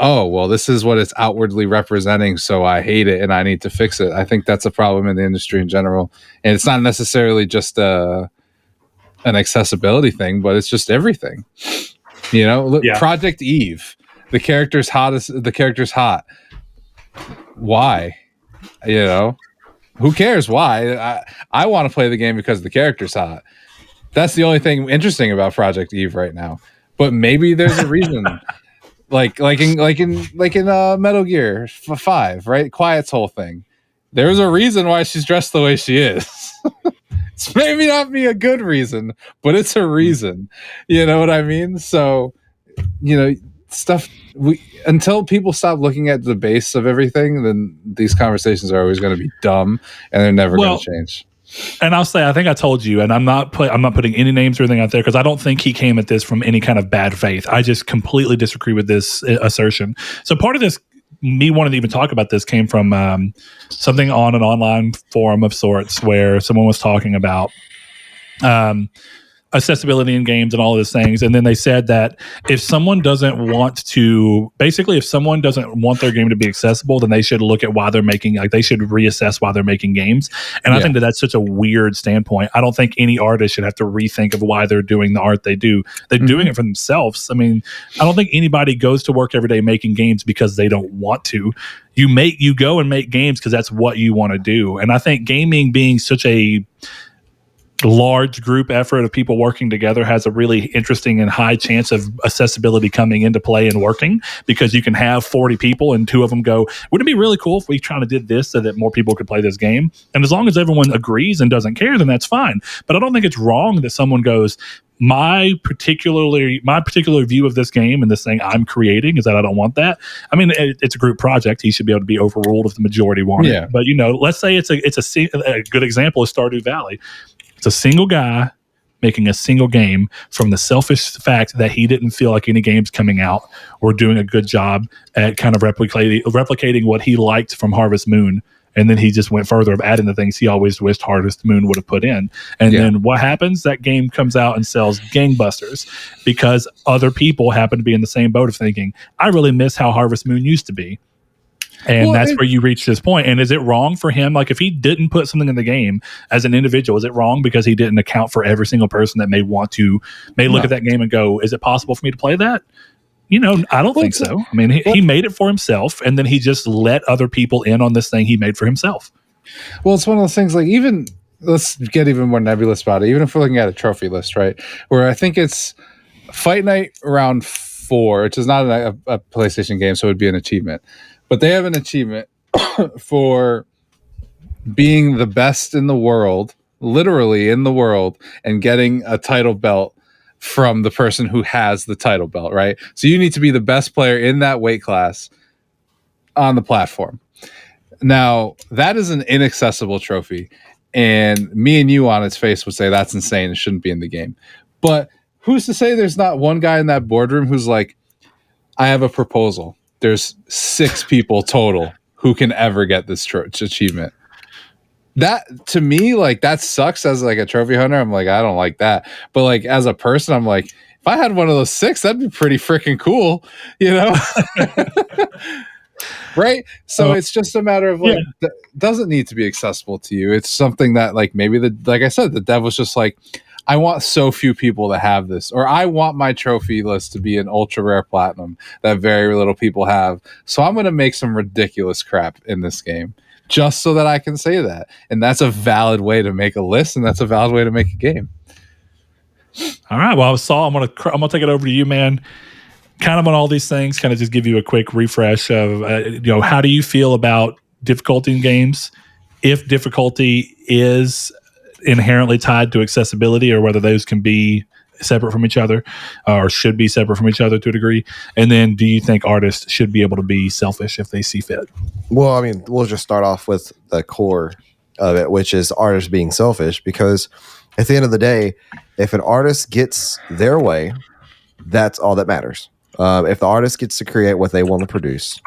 oh, well, this is what it's outwardly representing, so I hate it and I need to fix it. I think that's a problem in the industry in general. And it's not necessarily just an accessibility thing, but it's just everything. Project Eve. The character's hot. why? You know, who cares why? I want to play the game because the character's hot. That's the only thing interesting about Project Eve right now. But maybe there's a reason. like in Metal Gear 5, right? Quiet's whole thing. There's a reason why she's dressed the way she is. It's maybe not be a good reason, but it's a reason. You know what I mean? So, stuff until people stop looking at the base of everything, then these conversations are always going to be dumb and they're never going to change. And I'll say, I think I told you, and I'm not putting any names or anything out there because I don't think he came at this from any kind of bad faith. I just completely disagree with this assertion. So part of this, me wanting to even talk about this, came from something on an online forum of sorts where someone was talking about accessibility in games and all of those things. And then they said that if someone doesn't want their game to be accessible, then they should look at why they're making, like they should reassess why they're making games. And I think that that's such a weird standpoint. I don't think any artist should have to rethink of why they're doing the art they do. They're doing it for themselves. I mean, I don't think anybody goes to work every day making games because they don't want to. You go and make games because that's what you want to do. And I think gaming being such a large group effort of people working together has a really interesting and high chance of accessibility coming into play and working, because you can have 40 people and 2 of them go, wouldn't it be really cool if we kind of did this so that more people could play this game? And as long as everyone agrees and doesn't care, then that's fine. But I don't think it's wrong that someone goes, my particular view of this game and this thing I'm creating is that I don't want that. I mean, it's a group project. He should be able to be overruled if the majority want it. But let's say it's a good example is Stardew Valley. It's a single guy making a single game from the selfish fact that he didn't feel like any games coming out were doing a good job at kind of replicating what he liked from Harvest Moon. And then he just went further of adding the things he always wished Harvest Moon would have put in. And then what happens? That game comes out and sells gangbusters because other people happen to be in the same boat of thinking, I really miss how Harvest Moon used to be. And that's where you reach this point. And is it wrong for him? Like if he didn't put something in the game as an individual, is it wrong because he didn't account for every single person that may look at that game and go, is it possible for me to play that? I don't think so. I mean, he made it for himself, and then he just let other people in on this thing he made for himself. Well, it's one of those things, like, even let's get even more nebulous about it. Even if we're looking at a trophy list, right, where I think it's Fight Night round 4, which is not a PlayStation game, so it would be an achievement. But they have an achievement for being the best in the world, literally in the world, and getting a title belt from the person who has the title belt, right? So you need to be the best player in that weight class on the platform. Now, that is an inaccessible trophy, and me and you on its face would say that's insane. It shouldn't be in the game. But who's to say there's not one guy in that boardroom who's like, I have a proposal. There's 6 people total who can ever get this achievement. That, to me, like, that sucks as like a trophy hunter. I'm like, I don't like that. But like as a person, I'm like, if I had one of those 6, that'd be pretty freaking cool, right? So it's just a matter of like, doesn't need to be accessible to you. It's something that like maybe like I said, the dev was just like, I want so few people to have this, or I want my trophy list to be an ultra rare platinum that very little people have. So I'm going to make some ridiculous crap in this game just so that I can say that. And that's a valid way to make a list, and that's a valid way to make a game. All right. Well, Saul, I'm gonna take it over to you, man. Kind of on all these things, kind of just give you a quick refresh of, how do you feel about difficulty in games? If difficulty is inherently tied to accessibility, or whether those can be separate from each other, or should be separate from each other to a degree. And then do you think artists should be able to be selfish if they see fit? Well, I mean, we'll just start off with the core of it, which is artists being selfish, because at the end of the day, if an artist gets their way, that's all that matters. If the artist gets to create what they want to produce,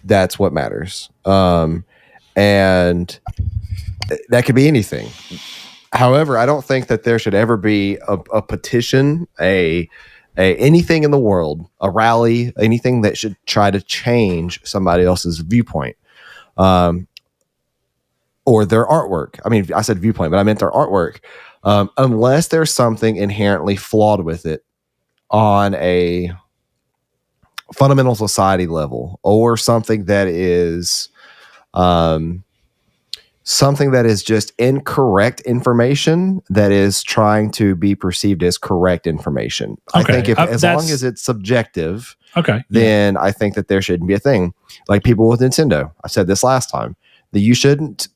that's what matters. And that could be anything. However, I don't think that there should ever be a petition, anything in the world, a rally, anything that should try to change somebody else's viewpoint, or their artwork. I mean, I said viewpoint, but I meant their artwork. Unless there's something inherently flawed with it on a fundamental society level, or something that is just incorrect information that is trying to be perceived as correct information. Okay. I think as long as it's subjective, then I think that there shouldn't be a thing. Like people with Nintendo, I said this last time, that you shouldn't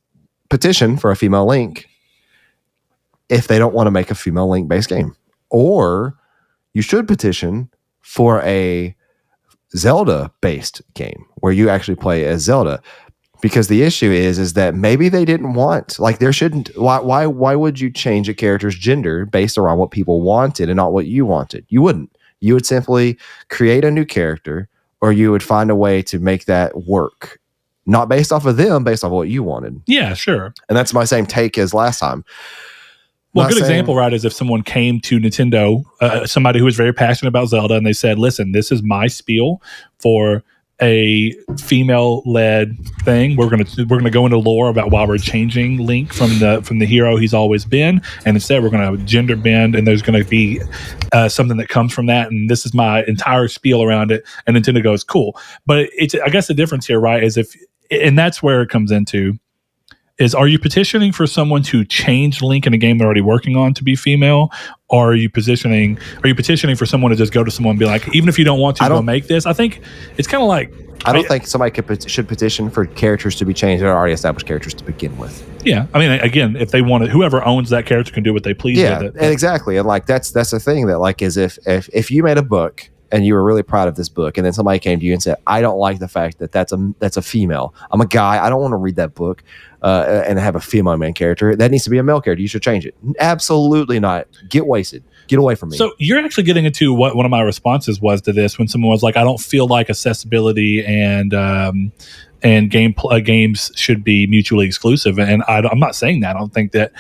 petition for a female Link if they don't want to make a female Link based game. Or you should petition for a Zelda based game where you actually play as Zelda. Because the issue is that maybe they didn't want, like there shouldn't, why would you change a character's gender based around what people wanted and not what you wanted? You wouldn't. You would simply create a new character, or you would find a way to make that work. Not based off of them, based off of what you wanted. Yeah, sure. And that's my same take as last time. Well, a good example, right, is if someone came to Nintendo, somebody who was very passionate about Zelda, and they said, listen, this is my spiel for a female-led thing. We're gonna go into lore about why we're changing Link from the hero he's always been, and instead we're gonna gender bend, and there's gonna be something that comes from that, and this is my entire spiel around it. And Nintendo goes, cool. But it's, I guess the difference here, right, is and that's where it comes into is, are you petitioning for someone to change Link in a game they're already working on to be female? Or are you petitioning for someone to just go to someone and be like, even if you don't want to, go make this? I think it's kind of like, I don't think somebody should petition for characters to be changed that are already established characters to begin with. Yeah. I mean, again, if they want to, whoever owns that character can do what they please with it. And exactly. And like, that's the thing that like is if you made a book and you were really proud of this book, and then somebody came to you and said, I don't like the fact that that's a female. I'm a guy. I don't want to read that book and have a female main character. That needs to be a male character. You should change it. Absolutely not. Get wasted. Get away from me. So you're actually getting into what one of my responses was to this when someone was like, I don't feel like accessibility and games should be mutually exclusive. And I'm not saying that. I don't think that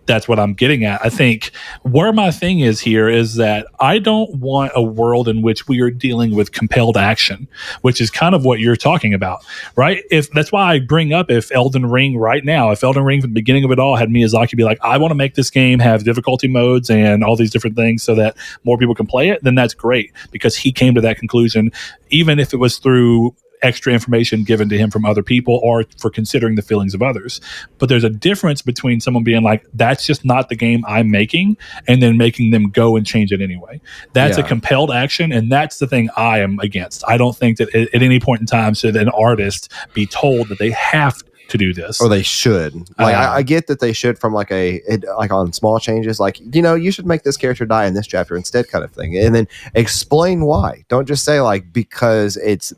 that's what I'm getting at. I think where my thing is here is that I don't want a world in which we are dealing with compelled action, which is kind of what you're talking about, right? That's why I bring up if Elden Ring right now, if Elden Ring from the beginning of it all had Miyazaki be like, I want to make this game have difficulty modes and all these different things so that more people can play it, then that's great, because he came to that conclusion, even if it was through extra information given to him from other people or for considering the feelings of others. But there's a difference between someone being like, that's just not the game I'm making, and then making them go and change it anyway. That's a compelled action, and that's the thing I am against. I don't think that at any point in time should an artist be told that they have to do this, or they should. Like I get that they should, from like on small changes, like, you know, you should make this character die in this chapter instead, kind of thing, and then explain why. Don't just say like because it's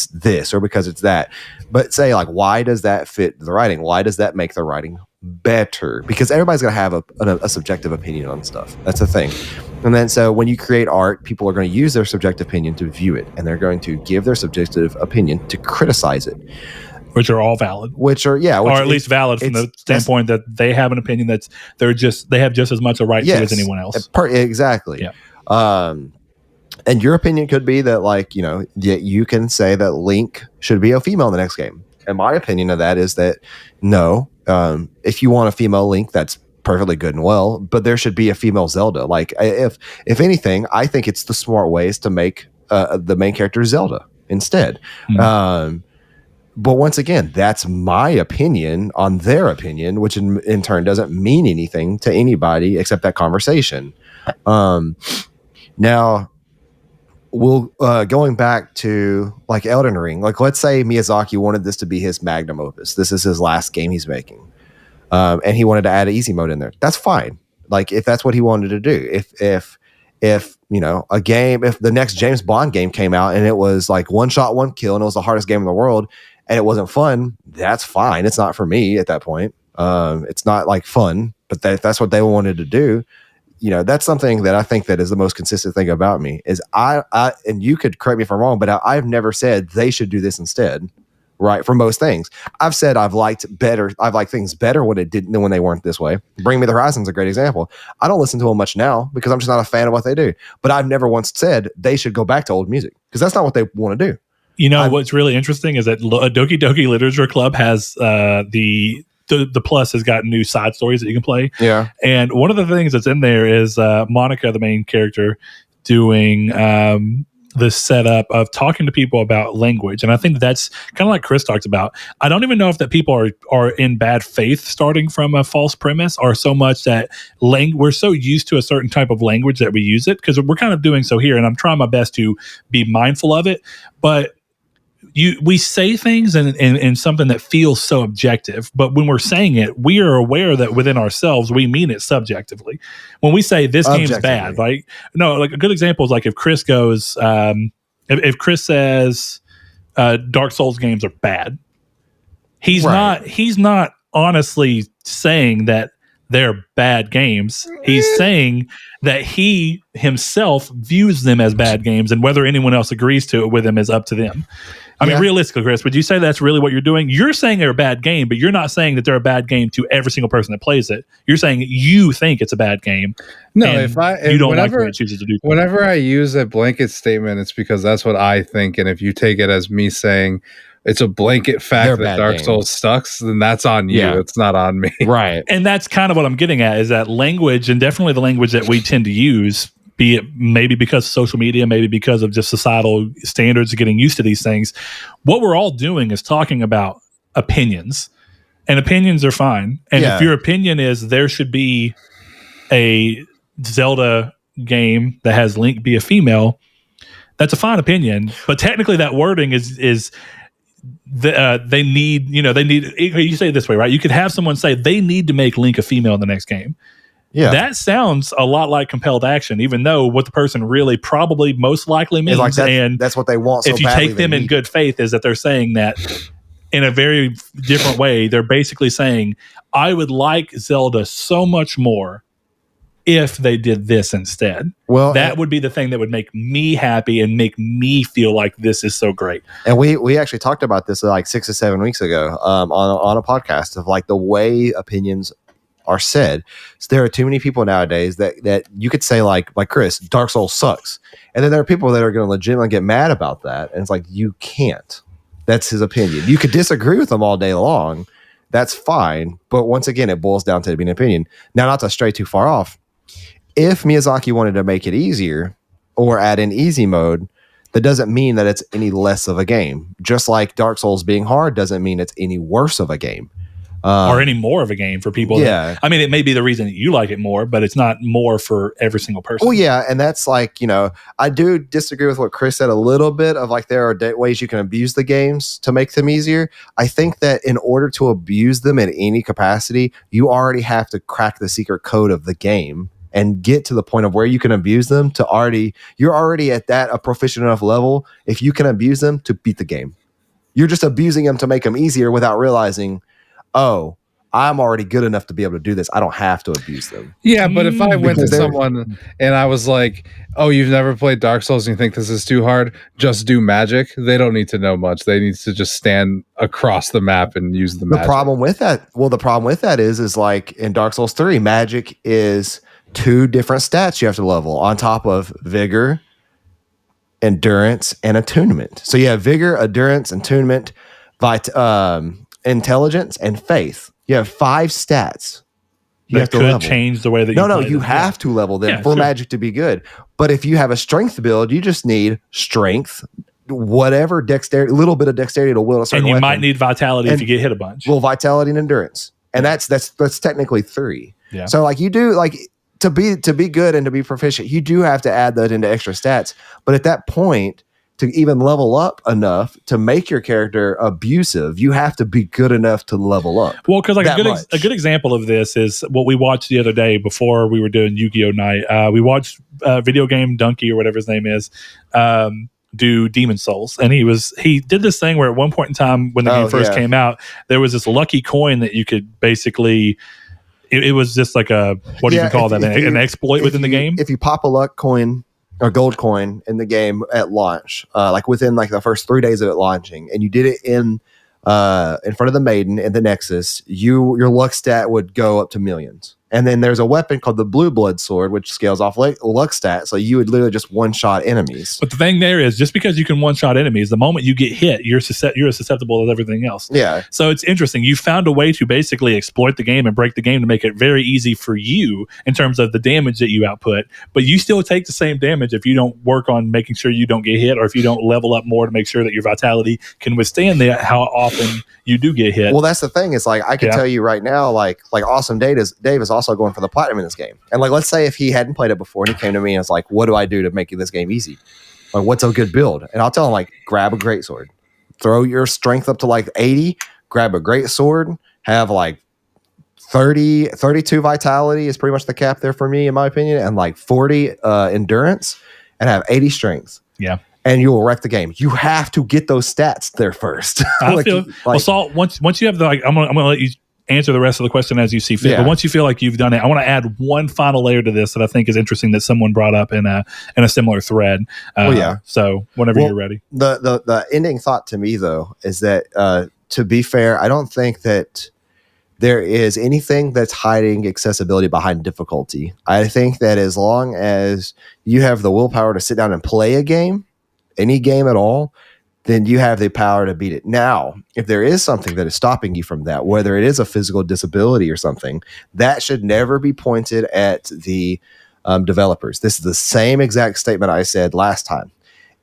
this or because it's that, but say like, why does that fit the writing? Why does that make the writing better? Because everybody's going to have a subjective opinion on stuff. That's the thing. And then so when you create art, people are going to use their subjective opinion to view it, and they're going to give their subjective opinion to criticize it, which are all valid, or at least valid from the standpoint that they have an opinion they have just as much a right to as anyone else. Exactly. Yeah. And your opinion could be that, like, you know, you can say that Link should be a female in the next game. And my opinion of that is that no, if you want a female Link, that's perfectly good and well, but there should be a female Zelda. Like, if anything, I think it's the smart ways to make the main character Zelda instead. Mm-hmm. But once again, that's my opinion on their opinion, which in turn doesn't mean anything to anybody except that conversation. Now, going back to like Elden Ring, like let's say Miyazaki wanted this to be his magnum opus. This is his last game he's making, and he wanted to add an easy mode in there. That's fine. Like if that's what he wanted to do. If you know if the next James Bond game came out and it was like one shot, one kill, and it was the hardest game in the world, and it wasn't fun, that's fine. It's not for me at that point. It's not like fun, but that's what they wanted to do. You know, that's something that I think that is the most consistent thing about me is I and you could correct me if I'm wrong, but I've never said they should do this instead, right? For most things, I've said I've liked things better when it didn't than when they weren't this way. Bring Me the Horizon's a great example. I don't listen to them much now because I'm just not a fan of what they do. But I've never once said they should go back to old music because that's not what they want to do. You know, what's really interesting is that Doki Doki Literature Club has the Plus has got new side stories that you can play. Yeah. And one of the things that's in there is Monica, the main character, doing this setup of talking to people about language. And I think that's kind of like Chris talked about. I don't even know if that people are in bad faith starting from a false premise, or so much that we're so used to a certain type of language that we use it, because we're kind of doing so here. And I'm trying my best to be mindful of it. But we say things in something that feels so objective, but when we're saying it, we are aware that within ourselves we mean it subjectively. When we say this game's bad, like a good example is like if Chris goes, if Chris says Dark Souls games are bad, he's not honestly saying that they're bad games. He's saying that he himself views them as bad games, and whether anyone else agrees to it with him is up to them. I mean, realistically, Chris, would you say that's really what you're doing? You're saying they're a bad game, but you're not saying that they're a bad game to every single person that plays it. You're saying you think it's a bad game. No, if you don't like what it chooses to do. Whenever I use a blanket statement, it's because that's what I think. And if you take it as me saying it's a blanket fact that Dark Souls sucks, then that's on you. It's not on me. Right. And that's kind of what I'm getting at, is that language, and definitely the language that we tend to use, be it maybe because of social media, maybe because of just societal standards of getting used to these things. What we're all doing is talking about opinions, and opinions are fine. And if your opinion is there should be a Zelda game that has Link be a female, that's a fine opinion. But technically that wording is they need, you say it this way, right? You could have someone say they need to make Link a female in the next game. Yeah, that sounds a lot like compelled action, even though what the person really probably most likely means, like that's what they want. If you take them in good faith, is that they're saying that in a very different way. They're basically saying, I would like Zelda so much more if they did this instead. Well, that would be the thing that would make me happy and make me feel like this is so great. And we actually talked about this like 6 or 7 weeks ago on a podcast of like the way opinions are said. So there are too many people nowadays that you could say like Chris, Dark Souls sucks. And then there are people that are going to legitimately get mad about that. And it's like, you can't. That's his opinion. You could disagree with him all day long. That's fine. But once again, it boils down to it being an opinion. Now, not to stray too far off, if Miyazaki wanted to make it easier or add in easy mode, that doesn't mean that it's any less of a game. Just like Dark Souls being hard doesn't mean it's any worse of a game. Or any more of a game for people. Yeah. I mean, it may be the reason that you like it more, but it's not more for every single person. Well, yeah. And that's like, I do disagree with what Chris said a little bit of like, there are ways you can abuse the games to make them easier. I think that in order to abuse them in any capacity, you already have to crack the secret code of the game and get to the point of where you can abuse them you're already at a proficient enough level. If you can abuse them to beat the game, you're just abusing them to make them easier without realizing, oh, I'm already good enough to be able to do this. I don't have to abuse them. Yeah, but if I went to someone and I was like, oh, you've never played Dark Souls and you think this is too hard, just do magic. They don't need to know much. They need to just stand across the map and use the magic. The problem with that is like in Dark Souls 3, magic is 2 different stats you have to level on top of vigor, endurance, and attunement. So you have vigor, endurance, attunement, intelligence, and faith. You have 5 stats. You have to level. Change the way that you have to level them for magic to be good. But if you have a strength build, you just need strength, whatever dexterity, a little bit of dexterity to wield a certain weapon. And you might need vitality if you get hit a bunch. Well, vitality and endurance. And that's technically 3. Yeah. So like you do like to be good and to be proficient, you do have to add that into extra stats. But at that point, to even level up enough to make your character abusive, you have to be good enough to level up. Well, because like a good example of this is what we watched the other day before we were doing Yu-Gi-Oh! Night. We watched Video Game Donkey or whatever his name is do Demon Souls, and he did this thing where at one point in time when the game first came out, there was this lucky coin that you could basically. It was just like a what do you call that? An exploit within the game. If you pop a luck coin or gold coin in the game at launch, like within like the first 3 days of it launching, and you did it in front of the maiden in the Nexus, your luck stat would go up to millions. And then there's a weapon called the Blue Blood Sword, which scales off luck stat. So you would literally just one-shot enemies. But the thing there is, just because you can one-shot enemies, the moment you get hit, you're as susceptible as everything else. Yeah. So it's interesting. You found a way to basically exploit the game and break the game to make it very easy for you in terms of the damage that you output. But you still take the same damage if you don't work on making sure you don't get hit, or if you don't level up more to make sure that your vitality can withstand how often you do get hit. Well, that's the thing. It's like I can tell you right now, like Awesome Dave is also going for the platinum in this game. And like, let's say if he hadn't played it before and he came to me and was like, what do I do to make this game easy? Like, what's a good build? And I'll tell him, like, grab a greatsword, throw your strength up to like 80, grab a greatsword, have like 32 vitality is pretty much the cap there for me, in my opinion, and like 40 endurance, and have 80 strength. Yeah. And you will wreck the game. You have to get those stats there first. Well, Salt, once you have the, like, I'm gonna let you answer the rest of the question as you see fit. Yeah. But once you feel like you've done it, I want to add one final layer to this that I think is interesting that someone brought up in a similar thread. So whenever you're ready. The ending thought to me, though, is that to be fair, I don't think that there is anything that's hiding accessibility behind difficulty. I think that as long as you have the willpower to sit down and play a game, any game at all, then you have the power to beat it. Now, if there is something that is stopping you from that, whether it is a physical disability or something, that should never be pointed at the developers. This is the same exact statement I said last time.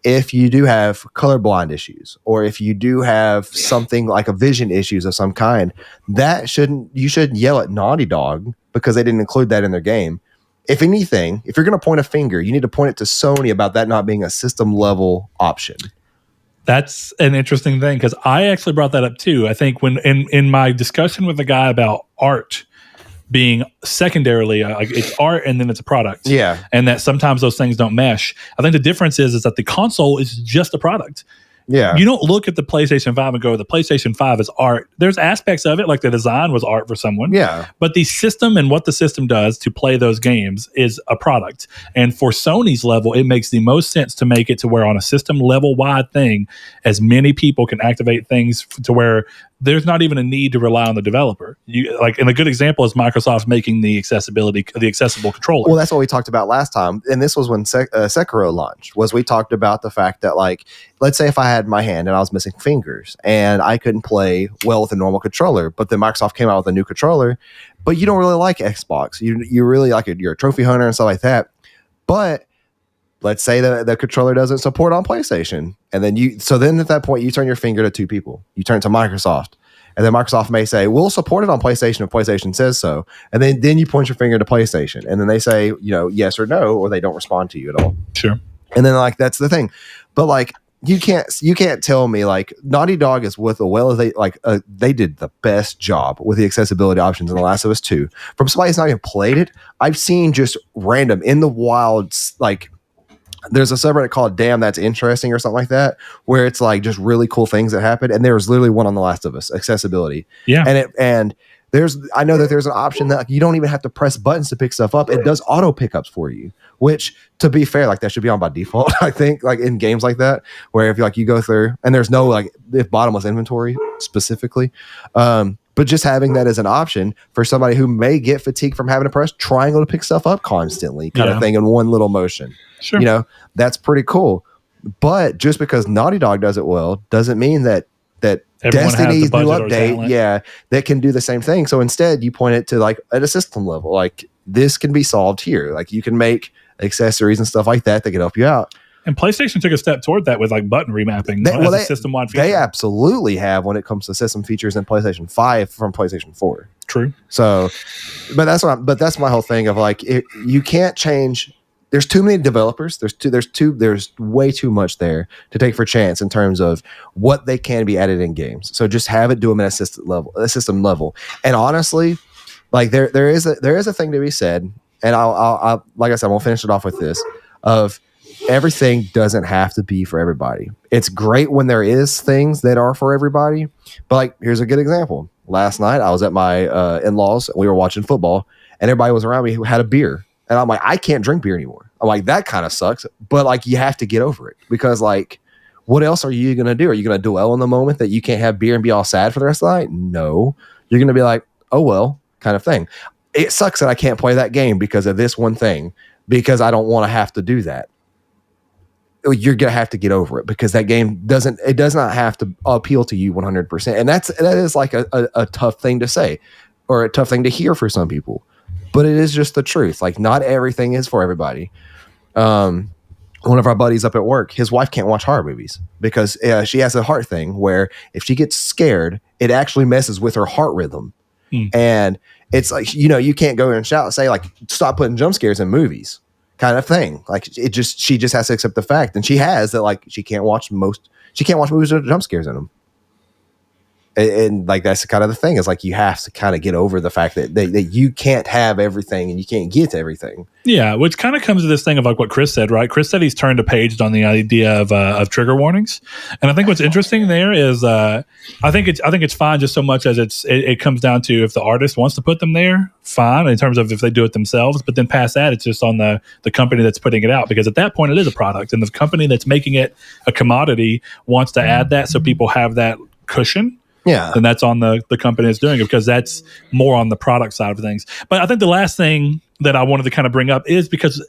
If you do have colorblind issues, or if you do have something like a vision issues of some kind, you shouldn't yell at Naughty Dog because they didn't include that in their game. If anything, if you're going to point a finger, you need to point it to Sony about that not being a system level option. That's an interesting thing, because I actually brought that up too. I think when in my discussion with the guy about art being secondarily, like it's art and then it's a product. Yeah. And that sometimes those things don't mesh. I think the difference is that the console is just a product. Yeah. You don't look at the PlayStation 5 and go, the PlayStation 5 is art. There's aspects of it, like the design was art for someone. Yeah. But the system and what the system does to play those games is a product. And for Sony's level, it makes the most sense to make it to where on a system level wide thing, as many people can activate things to where there's not even a need to rely on the developer. And a good example is Microsoft making the accessible controller. Well, that's what we talked about last time, and this was when Sekiro launched. We talked about the fact that, like, let's say if I had my hand and I was missing fingers and I couldn't play well with a normal controller, but then Microsoft came out with a new controller, but you don't really like Xbox, you really like it, you're a trophy hunter and stuff like that, but let's say that the controller doesn't support on PlayStation. And then at that point, you turn your finger to two people. You turn it to Microsoft. And then Microsoft may say, we'll support it on PlayStation if PlayStation says so. And then you point your finger to PlayStation. And then they say, yes or no, or they don't respond to you at all. Sure. And then, like, that's the thing. But, like, you can't tell me, like, Naughty Dog is with they did the best job with the accessibility options in The Last of Us 2. From somebody who's not even played it, I've seen just random in the wild, like, there's a subreddit called Damn That's Interesting or something like that, where it's like just really cool things that happen. And there was literally one on The Last of Us, accessibility. Yeah. I know that there's an option that you don't even have to press buttons to pick stuff up. It does auto pickups for you, which, to be fair, like, that should be on by default. I think, like, in games like that, where if you go through and there's no, like, if bottomless inventory specifically, but just having that as an option for somebody who may get fatigued from having to press triangle to pick stuff up constantly, kind of thing, in one little motion. Sure. That's pretty cool. But just because Naughty Dog does it well doesn't mean that Destiny's new update, that can do the same thing. So instead, you point it to, like, at a system level, like, this can be solved here. Like, you can make accessories and stuff like that can help you out. And PlayStation took a step toward that with, like, button remapping as a system-wide feature. They absolutely have when it comes to system features in PlayStation 5 from PlayStation 4. True. So, but that's my whole thing of, like, you can't change. There's too many developers. There's way too much there to take for chance in terms of what they can be added in games. So just have it do them at a system level. And honestly, like, there is a thing to be said. And I'll like I said, I'm gonna finish it off with this of everything doesn't have to be for everybody. It's great when there is things that are for everybody. But, like, here's a good example. Last night I was at my in-laws. We were watching football, and everybody was around me who had a beer. And I'm like, I can't drink beer anymore. I'm like, that kind of sucks. But, like, you have to get over it because, like, what else are you going to do? Are you going to dwell in the moment that you can't have beer and be all sad for the rest of the night? No. You're going to be like, oh, well, kind of thing. it sucks that I can't play that game because of this one thing, because I don't want to have to do that. You're going to have to get over it, because that game does not have to appeal to you 100%. And that is like a tough thing to say, or a tough thing to hear for some people, but it is just the truth. Like, not everything is for everybody. One of our buddies up at work, his wife can't watch horror movies because she has a heart thing where if she gets scared, it actually messes with her heart rhythm. And it's like, you can't go and shout and say like, stop putting jump scares in movies, kind of thing. Like, she just has to accept the fact, and she has that, like, she can't watch movies with jump scares in them. And like, that's kind of the thing, is like, you have to kind of get over the fact that you can't have everything and you can't get to everything. Yeah, which kind of comes to this thing of like what Chris said, right? Chris said he's turned a page on the idea of trigger warnings, and I think what's interesting there is I think it's fine, just so much as it comes down to if the artist wants to put them there, fine, in terms of if they do it themselves. But then past that, it's just on the company that's putting it out, because at that point it is a product, and the company that's making it a commodity wants to add that so people have that cushion. Yeah, and that's on the company that's doing it, because that's more on the product side of things. But I think the last thing that I wanted to kind of bring up is, because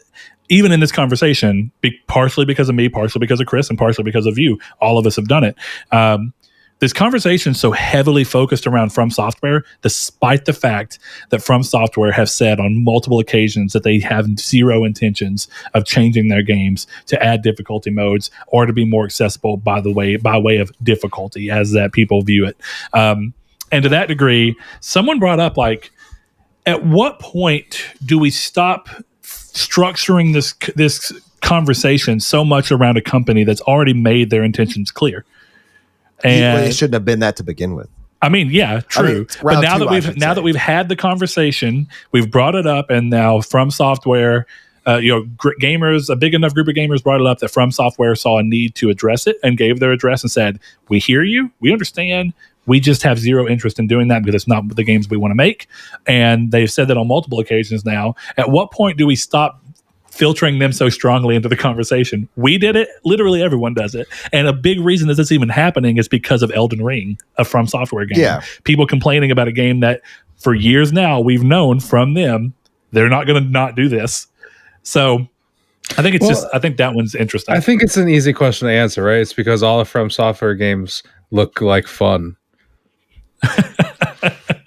even in this conversation, partially because of me, partially because of Chris, and partially because of you, all of us have done it. This conversation is so heavily focused around From Software, despite the fact that From Software have said on multiple occasions that they have zero intentions of changing their games to add difficulty modes or to be more accessible by way of difficulty, as that people view it. And to that degree, someone brought up, like, at what point do we stop structuring this conversation so much around a company that's already made their intentions clear? And it shouldn't have been that to begin with. I mean, yeah, true. But now that we've had the conversation, we've brought it up, and now From Software, gamers, a big enough group of gamers brought it up that From Software saw a need to address it and gave their address and said, "We hear you, we understand. We just have zero interest in doing that because it's not the games we want to make." And they've said that on multiple occasions now. At what point do we stop filtering them so strongly into the conversation? We did it. Literally everyone does it. And a big reason that this is even happening is because of Elden Ring, a From Software game. Yeah. People complaining about a game that for years now we've known from them, they're not going to not do this. So I think I think that one's interesting. I think it's an easy question to answer, right? It's because all the From Software games look like fun.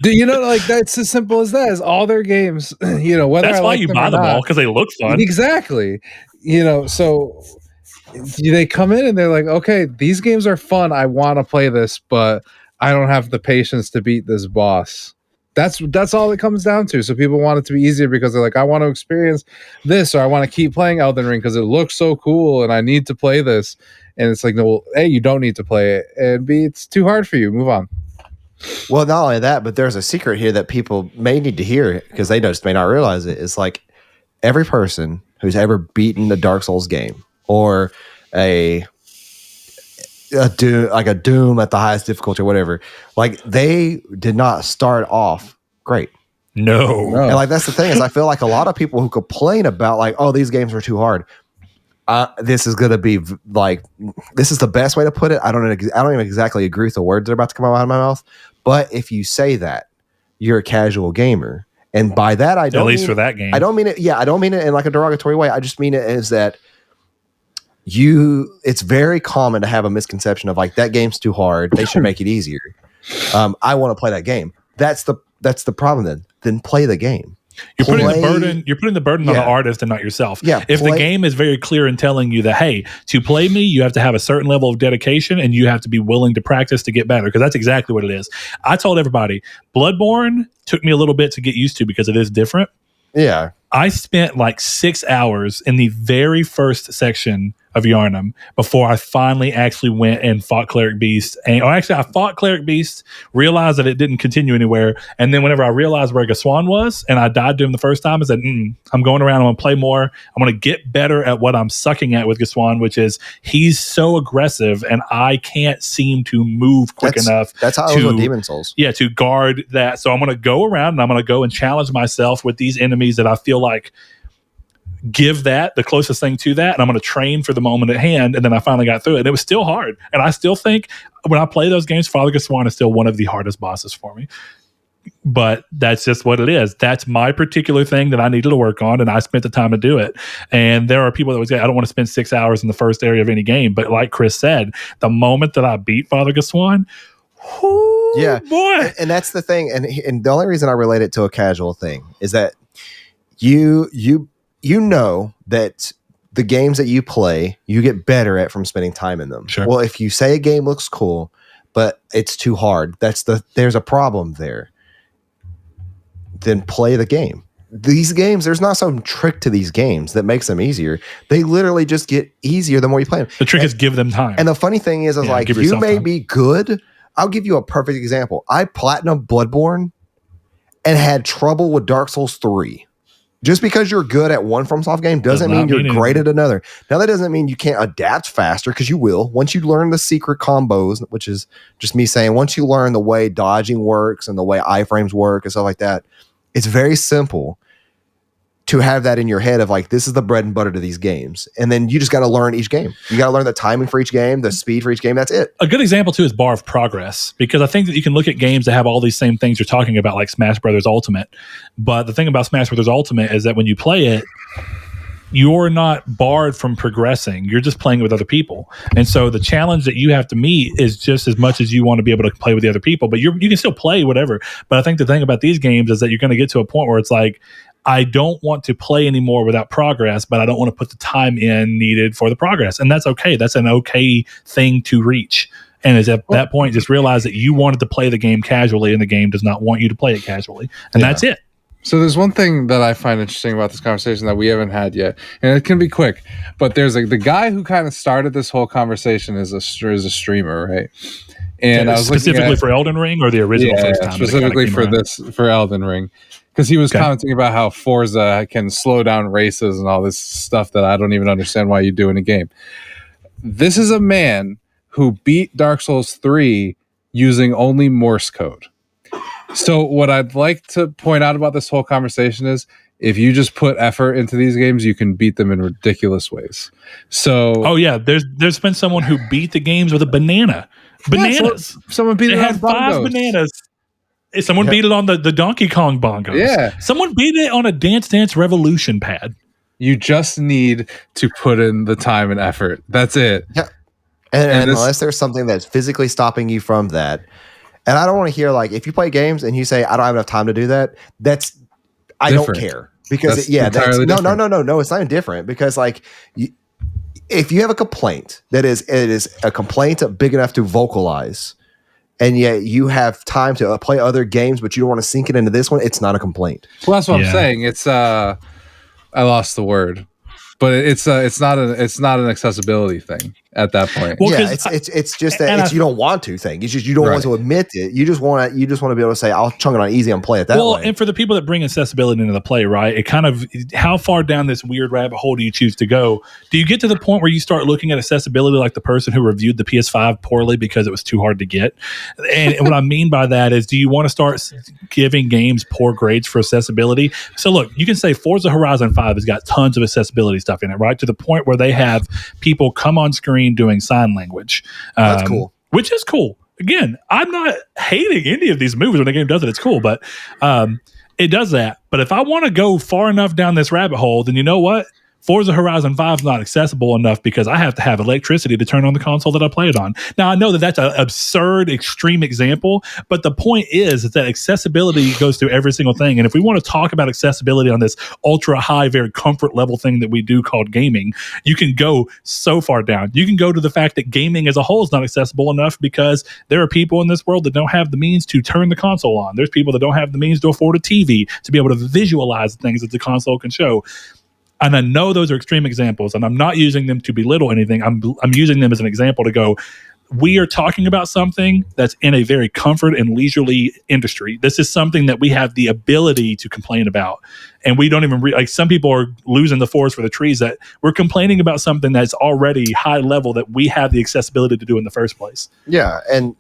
Like, that's as simple as that. Is all their games, whether that's why you buy them all, because they look fun. Exactly. So they come in and they're like, okay, these games are fun. I want to play this, but I don't have the patience to beat this boss. That's all it comes down to. So people want it to be easier because they're like, I want to experience this, or I want to keep playing Elden Ring because it looks so cool and I need to play this. And it's like, no, well, A, you don't need to play it, and B, it's too hard for you. Move on. Well, not only that, but there's a secret here that people may need to hear, because they just may not realize it. It's like, every person who's ever beaten a Dark Souls game, or a Doom at the highest difficulty or whatever, like, they did not start off great. No. And like, that's the thing, is I feel like a lot of people who complain about, like, oh, these games are too hard. This is going to be like, this is the best way to put it. I don't even exactly agree with the words that are about to come out of my mouth. But if you say that, you're a casual gamer. And by that, I don't at least for that game. I don't mean it. Yeah, I don't mean it in like a derogatory way. I just mean it as that it's very common to have a misconception of like, that game's too hard, they should make it easier. I want to play that game. That's the problem. Then play the game. You're putting the burden on the artist and not yourself. Yeah, if the game is very clear in telling you that, hey, to play me, you have to have a certain level of dedication and you have to be willing to practice to get better, because that's exactly what it is. I told everybody, Bloodborne took me a little bit to get used to because it is different. Yeah. I spent like 6 hours in the very first section of Yharnam before I finally actually went and fought Cleric Beast. I fought Cleric Beast, realized that it didn't continue anywhere, and then whenever I realized where Gaswan was, and I died to him the first time, I said, I'm going around, I'm going to play more, I'm going to get better at what I'm sucking at with Gaswan, which is he's so aggressive, and I can't seem to move quick enough. That's how I was with Demon Souls. Yeah, to guard that. So I'm going to go around, and I'm going to go and challenge myself with these enemies that I feel like give that the closest thing to that, and I'm going to train for the moment at hand. And then I finally got through it, and it was still hard, and I still think when I play those games, Father Gaswan is still one of the hardest bosses for me. but that's just what it is. That's my particular thing that I needed to work on, and I spent the time to do it. And there are people that would say, I don't want to spend 6 hours in the first area of any game. But like Chris said, the moment that I beat Father Gaswan, boy. And that's the thing. And the only reason I relate it to a casual thing is that you know that the games that you play, you get better at from spending time in them. Sure. Well, if you say a game looks cool, but it's too hard, there's a problem there. Then play the game. These games, there's not some trick to these games that makes them easier. They literally just get easier the more you play them. The trick is give them time. And the funny thing is like, you may be good. I'll give you a perfect example. I platinum Bloodborne and had trouble with Dark Souls 3. Just because you're good at one FromSoft game doesn't mean you're great at another. Now, that doesn't mean you can't adapt faster, because you will. Once you learn the secret combos, which is just me saying, once you learn the way dodging works and the way iframes work and stuff like that, it's very simple to have that in your head of like, this is the bread and butter to these games. And then you just got to learn each game. You got to learn the timing for each game, the speed for each game. That's it. A good example too is bar of progress, because I think that you can look at games that have all these same things you're talking about, like Smash Brothers Ultimate. But the thing about Smash Brothers Ultimate is that when you play it, you're not barred from progressing. You're just playing with other people. And so the challenge that you have to meet is just as much as you want to be able to play with the other people, but you can still play whatever. But I think the thing about these games is that you're going to get to a point where it's like, I don't want to play anymore without progress, but I don't want to put the time in needed for the progress. And that's okay. That's an okay thing to reach. And is at that point, just realize that you wanted to play the game casually and the game does not want you to play it casually. And that's it. So there's one thing that I find interesting about this conversation that we haven't had yet, and it can be quick, but there's the guy who kind of started this whole conversation is a streamer, right? And I was specifically for Elden Ring or the original first time? Specifically for Elden Ring, because he was commenting about how Forza can slow down races and all this stuff that I don't even understand why you do in a game. This is a man who beat Dark Souls 3 using only Morse code. So what I'd like to point out about this whole conversation is, if you just put effort into these games, you can beat them in ridiculous ways. So, there's been someone who beat the games with a banana. Bananas. Someone beat it on 5 bananas. Someone beat it on the Donkey Kong bongos. Yeah. Someone beat it on a Dance Dance Revolution pad. You just need to put in the time and effort. That's it. Yeah. And unless there's something that's physically stopping you from that. And I don't want to hear, like, if you play games and you say, I don't have enough time to do that, I don't care. Because, no, it's not indifferent. Because, like, if you have a complaint it is a complaint big enough to vocalize, and yet you have time to play other games, but you don't want to sink it into this one, it's not a complaint. Well, that's what I'm saying. It's, I lost the word. But it's not an accessibility thing at that point. Well, it's just that you don't want to thing. It's just you don't want to admit it. You just want to be able to say, I'll chunk it on easy and play it that way. Well, and for the people that bring accessibility into the play, right? It kind of, how far down this weird rabbit hole do you choose to go? Do you get to the point where you start looking at accessibility like the person who reviewed the PS5 poorly because it was too hard to get? And what I mean by that is, do you want to start giving games poor grades for accessibility? So look, you can say Forza Horizon 5 has got tons of accessibility stuff in it, right? To the point where they have people come on screen doing sign language. That's cool. Which is cool. Again, I'm not hating any of these movies when a game does it. It's cool, but it does that. But if I want to go far enough down this rabbit hole, then you know what? Forza Horizon 5 is not accessible enough because I have to have electricity to turn on the console that I play it on. Now, I know that that's an absurd, extreme example, but the point is that accessibility goes through every single thing. And if we want to talk about accessibility on this ultra high, very comfort level thing that we do called gaming, you can go so far down. You can go to the fact that gaming as a whole is not accessible enough because there are people in this world that don't have the means to turn the console on. There's people that don't have the means to afford a TV to be able to visualize things that the console can show. And I know those are extreme examples, and I'm not using them to belittle anything. I'm using them as an example to go, we are talking about something that's in a very comfort and leisurely industry. This is something that we have the ability to complain about. And we don't even, like, some people are losing the forest for the trees, that we're complaining about something that's already high level that we have the accessibility to do in the first place. Yeah, and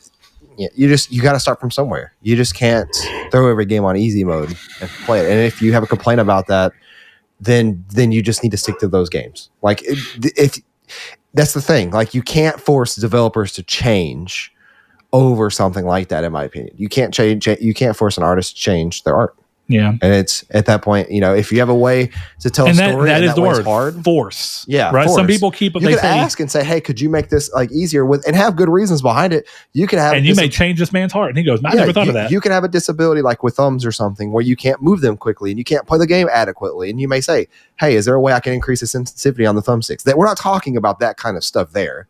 you got to start from somewhere. You just can't throw every game on easy mode and play it. And if you have a complaint about that, then you just need to stick to those games. Like, if that's the thing, like, you can't force developers to change over something like that, in my opinion. You can't force an artist to change their art. Yeah. And it's at that point, if you have a way to tell a story, that is the word, hard, force. Yeah. Right. Force. Some people keep, you can ask and say, hey, could you make this like easier and have good reasons behind it. You can have, and you may change this man's heart. And he goes, I never thought of that. You can have a disability like with thumbs or something where you can't move them quickly and you can't play the game adequately. And you may say, hey, is there a way I can increase the sensitivity on the thumbsticks? That we're not talking about that kind of stuff there,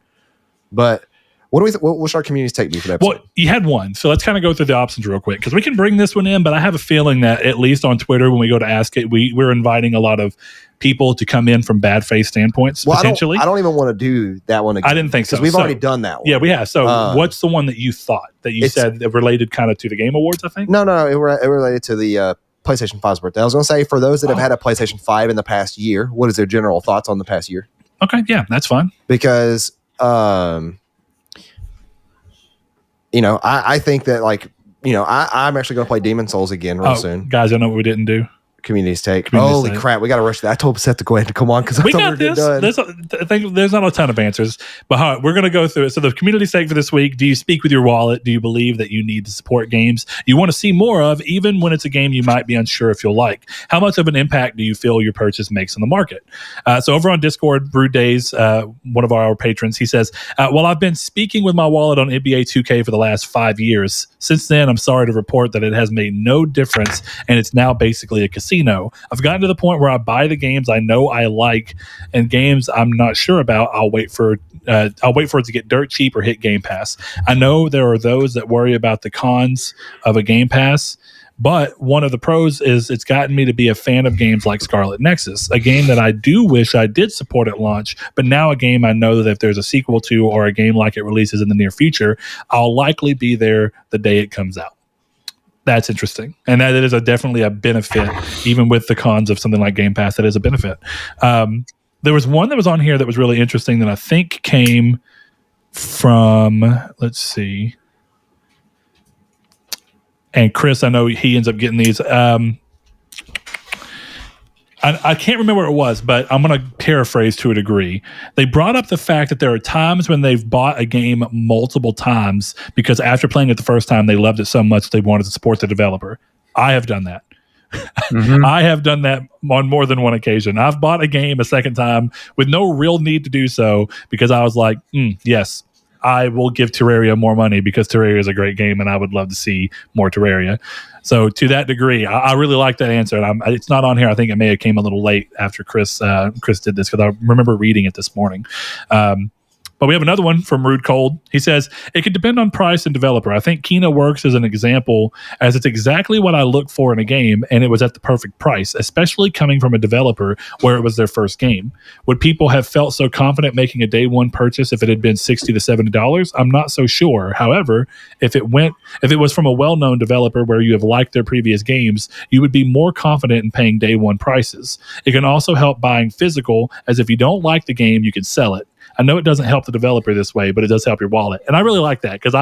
but what should our communities take me for that? Well, you had one. So let's kind of go through the options real quick because we can bring this one in, but I have a feeling that at least on Twitter, when we go to Ask It, we're inviting a lot of people to come in from bad faith standpoints, potentially. I don't even want to do that one again. I didn't think so. Because we've already done that one. Yeah, we have. So what's the one that you thought that you said related kind of to the Game Awards, I think? No. It related to the PlayStation 5's birthday. I was going to say, for those that have had a PlayStation 5 in the past year, what is their general thoughts on the past year? Okay, yeah, that's fine. Because... I think that I'm actually going to play Demon Souls again real soon. Guys, I know what we didn't do. Communities take. Holy crap, we got to rush that. I told Seth to go ahead and come on because we got this. I think there's not a ton of answers, but we're going to go through it. So the community stake for this week: do you speak with your wallet? Do you believe that you need to support games you want to see more of, even when it's a game you might be unsure if you'll like? How much of an impact do you feel your purchase makes on the market? So over on Discord, Brood Days, one of our patrons, he says, "Well, I've been speaking with my wallet on NBA 2K for the last 5 years. Since then, I'm sorry to report that it has made no difference, and it's now basically a casino. I've gotten to the point where I buy the games I know I like, and games I'm not sure about, I'll wait for it to get dirt cheap or hit Game Pass. I know there are those that worry about the cons of a Game Pass, but one of the pros is it's gotten me to be a fan of games like Scarlet Nexus, a game that I do wish I did support at launch, but now a game I know that if there's a sequel to or a game like it releases in the near future, I'll likely be there the day it comes out." That's interesting. And that is definitely a benefit, even with the cons of something like Game Pass, that is a benefit. There was one that was on here that was really interesting that I think came from, let's see. And Chris, I know he ends up getting these. I can't remember what it was, but I'm going to paraphrase to a degree. They brought up the fact that there are times when they've bought a game multiple times because after playing it the first time, they loved it so much they wanted to support the developer. I have done that. Mm-hmm. I have done that on more than one occasion. I've bought a game a second time with no real need to do so because I was like, yes, I will give Terraria more money because Terraria is a great game and I would love to see more Terraria. So to that degree, I really like that answer. And it's not on here. I think it may have came a little late after Chris did this because I remember reading it this morning. But we have another one from Rude Cold. He says, it could depend on price and developer. I think Kena works as an example as it's exactly what I look for in a game, and it was at the perfect price, especially coming from a developer where it was their first game. Would people have felt so confident making a day one purchase if it had been $60 to $70? I'm not so sure. However, if it was from a well-known developer where you have liked their previous games, you would be more confident in paying day one prices. It can also help buying physical, as if you don't like the game, you can sell it. I know it doesn't help the developer this way, but it does help your wallet. And I really like that because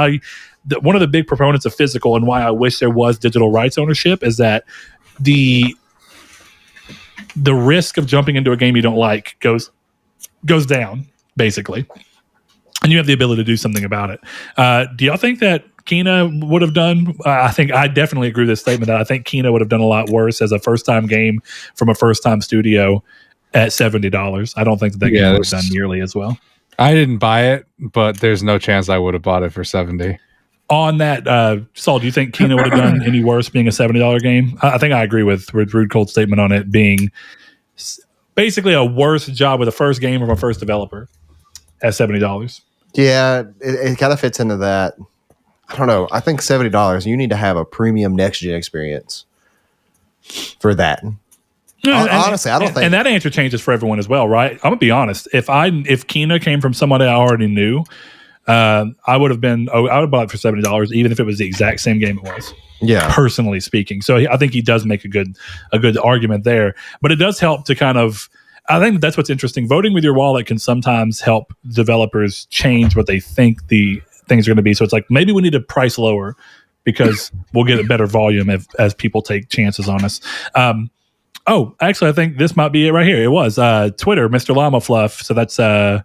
one of the big proponents of physical and why I wish there was digital rights ownership is that the risk of jumping into a game you don't like goes down, basically. And you have the ability to do something about it. Do y'all think that Kena would have done? I think I definitely agree with this statement that I think Kena would have done a lot worse as a first-time game from a first-time studio at $70. I don't think that game would have done nearly as well. I didn't buy it, but there's no chance I would have bought it for $70. On that, Saul, do you think Kena would have done any worse being a $70 game? I think I agree with Rude Cold's statement on it being basically a worse job with a first game from a first developer at $70. Yeah, it kind of fits into that. I don't know. I think $70, you need to have a premium next-gen experience for that. Honestly, I don't think. And that answer changes for everyone as well, right? I'm going to be honest. If Kena came from someone I already knew, I would have bought it for $70, even if it was the exact same game it was. Yeah. Personally speaking. So I think he does make a good argument there. But it does help to kind of, I think that's what's interesting. Voting with your wallet can sometimes help developers change what they think the things are going to be. So it's like, maybe we need to price lower because we'll get a better volume as people take chances on us. Oh, actually, I think this might be it right here. It was Twitter, Mr. Llama Fluff. So that's, of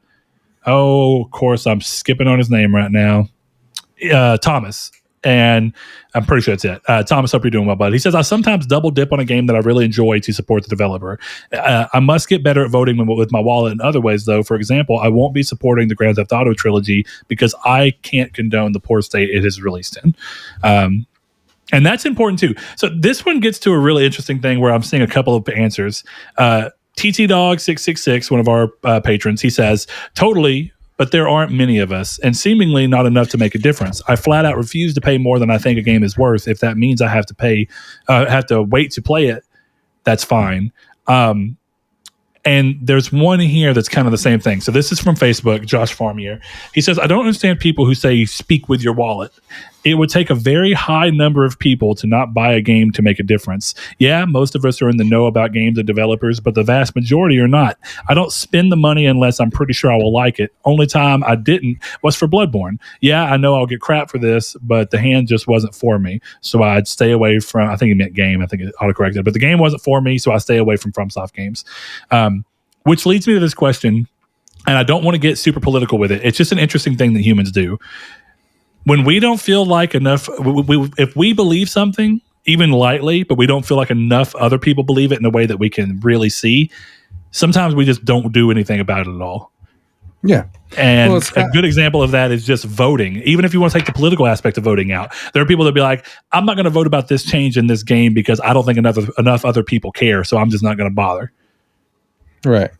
course, I'm skipping on his name right now. Thomas. And I'm pretty sure it's it. Thomas, hope you're doing well, bud. He says, I sometimes double dip on a game that I really enjoy to support the developer. I must get better at voting with my wallet in other ways, though. For example, I won't be supporting the Grand Theft Auto trilogy because I can't condone the poor state it is released in. And that's important, too. So this one gets to a really interesting thing where I'm seeing a couple of answers. TT Dog 666, one of our patrons, he says, totally, but there aren't many of us, and seemingly not enough to make a difference. I flat out refuse to pay more than I think a game is worth. If that means I have to wait to play it, that's fine. And there's one here that's kind of the same thing. So this is from Facebook, Josh Farmier. He says, I don't understand people who say speak with your wallet. It would take a very high number of people to not buy a game to make a difference. Yeah, most of us are in the know about games and developers, but the vast majority are not. I don't spend the money unless I'm pretty sure I will like it. Only time I didn't was for Bloodborne. Yeah, I know I'll get crap for this, but the hand just wasn't for me. So I'd stay away from, I think he meant game. I think it autocorrected, but the game wasn't for me, so I stay away from FromSoft games. Which leads me to this question, and I don't want to get super political with it. It's just an interesting thing that humans do. When we don't feel like enough, if we believe something, even lightly, but we don't feel like enough other people believe it in a way that we can really see, sometimes we just don't do anything about it at all. Yeah. And a good example of that is just voting. Even if you want to take the political aspect of voting out, there are people that be like, I'm not going to vote about this change in this game because I don't think enough other people care, so I'm just not going to bother. Right.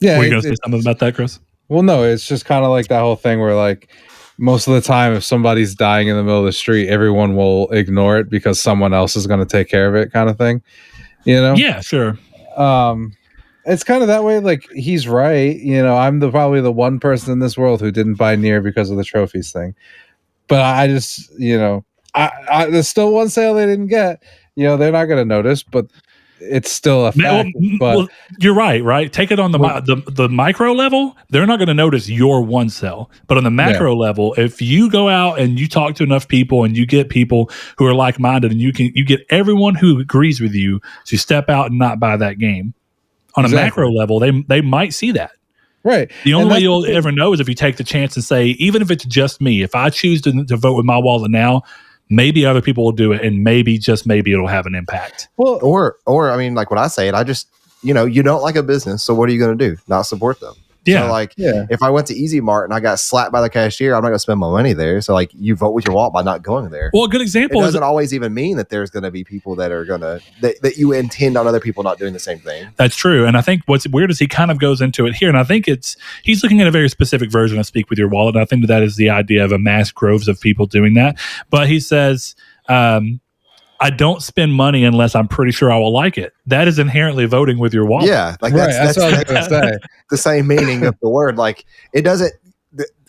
Yeah. Were you going to say something about that, Chris? Well, no, it's just kind of like that whole thing where, like, most of the time, if somebody's dying in the middle of the street, everyone will ignore it because someone else is going to take care of it, kind of thing. You know? Yeah, sure. It's kind of that way. Like, he's right. You know, I'm probably the one person in this world who didn't buy Nier because of the trophies thing. But I just, you know, there's still one sale they didn't get. You know, they're not going to notice, but it's still a fact. But you're right. Take it on the micro level. They're not going to notice your one cell, but on the macro level, if you go out and you talk to enough people and you get people who are like minded, and you get everyone who agrees with you to step out and not buy that game. On a macro level, they might see that. Right. The only way you'll ever know is if you take the chance and say, even if it's just me, if I choose to vote with my wallet now, maybe other people will do it, and maybe, just maybe, it'll have an impact. Well, or I mean, like when I say it, I just, you don't like a business, so what are you going to do? Not support them. Yeah. So if I went to Easy Mart and I got slapped by the cashier, I'm not going to spend my money there. So like, you vote with your wallet by not going there. Well, a good example doesn't always even mean that there's going to be people that are going to that you intend on other people not doing the same thing. That's true. And I think what's weird is he kind of goes into it here, and I think he's looking at a very specific version of Speak with Your Wallet. And I think that is the idea of a mass groves of people doing that. But he says, I don't spend money unless I'm pretty sure I will like it. That is inherently voting with your wallet. Yeah, like that's what I was going to say. The same meaning of the word. Like, it doesn't.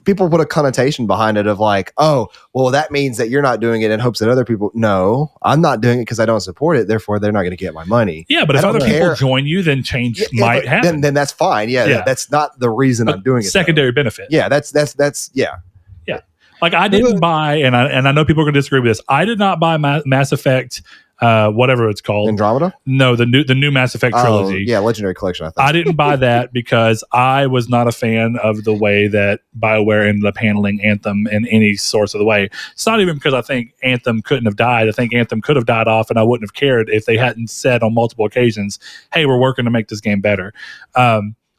People put a connotation behind it of like, oh, well, that means that you're not doing it in hopes that other people. No, I'm not doing it because I don't support it. Therefore, they're not going to get my money. Yeah, but if other people join you, then change might happen. Then that's fine. Yeah, that's not the reason I'm doing it. Secondary benefit. Yeah, that's yeah. Like, I didn't buy, and I know people are going to disagree with this. I did not buy Mass Effect, whatever it's called, Andromeda. No, the new Mass Effect trilogy. Yeah, Legendary Collection. I think I didn't buy that because I was not a fan of the way that BioWare ended up handling Anthem in any source of the way. It's not even because I think Anthem couldn't have died. I think Anthem could have died off, and I wouldn't have cared if they hadn't said on multiple occasions, "Hey, we're working to make this game better."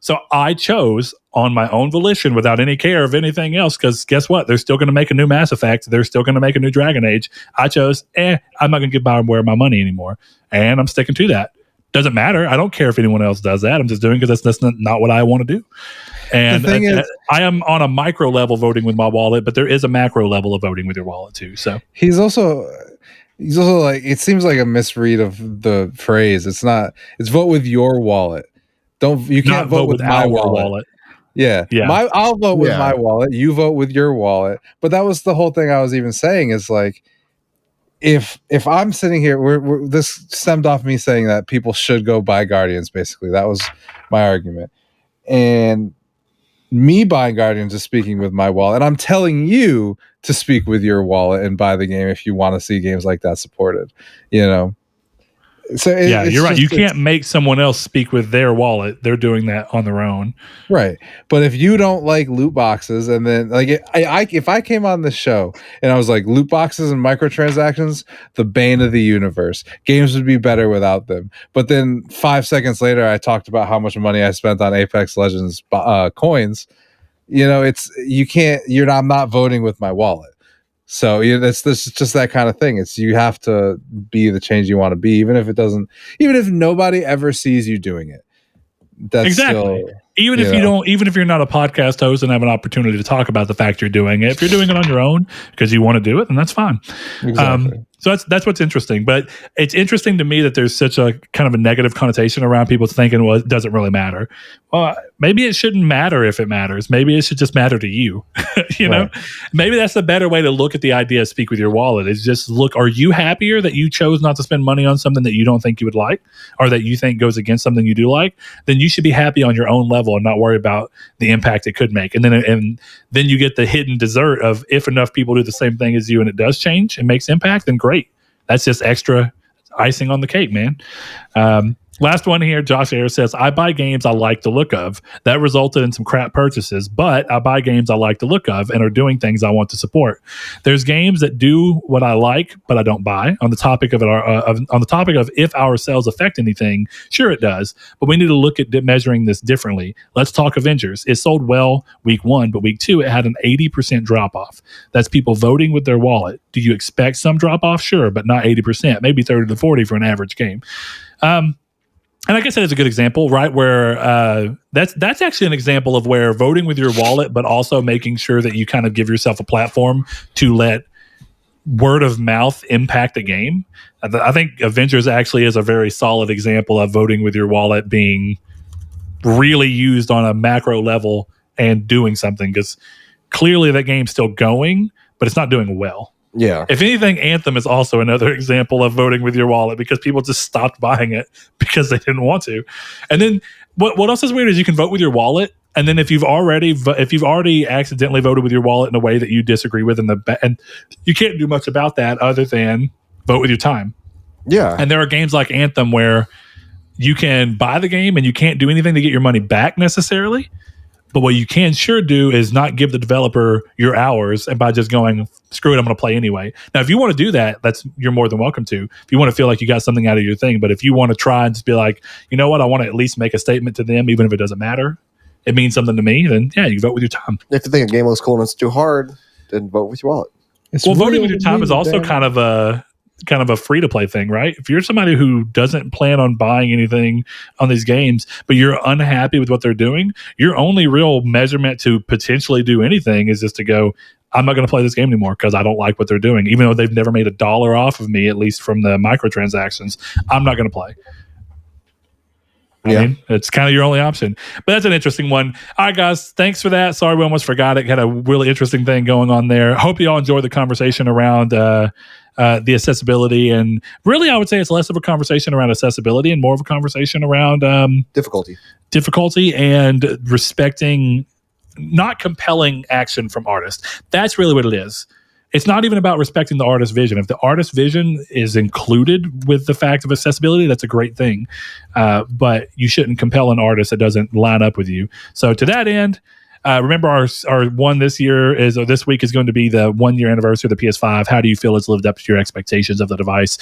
So I chose on my own volition, without any care of anything else, because guess what? They're still going to make a new Mass Effect. They're still going to make a new Dragon Age. I chose, I'm not going to give BioWare my money anymore. And I'm sticking to that. Doesn't matter. I don't care if anyone else does that. I'm just doing it because that's not what I want to do. And the thing is, I am on a micro level voting with my wallet, but there is a macro level of voting with your wallet too. So he's also like, it seems like a misread of the phrase. It's vote with your wallet. You can't vote with my wallet. Yeah. I'll vote with my wallet. You vote with your wallet. But that was the whole thing I was even saying is like, if I'm sitting here, this stemmed off me saying that people should go buy Guardians. Basically, that was my argument. And me buying Guardians is speaking with my wallet. And I'm telling you to speak with your wallet and buy the game if you want to see games like that supported. You know, So you're right. You can't make someone else speak with their wallet. They're doing that on their own. Right. But if you don't like loot boxes, and then like if I came on this show and I was like, loot boxes and microtransactions, the bane of the universe, games would be better without them. But then 5 seconds later, I talked about how much money I spent on Apex Legends coins. I'm not voting with my wallet. So this is just that kind of thing. It's you have to be the change you want to be, even if nobody ever sees you doing it. That's exactly. Still, even if you're not a podcast host and have an opportunity to talk about the fact you're doing it, if you're doing it on your own because you want to do it, then that's fine. Exactly. So that's what's interesting. But it's interesting to me that there's such a kind of a negative connotation around people thinking, well, it doesn't really matter. Well, maybe it shouldn't matter if it matters. Maybe it should just matter to you. You know, maybe that's the better way to look at the idea of speak with your wallet is just look, are you happier that you chose not to spend money on something that you don't think you would like or that you think goes against something you do like? Then you should be happy on your own level and not worry about the impact it could make. And then you get the hidden dessert of if enough people do the same thing as you and it does change and makes impact, then great. That's just extra icing on the cake, man. Last one here, Josh Ayers says, I buy games I like the look of. That resulted in some crap purchases, but I buy games I like the look of and are doing things I want to support. There's games that do what I like, but I don't buy. On the topic of if our sales affect anything, sure it does, but we need to look at measuring this differently. Let's talk Avengers. It sold well week 1, but week 2 it had an 80% drop off. That's people voting with their wallet. Do you expect some drop off? Sure, but not 80%, maybe 30 to 40 for an average game. And I guess that is a good example, right? Where that's actually an example of where voting with your wallet, but also making sure that you kind of give yourself a platform to let word of mouth impact a game. I think Avengers actually is a very solid example of voting with your wallet being really used on a macro level and doing something, because clearly that game's still going, but it's not doing well. Yeah. If anything, Anthem is also another example of voting with your wallet because people just stopped buying it because they didn't want to. And then what else is weird is you can vote with your wallet, and then if you've already accidentally voted with your wallet in a way that you disagree with, and you can't do much about that other than vote with your time. Yeah. And there are games like Anthem where you can buy the game and you can't do anything to get your money back necessarily. But what you can sure do is not give the developer your hours, and by just going, screw it, I'm going to play anyway. Now, if you want to do that, you're more than welcome to. If you want to feel like you got something out of your thing, but if you want to try and just be like, you know what, I want to at least make a statement to them, even if it doesn't matter, it means something to me, then yeah, you vote with your time. If you think a game looks cool and it's too hard, then vote with your wallet. Voting with your time is also kind of a free-to-play thing, right? If you're somebody who doesn't plan on buying anything on these games, but you're unhappy with what they're doing, your only real measurement to potentially do anything is just to go, I'm not going to play this game anymore because I don't like what they're doing. Even though they've never made $1 off of me, at least from the microtransactions, I'm not going to play. I mean, it's kind of your only option. But that's an interesting one. All right, guys, thanks for that. Sorry we almost forgot it. Had a really interesting thing going on there. Hope you all enjoyed the conversation around the accessibility. And really, I would say it's less of a conversation around accessibility and more of a conversation around difficulty and respecting, not compelling action from artists. That's really what it is. It's not even about respecting the artist's vision. If the artist's vision is included with the fact of accessibility, that's a great thing. But you shouldn't compel an artist that doesn't line up with you. So to that end, remember our one this week is going to be the 1-year anniversary of the PS5. How do you feel it's lived up to your expectations of the device?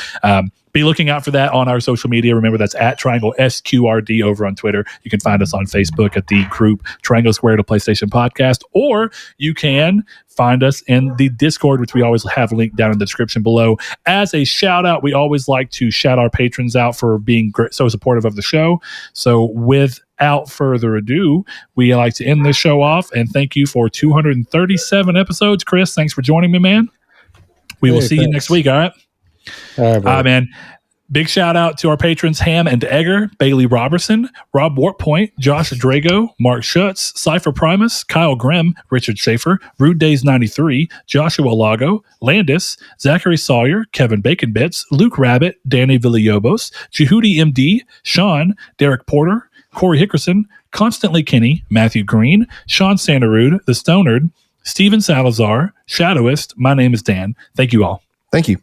Be looking out for that on our social media. Remember, that's at Triangle SQRD over on Twitter. You can find us on Facebook at the group Triangle Squared, a PlayStation podcast, or you can find us in the Discord, which we always have linked down in the description below. As a shout out, we always like to shout our patrons out for being so supportive of the show. So without further ado, we like to end this show off, and thank you for 237 episodes. Chris, thanks for joining me, man. We will see you next week. All right. All right, man. Big shout out to our patrons, Ham and Egger, Bailey Robertson, Rob Wartpoint, Josh Drago, Mark Schutz, Cypher Primus, Kyle Grimm, Richard Schaefer, Rude Days 93, Joshua Lago, Landis, Zachary Sawyer, Kevin Bacon Bits, Luke Rabbit, Danny Villalobos, Jehudi MD, Sean, Derek Porter, Corey Hickerson, Constantly Kenny, Matthew Green, Sean Sanderud, The Stonard, Steven Salazar, Shadowist. My name is Dan. Thank you all. Thank you.